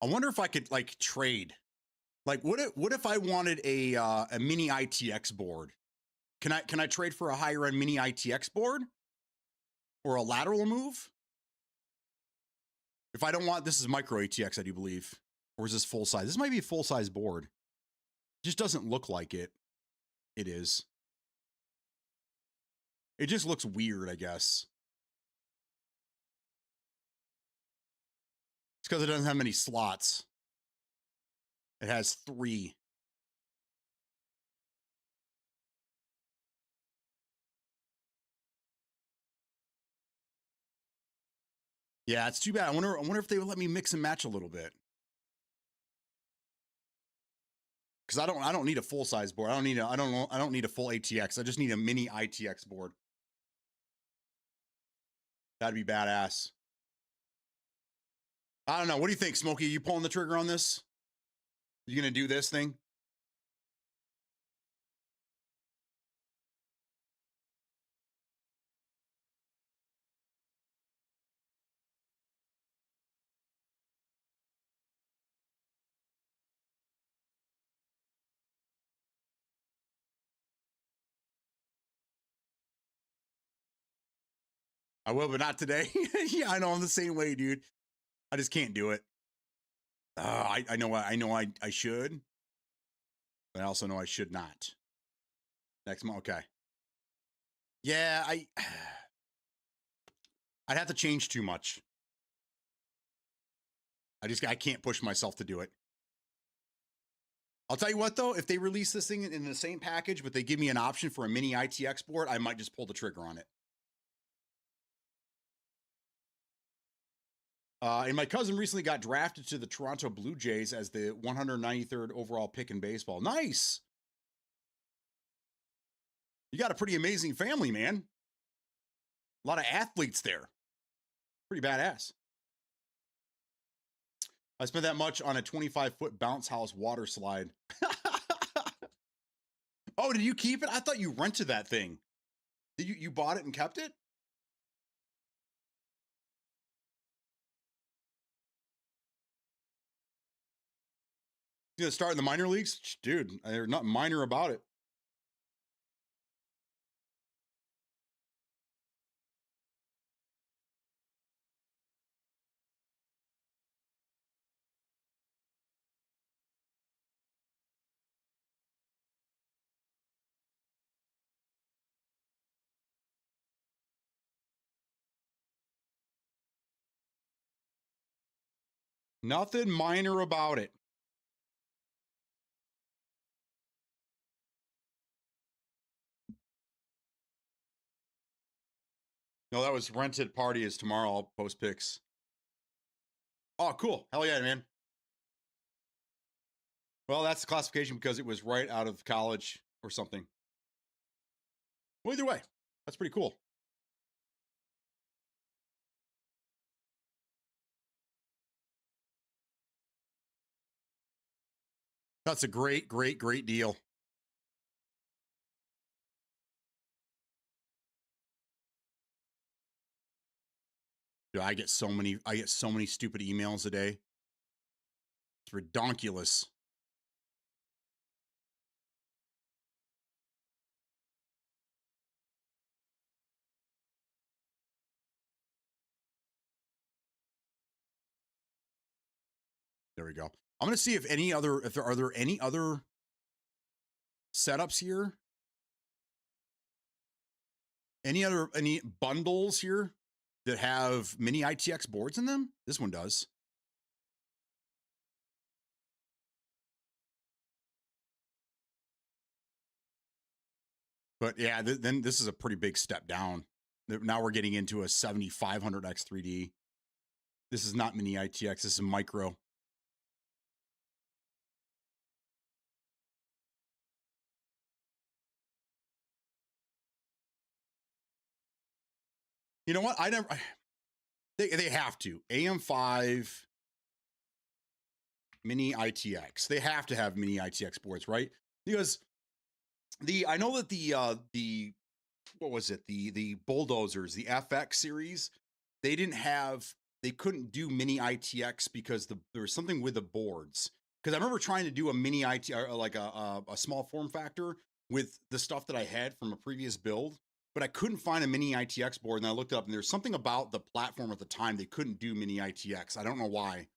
I wonder if I could like trade. Like, what if I wanted a mini ITX board? Can I trade for a higher end mini ITX board or a lateral move? If I don't want, this is micro ATX, I do believe, or is this full size? This might be a full size board. It just doesn't look like it. It is. It just looks weird, I guess. It's because it doesn't have many slots. It has 3. Yeah, it's too bad. I wonder if they would let me mix and match a little bit. Because I don't need a full size board. I don't need a full ATX. I just need a mini ITX board. That'd be badass. I don't know. What do you think, Smokey? Are you pulling the trigger on this? You gonna do this thing? I will, but not today. Yeah, I know. I'm the same way, dude. I just can't do it. I know I should, but I also know I should not. Next month, okay. Yeah, I'd have to change too much. I can't push myself to do it. I'll tell you what though, if they release this thing in the same package, but they give me an option for a mini ITX board, I might just pull the trigger on it. And my cousin recently got drafted to the Toronto Blue Jays as the 193rd overall pick in baseball. Nice. You got a pretty amazing family, man. A lot of athletes there. Pretty badass. I spent that much on a 25-foot bounce house water slide. Oh, did you keep it? I thought you rented that thing. Did you bought it and kept it? You gonna start in the minor leagues? Dude, they're not minor about it. Nothing minor about it. No, that was rented party is tomorrow. I'll post pics. Oh, cool. Hell yeah, man. Well, that's the classification because it was right out of college or something. Well, either way, that's pretty cool. That's a great, great, great deal. Dude, I get so many stupid emails a day. It's redonkulous. There we go. I'm gonna see if there are any other setups here. Any bundles here that have mini ITX boards in them? This one does. But yeah, then this is a pretty big step down. Now we're getting into a 7500X 3D. This is not mini ITX, this is micro. You know what? They have to. AM5 mini ITX. They have to have mini ITX boards, right? Because I know that the what was it? The bulldozers, the FX series, they couldn't do mini ITX because there was something with the boards. Because I remember trying to do a mini ITX, like a small form factor with the stuff that I had from a previous build, but I couldn't find a mini ITX board. And I looked up, and there's something about the platform at the time they couldn't do mini ITX. I don't know why.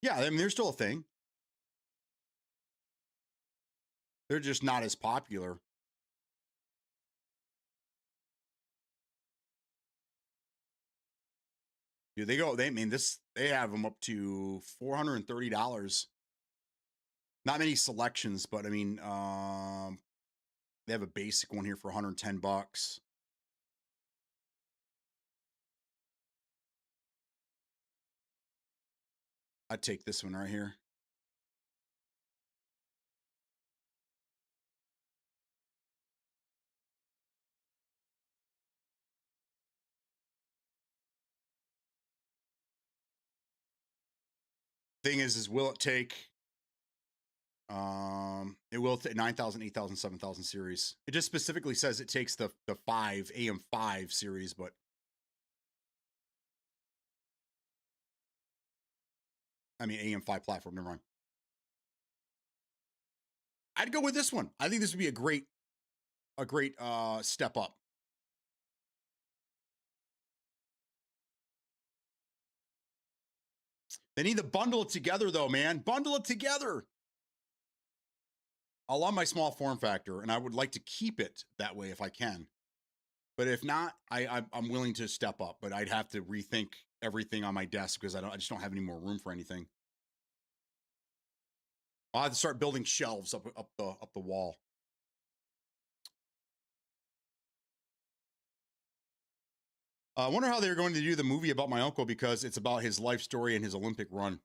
Yeah, I mean, they're still a thing. They're just not as popular. Dude, they have them up to $430. Not many selections, but I mean, they have a basic one here for 110 bucks. I'd take this one right here. Thing is will it take it will take 9,000, 8,000, 7,000 series. It just specifically says it takes the 5 AM5 series, but I mean AM5 platform, never mind. I'd go with this one. I think this would be a great step up. They need to bundle it together though, man. Bundle it together. I love my small form factor, and I would like to keep it that way if I can. But if not, I'm willing to step up. But I'd have to rethink everything on my desk because I just don't have any more room for anything. I'll have to start building shelves up the wall. I wonder how they're going to do the movie about my uncle because it's about his life story and his Olympic run.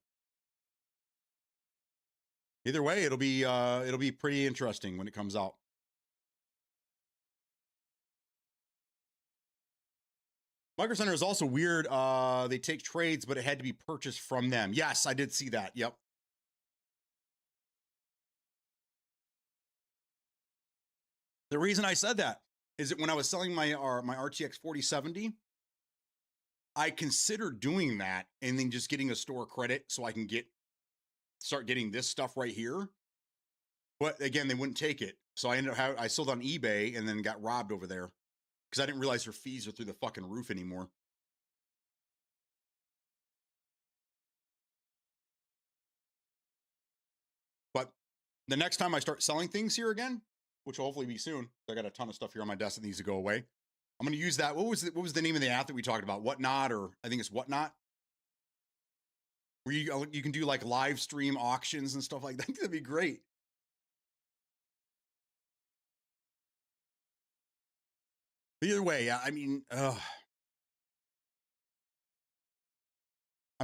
Either way, it'll be pretty interesting when it comes out. Micro Center is also weird. They take trades, but it had to be purchased from them. Yes, I did see that. Yep. The reason I said that is that when I was selling my RTX 4070, I considered doing that and then just getting a store credit so I can start getting this stuff right here. But again, they wouldn't take it. So I sold on eBay and then got robbed over there because I didn't realize their fees are through the fucking roof anymore. But the next time I start selling things here again, which will hopefully be soon, I got a ton of stuff here on my desk that needs to go away. I'm going to use that. What was the name of the app that we talked about? Whatnot, or I think it's Whatnot. where you can do like live stream auctions and stuff like that. That'd be great. Either way, I mean, I'm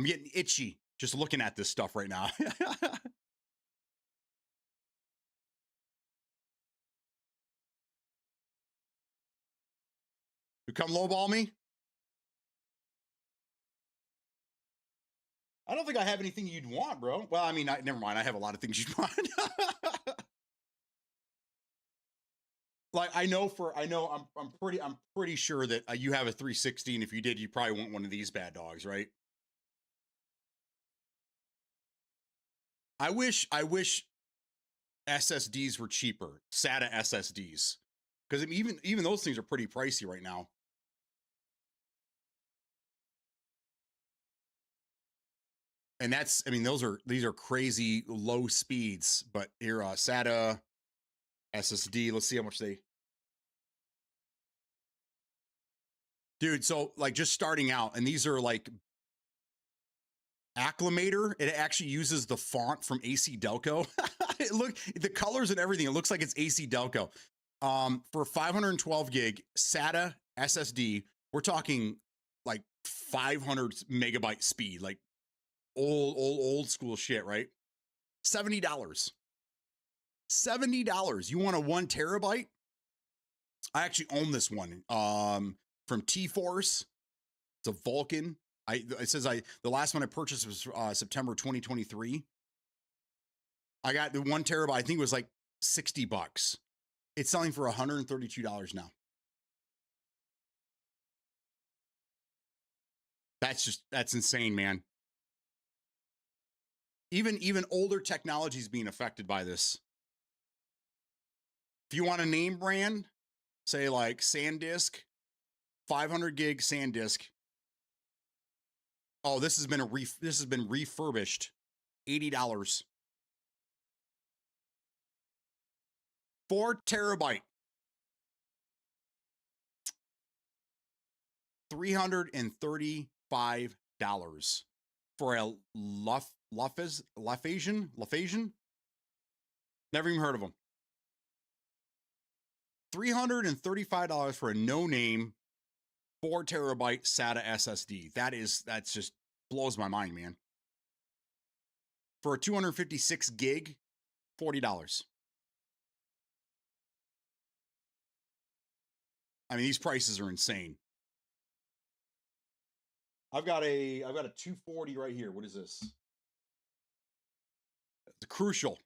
getting itchy just looking at this stuff right now. You come lowball me? I don't think I have anything you'd want, bro. Well, I mean, never mind. I have a lot of things you'd want. Like I'm pretty sure that you have a 360, and if you did, you probably want one of these bad dogs, right? I wish SSDs were cheaper, SATA SSDs, because even those things are pretty pricey right now. And that's, I mean, these are crazy low speeds, but here, SATA SSD, let's see how much dude, so like just starting out, and these are like Acclimator. It actually uses the font from AC Delco. Look, the colors and everything, it looks like it's AC Delco. For 512 gig SATA SSD, we're talking like 500 megabyte speed, like old school shit, right? $70. $70. You want a 1 terabyte? I actually own this one from T-Force. It's a Vulcan. It says the last one I purchased was September 2023. I got the 1 terabyte. I think it was like $60. It's selling for $132 now. That's insane, man. Even older technology is being affected by this. If you want a name brand, say like SanDisk, 500 gig SanDisk. Oh, this has been refurbished, $80. 4 terabyte, $335 for a Lafasian. Never even heard of them. $335 for a no-name 4 terabyte SATA SSD. That's just blows my mind, man. For a 256 gig, $40. I mean, these prices are insane. I've got a 240 right here. What is this? It's a Crucial.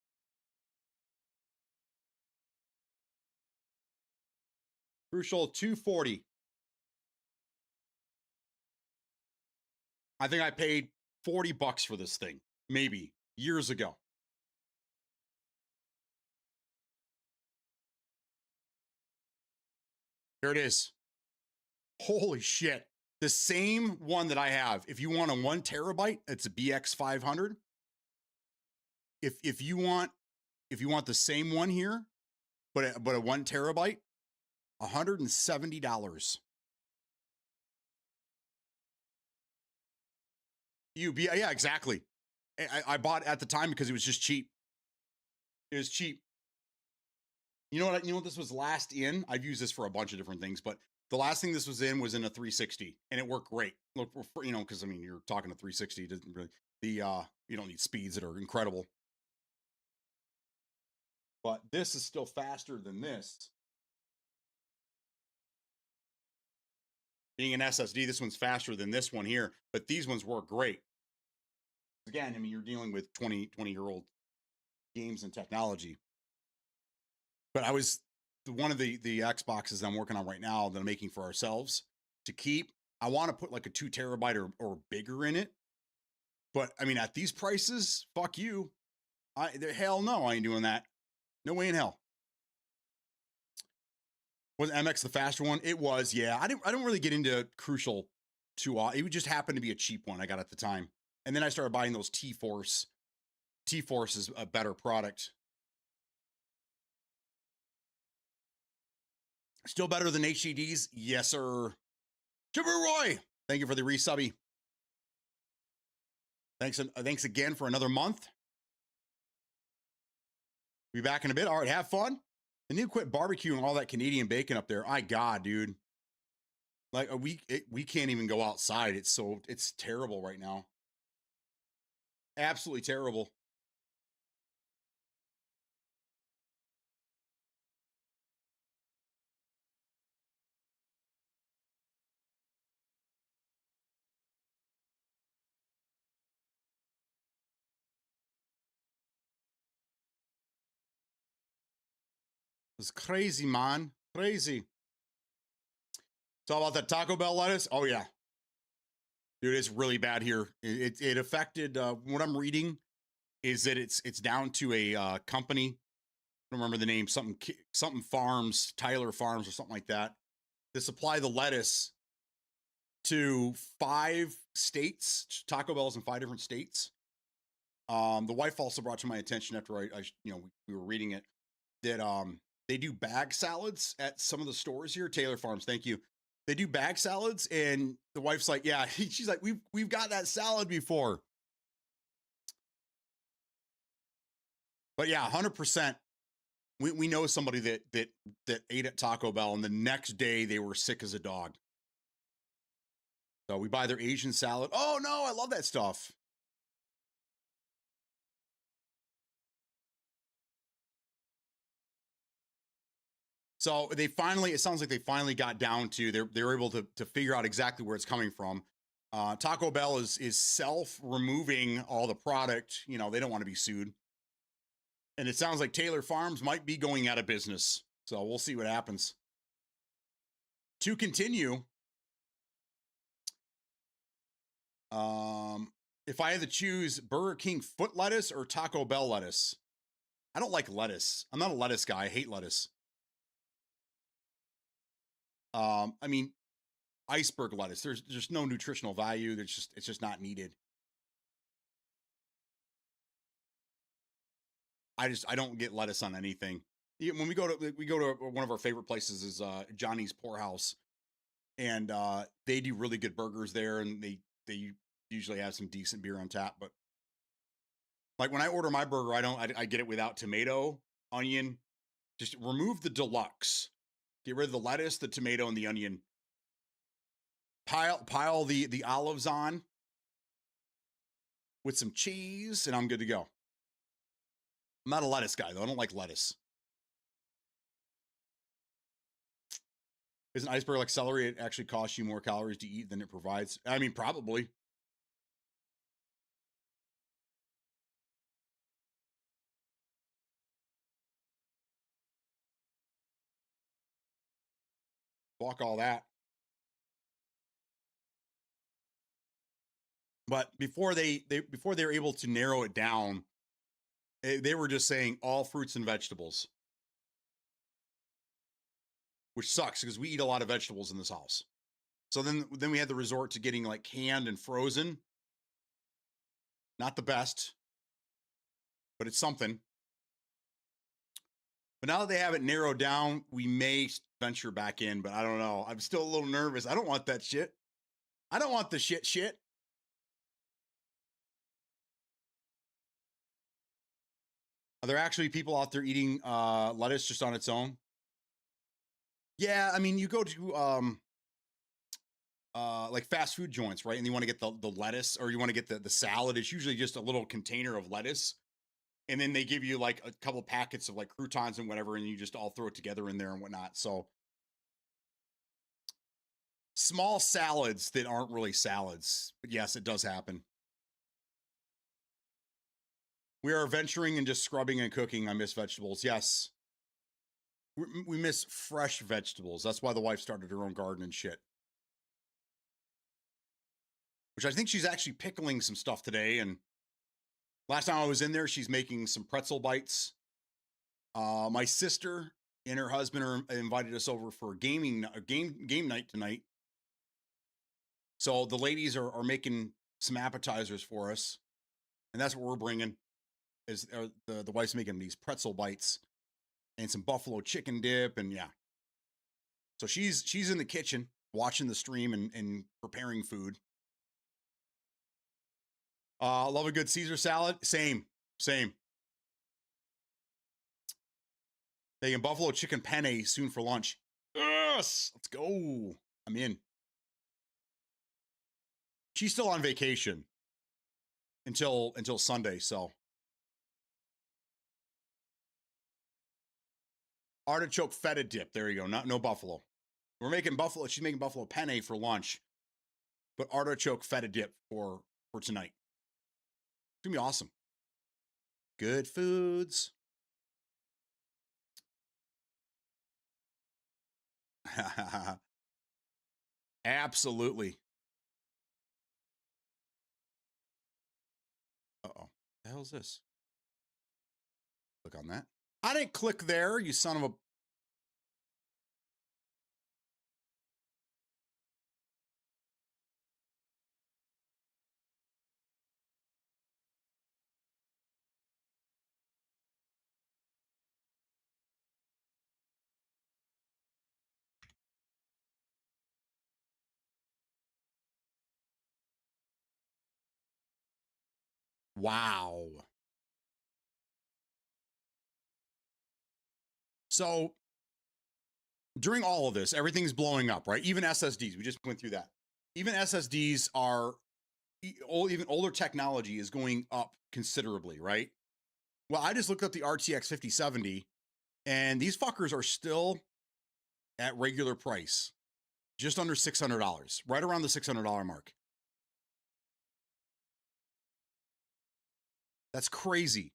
Crucial 240. I think I paid $40 for this thing, maybe years ago. Here it is. Holy shit. The same one that I have. If you want a 1 terabyte, it's a BX500. If you want the same one here, but a 1 terabyte, $170. Yeah, exactly. I bought it at the time because it was just cheap. It was cheap. You know what this was last in? I've used this for a bunch of different things, but the last thing this was in a 360, and it worked great. Look, because I mean, you're talking a 360, it doesn't really you don't need speeds that are incredible. But this is still faster than this. Being an SSD, this one's faster than this one here, but these ones work great. Again, I mean, you're dealing with 20-year-old games and technology. But one of the Xboxes I'm working on right now that I'm making for ourselves to keep, I want to put like a 2 terabyte or bigger in it. But I mean, at these prices, fuck you. Hell no, I ain't doing that. No way in hell. Was MX the faster one? It was, yeah. I don't really get into Crucial too often. It would just happen to be a cheap one I got at the time. And then I started buying those T-Force. T-Force is a better product. Still better than HDDs? Yes, sir. Chipper Roy, thank you for the resubby. Thanks again for another month. Be back in a bit. All right, have fun. And you quit barbecuing all that Canadian bacon up there. My God, dude. Like we can't even go outside. It's terrible right now. Absolutely terrible. It's crazy, man. Crazy. It's all about that Taco Bell lettuce. Oh yeah, dude, it's really bad here. It affected what I'm reading is that it's down to a company. I don't remember the name. Something Farms, Tyler Farms, or something like that. To supply the lettuce to 5 states. Taco Bell's in 5 different states. The wife also brought to my attention after I we were reading it that they do bag salads at some of the stores here. Taylor Farms, thank you. They do bag salads, and the wife's like, yeah, she's like, we've got that salad before. But yeah, 100%. We know somebody that ate at Taco Bell, and the next day they were sick as a dog. So we buy their Asian salad. Oh no, I love that stuff. So it sounds like they finally got down to they're able to figure out exactly where it's coming from. Taco Bell is self-removing all the product. They don't want to be sued. And it sounds like Taylor Farms might be going out of business. So we'll see what happens. To continue, if I had to choose Burger King foot lettuce or Taco Bell lettuce, I don't like lettuce. I'm not a lettuce guy. I hate lettuce. I mean, iceberg lettuce. There's no nutritional value. It's just not needed. I don't get lettuce on anything. When we go to one of our favorite places is Johnny's Poorhouse, and they do really good burgers there, and they usually have some decent beer on tap. But like when I order my burger, I get it without tomato, onion. Just remove the deluxe. Get rid of the lettuce, the tomato, and the onion. Pile the olives on with some cheese, and I'm good to go. I'm not a lettuce guy, though. I don't like lettuce. Isn't iceberg like celery? It actually costs you more calories to eat than it provides. I mean, probably. Fuck all that. But before they were able to narrow it down, they were just saying all fruits and vegetables, which sucks because we eat a lot of vegetables in this house. So then we had the resort to getting like canned and frozen. Not the best, but it's something. But now that they have it narrowed down, we may venture back in, but I don't know. I'm still a little nervous. I don't want that shit. I don't want the shit. Are there actually people out there eating lettuce just on its own? Yeah, I mean, you go to like fast food joints, right? And you want to get the lettuce, or you want to get the salad. It's usually just a little container of lettuce, and then they give you like a couple packets of like croutons and whatever, and you just all throw it together in there and whatnot. So small salads that aren't really salads, but yes, it does happen. We are venturing and just scrubbing and cooking. I miss vegetables. Yes, we miss fresh vegetables. That's why the wife started her own garden and shit. Which I think she's actually pickling some stuff today. And last time I was in there, she's making some pretzel bites. My sister and her husband invited us over for a game night tonight. So the ladies are making some appetizers for us, and that's what we're bringing. Is the wife's making these pretzel bites and some buffalo chicken dip, and yeah. So she's in the kitchen watching the stream and preparing food. Love a good Caesar salad. Same. They can buffalo chicken penne soon for lunch. Yes, let's go. I'm in. She's still on vacation until Sunday, so. Artichoke feta dip. There you go. No buffalo. We're making buffalo. She's making buffalo penne for lunch, but artichoke feta dip for tonight. It's gonna be awesome. Good foods. Absolutely. Uh-oh. The hell is this? Click on that. I didn't click there, you son of a... Wow. So during all of this, everything's blowing up, right? Even SSDs, we just went through that. Even SSDs are, even older technology is going up considerably, right? Well, I just looked up the RTX 5070 and these fuckers are still at regular price, just under $600, right around the $600 mark. That's crazy.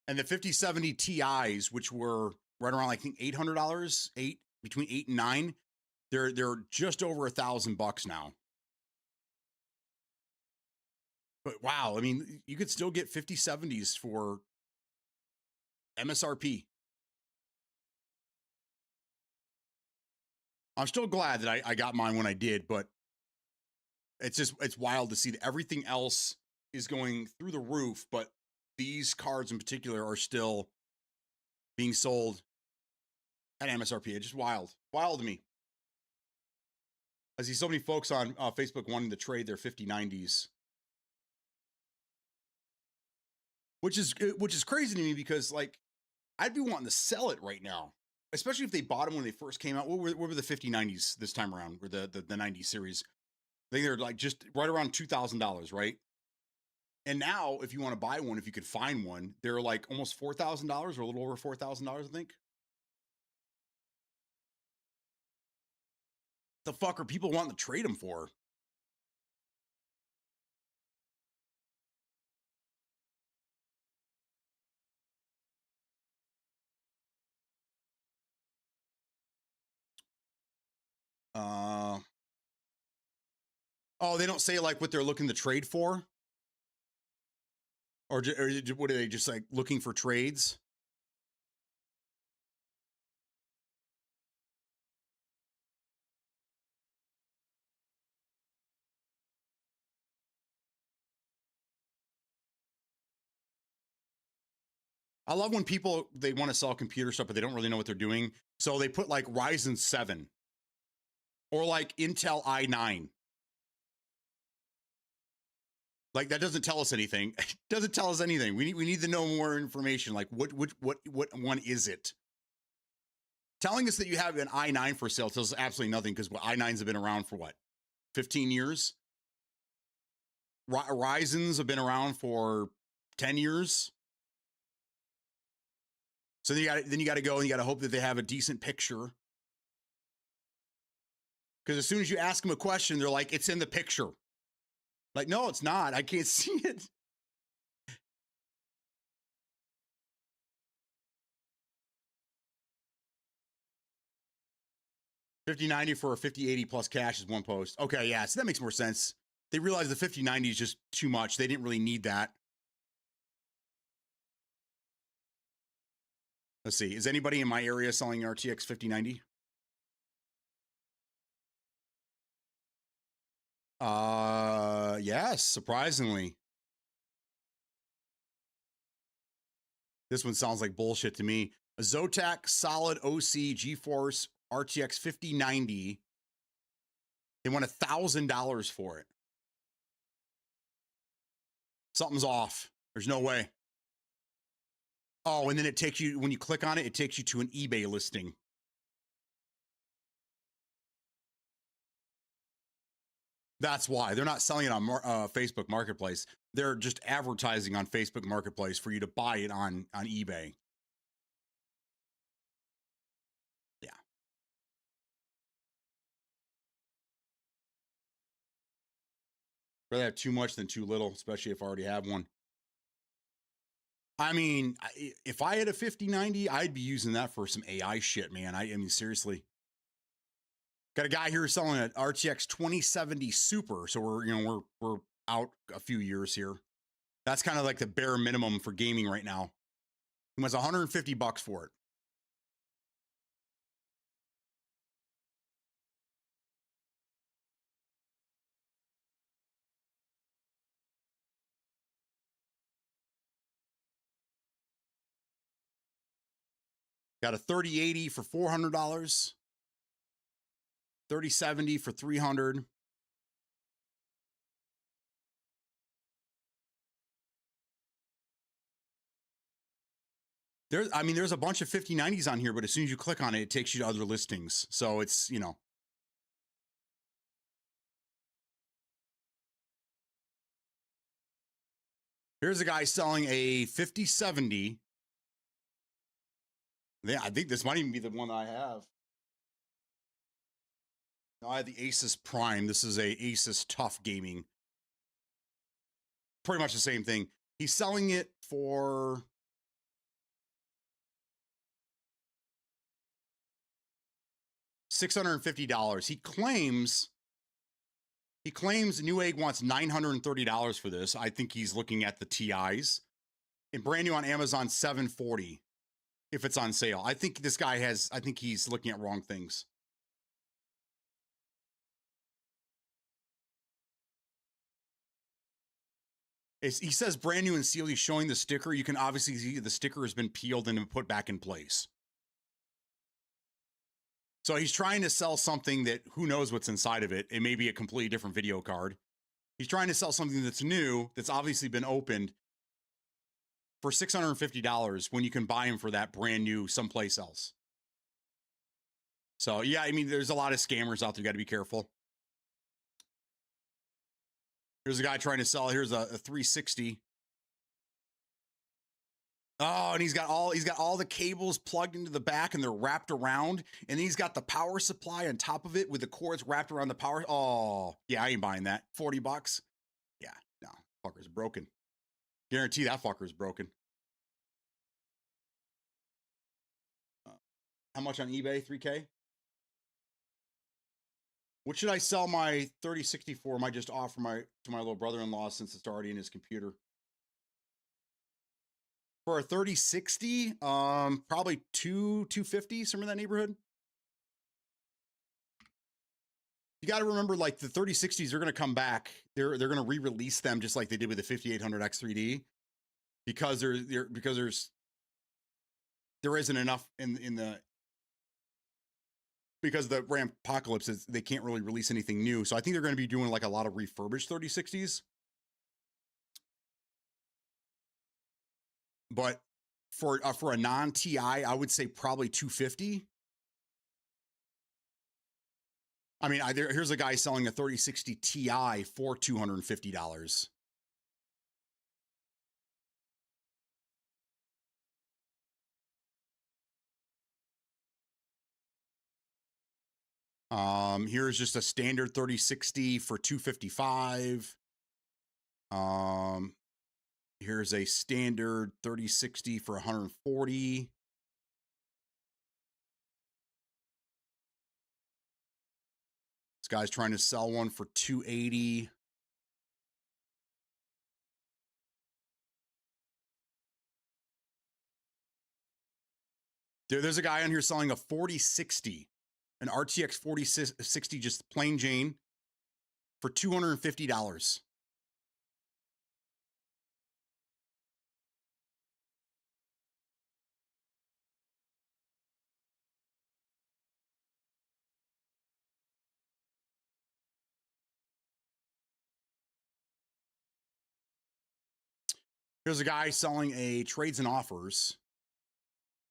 And the 5070 Ti's, which were right around, I think, $800, between 8 and 9, they're just over $1,000 now. But wow, I mean, you could still get 5070s for MSRP. I'm still glad that I got mine when I did, but it's wild to see that everything else is going through the roof, but these cards in particular are still being sold at MSRP. It's just wild to me. I see so many folks on Facebook wanting to trade their 5090s, which is crazy to me because, like, I'd be wanting to sell it right now, especially if they bought them when they first came out. What were the 5090s this time around, or the 90 series? I think they're like just right around $2,000, right? And now, if you want to buy one, if you could find one, they're like almost $4,000 or a little over $4,000, I think. The fuck are people wanting to trade them for? Oh, they don't say like what they're looking to trade for, or what are they just like looking for trades? I love when people, they want to sell computer stuff, but they don't really know what they're doing. So they put like Ryzen 7 or like Intel i9. Like that doesn't tell us anything. It doesn't tell us anything. We need to know more information. Like what one is it? Telling us that you have an i9 for sale tells us absolutely nothing, because i9s have been around for what, 15 years? Ryzen's have been around for 10 years. So then you got to go and you got to hope that they have a decent picture. Because as soon as you ask them a question, they're like, it's in the picture. Like, no, it's not. I can't see it. $50.90 for a 5080 plus cash is one post. Okay, yeah, so that makes more sense. They realized the 5090 is just too much. They didn't really need that. Let's see. Is anybody in my area selling RTX 5090? Yes, surprisingly. This one sounds like bullshit to me. A Zotac Solid OC GeForce RTX 5090. They want $1,000 for it. Something's off. There's no way. Oh, and then it takes you, when you click on it, it takes you to an eBay listing. That's why. They're not selling it on Facebook Marketplace. They're just advertising on Facebook Marketplace for you to buy it on eBay. Yeah. Rather have too much than too little, especially if I already have one. I mean, if I had a 5090, I'd be using that for some AI shit, man. I mean, seriously. Got a guy here selling an RTX 2070 Super, so we're out a few years here. That's kind of like the bare minimum for gaming right now. He wants $150 for it. Got a 3080 for $400. 3070 for $300. There's a bunch of 5090s on here, but as soon as you click on it, it takes you to other listings. So it's, Here's a guy selling a 5070. Yeah, I think this might even be the one that I have. No, I have the Asus Prime. This is a Asus Tough Gaming. Pretty much the same thing. He's selling it for $650. He claims Newegg wants $930 for this. I think he's looking at the TIs. And brand new on Amazon, $740 if it's on sale. I think this guy I think he's looking at wrong things. He says brand new and sealed. He's showing the sticker. You can obviously see the sticker has been peeled and put back in place. So he's trying to sell something that who knows what's inside of it. It may be a completely different video card. He's trying to sell something that's new, that's obviously been opened for $650 when you can buy them for that brand new someplace else. So yeah, I mean, there's a lot of scammers out there. You got to be careful. Here's a guy trying to sell. Here's a 360. Oh, and he's got all the cables plugged into the back and they're wrapped around. And he's got the power supply on top of it with the cords wrapped around the power. Oh, yeah, I ain't buying that. $40. Yeah, no, fucker's broken. Guarantee that fucker's broken. How much on eBay? 3K? What should I sell my 3060 for? I might just offer to my little brother-in-law since it's already in his computer. For a 3060, probably $250, somewhere in that neighborhood. You got to remember, like the 3060s are going to come back. They're going to re-release them just like they did with the 5800 X3D, because there isn't enough in the, because the RAM apocalypse is, they can't really release anything new. So I think they're going to be doing like a lot of refurbished 3060s. But for a non-TI, I would say probably $250. I mean, here's a guy selling a 3060 Ti for $250. Here's just a standard 3060 for $255. Here's a standard 3060 for $140. This guy's trying to sell one for $280. There's a guy on here selling a 4060, an RTX 4060, just plain Jane, for $250. Here's a guy selling a trades and offers,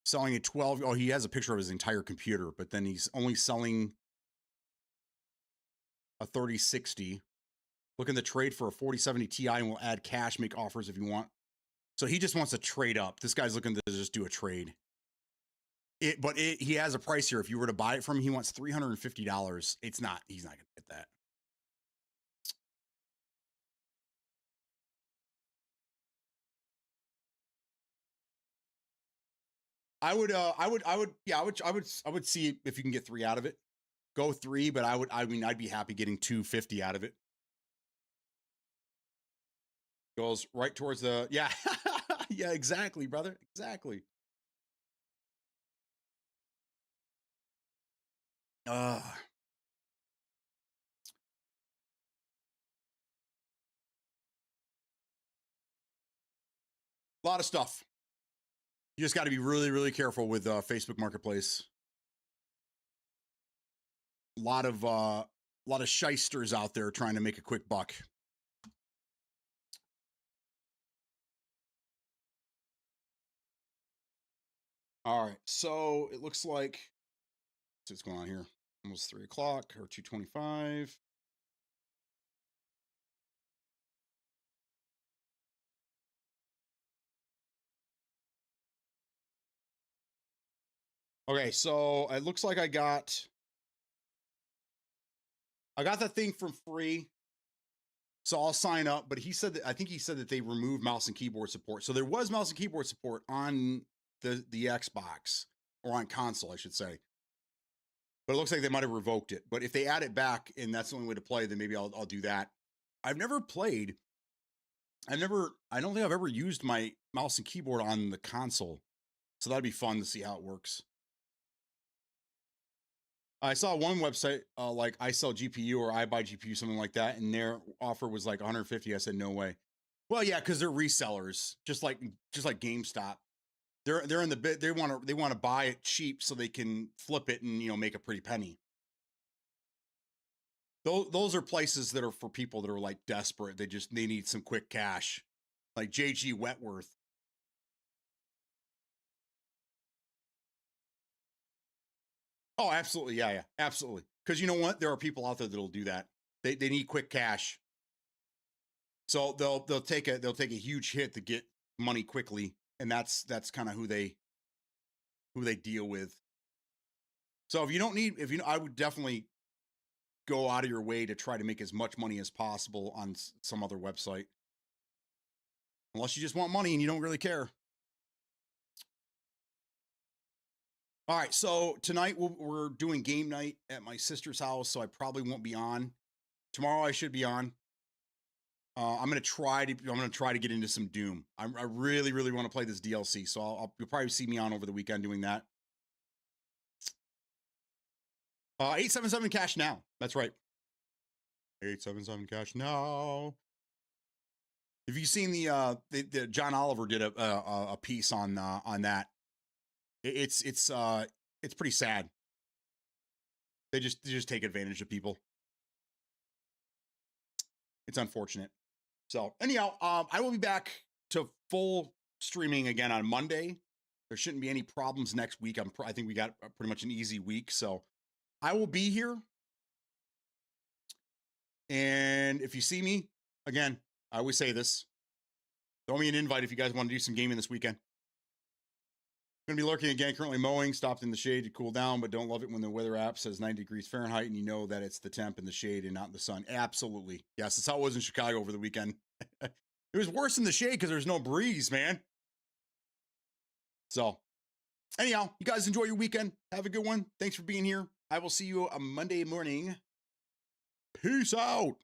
selling a 12. Oh, he has a picture of his entire computer, but then he's only selling a 3060. Looking to trade for a 4070 Ti and will add cash, make offers if you want. So he just wants to trade up. This guy's looking to just do a trade. He has a price here. If you were to buy it from him, he wants $350. He's not going to get that. I would see if you can get 3 out of it. Go 3, but I'd be happy getting 250 out of it. Goes right towards the, yeah. Yeah, exactly, brother. Exactly. A lot of stuff. You just got to be really, really careful with Facebook Marketplace. A lot of shysters out there trying to make a quick buck. All right, so it looks like what's going on here? Almost 3 o'clock or 2:25. Okay, so it looks like I got that thing for free. So I'll sign up, but he said that I think he said that they removed mouse and keyboard support. So there was mouse and keyboard support on the Xbox, or on console, I should say. But it looks like they might have revoked it. But if they add it back and that's the only way to play, then maybe I'll do that. I don't think I've ever used my mouse and keyboard on the console. So that'd be fun to see how it works. I saw one website, like I sell GPU or I buy GPU, something like that, and their offer was like 150. I said, no way. Well, yeah, because they're resellers, just like GameStop. They're in the bit. They want to buy it cheap so they can flip it and make a pretty penny. Those are places that are for people that are like desperate. They need some quick cash, like JG Wentworth. Oh, absolutely. Yeah, absolutely. Because you know what? There are people out there that'll do that. They need quick cash. So they'll take a huge hit to get money quickly. And that's kind of who they deal with. So I would definitely go out of your way to try to make as much money as possible on some other website. Unless you just want money and you don't really care. All right, so tonight we're doing game night at my sister's house, so I probably won't be on. Tomorrow I should be on. I'm gonna try to get into some Doom. I really, really want to play this DLC, so you'll probably see me on over the weekend doing that. 877 cash now. That's right. 877 cash now. Have you seen the John Oliver did a piece on that? It's pretty sad. They just take advantage of people. It's unfortunate. So anyhow, I will be back to full streaming again on Monday. There shouldn't be any problems next week. I think we got pretty much an easy week. So I will be here. And if you see me, again, I always say this. Throw me an invite if you guys want to do some gaming this weekend. Going to be lurking again, currently mowing, stopped in the shade to cool down, but don't love it when the weather app says 90 degrees Fahrenheit and you know that it's the temp in the shade and not in the sun. Absolutely. Yes, that's how it was in Chicago over the weekend. It was worse in the shade because there's no breeze, man. So, anyhow, you guys enjoy your weekend. Have a good one. Thanks for being here. I will see you on Monday morning. Peace out.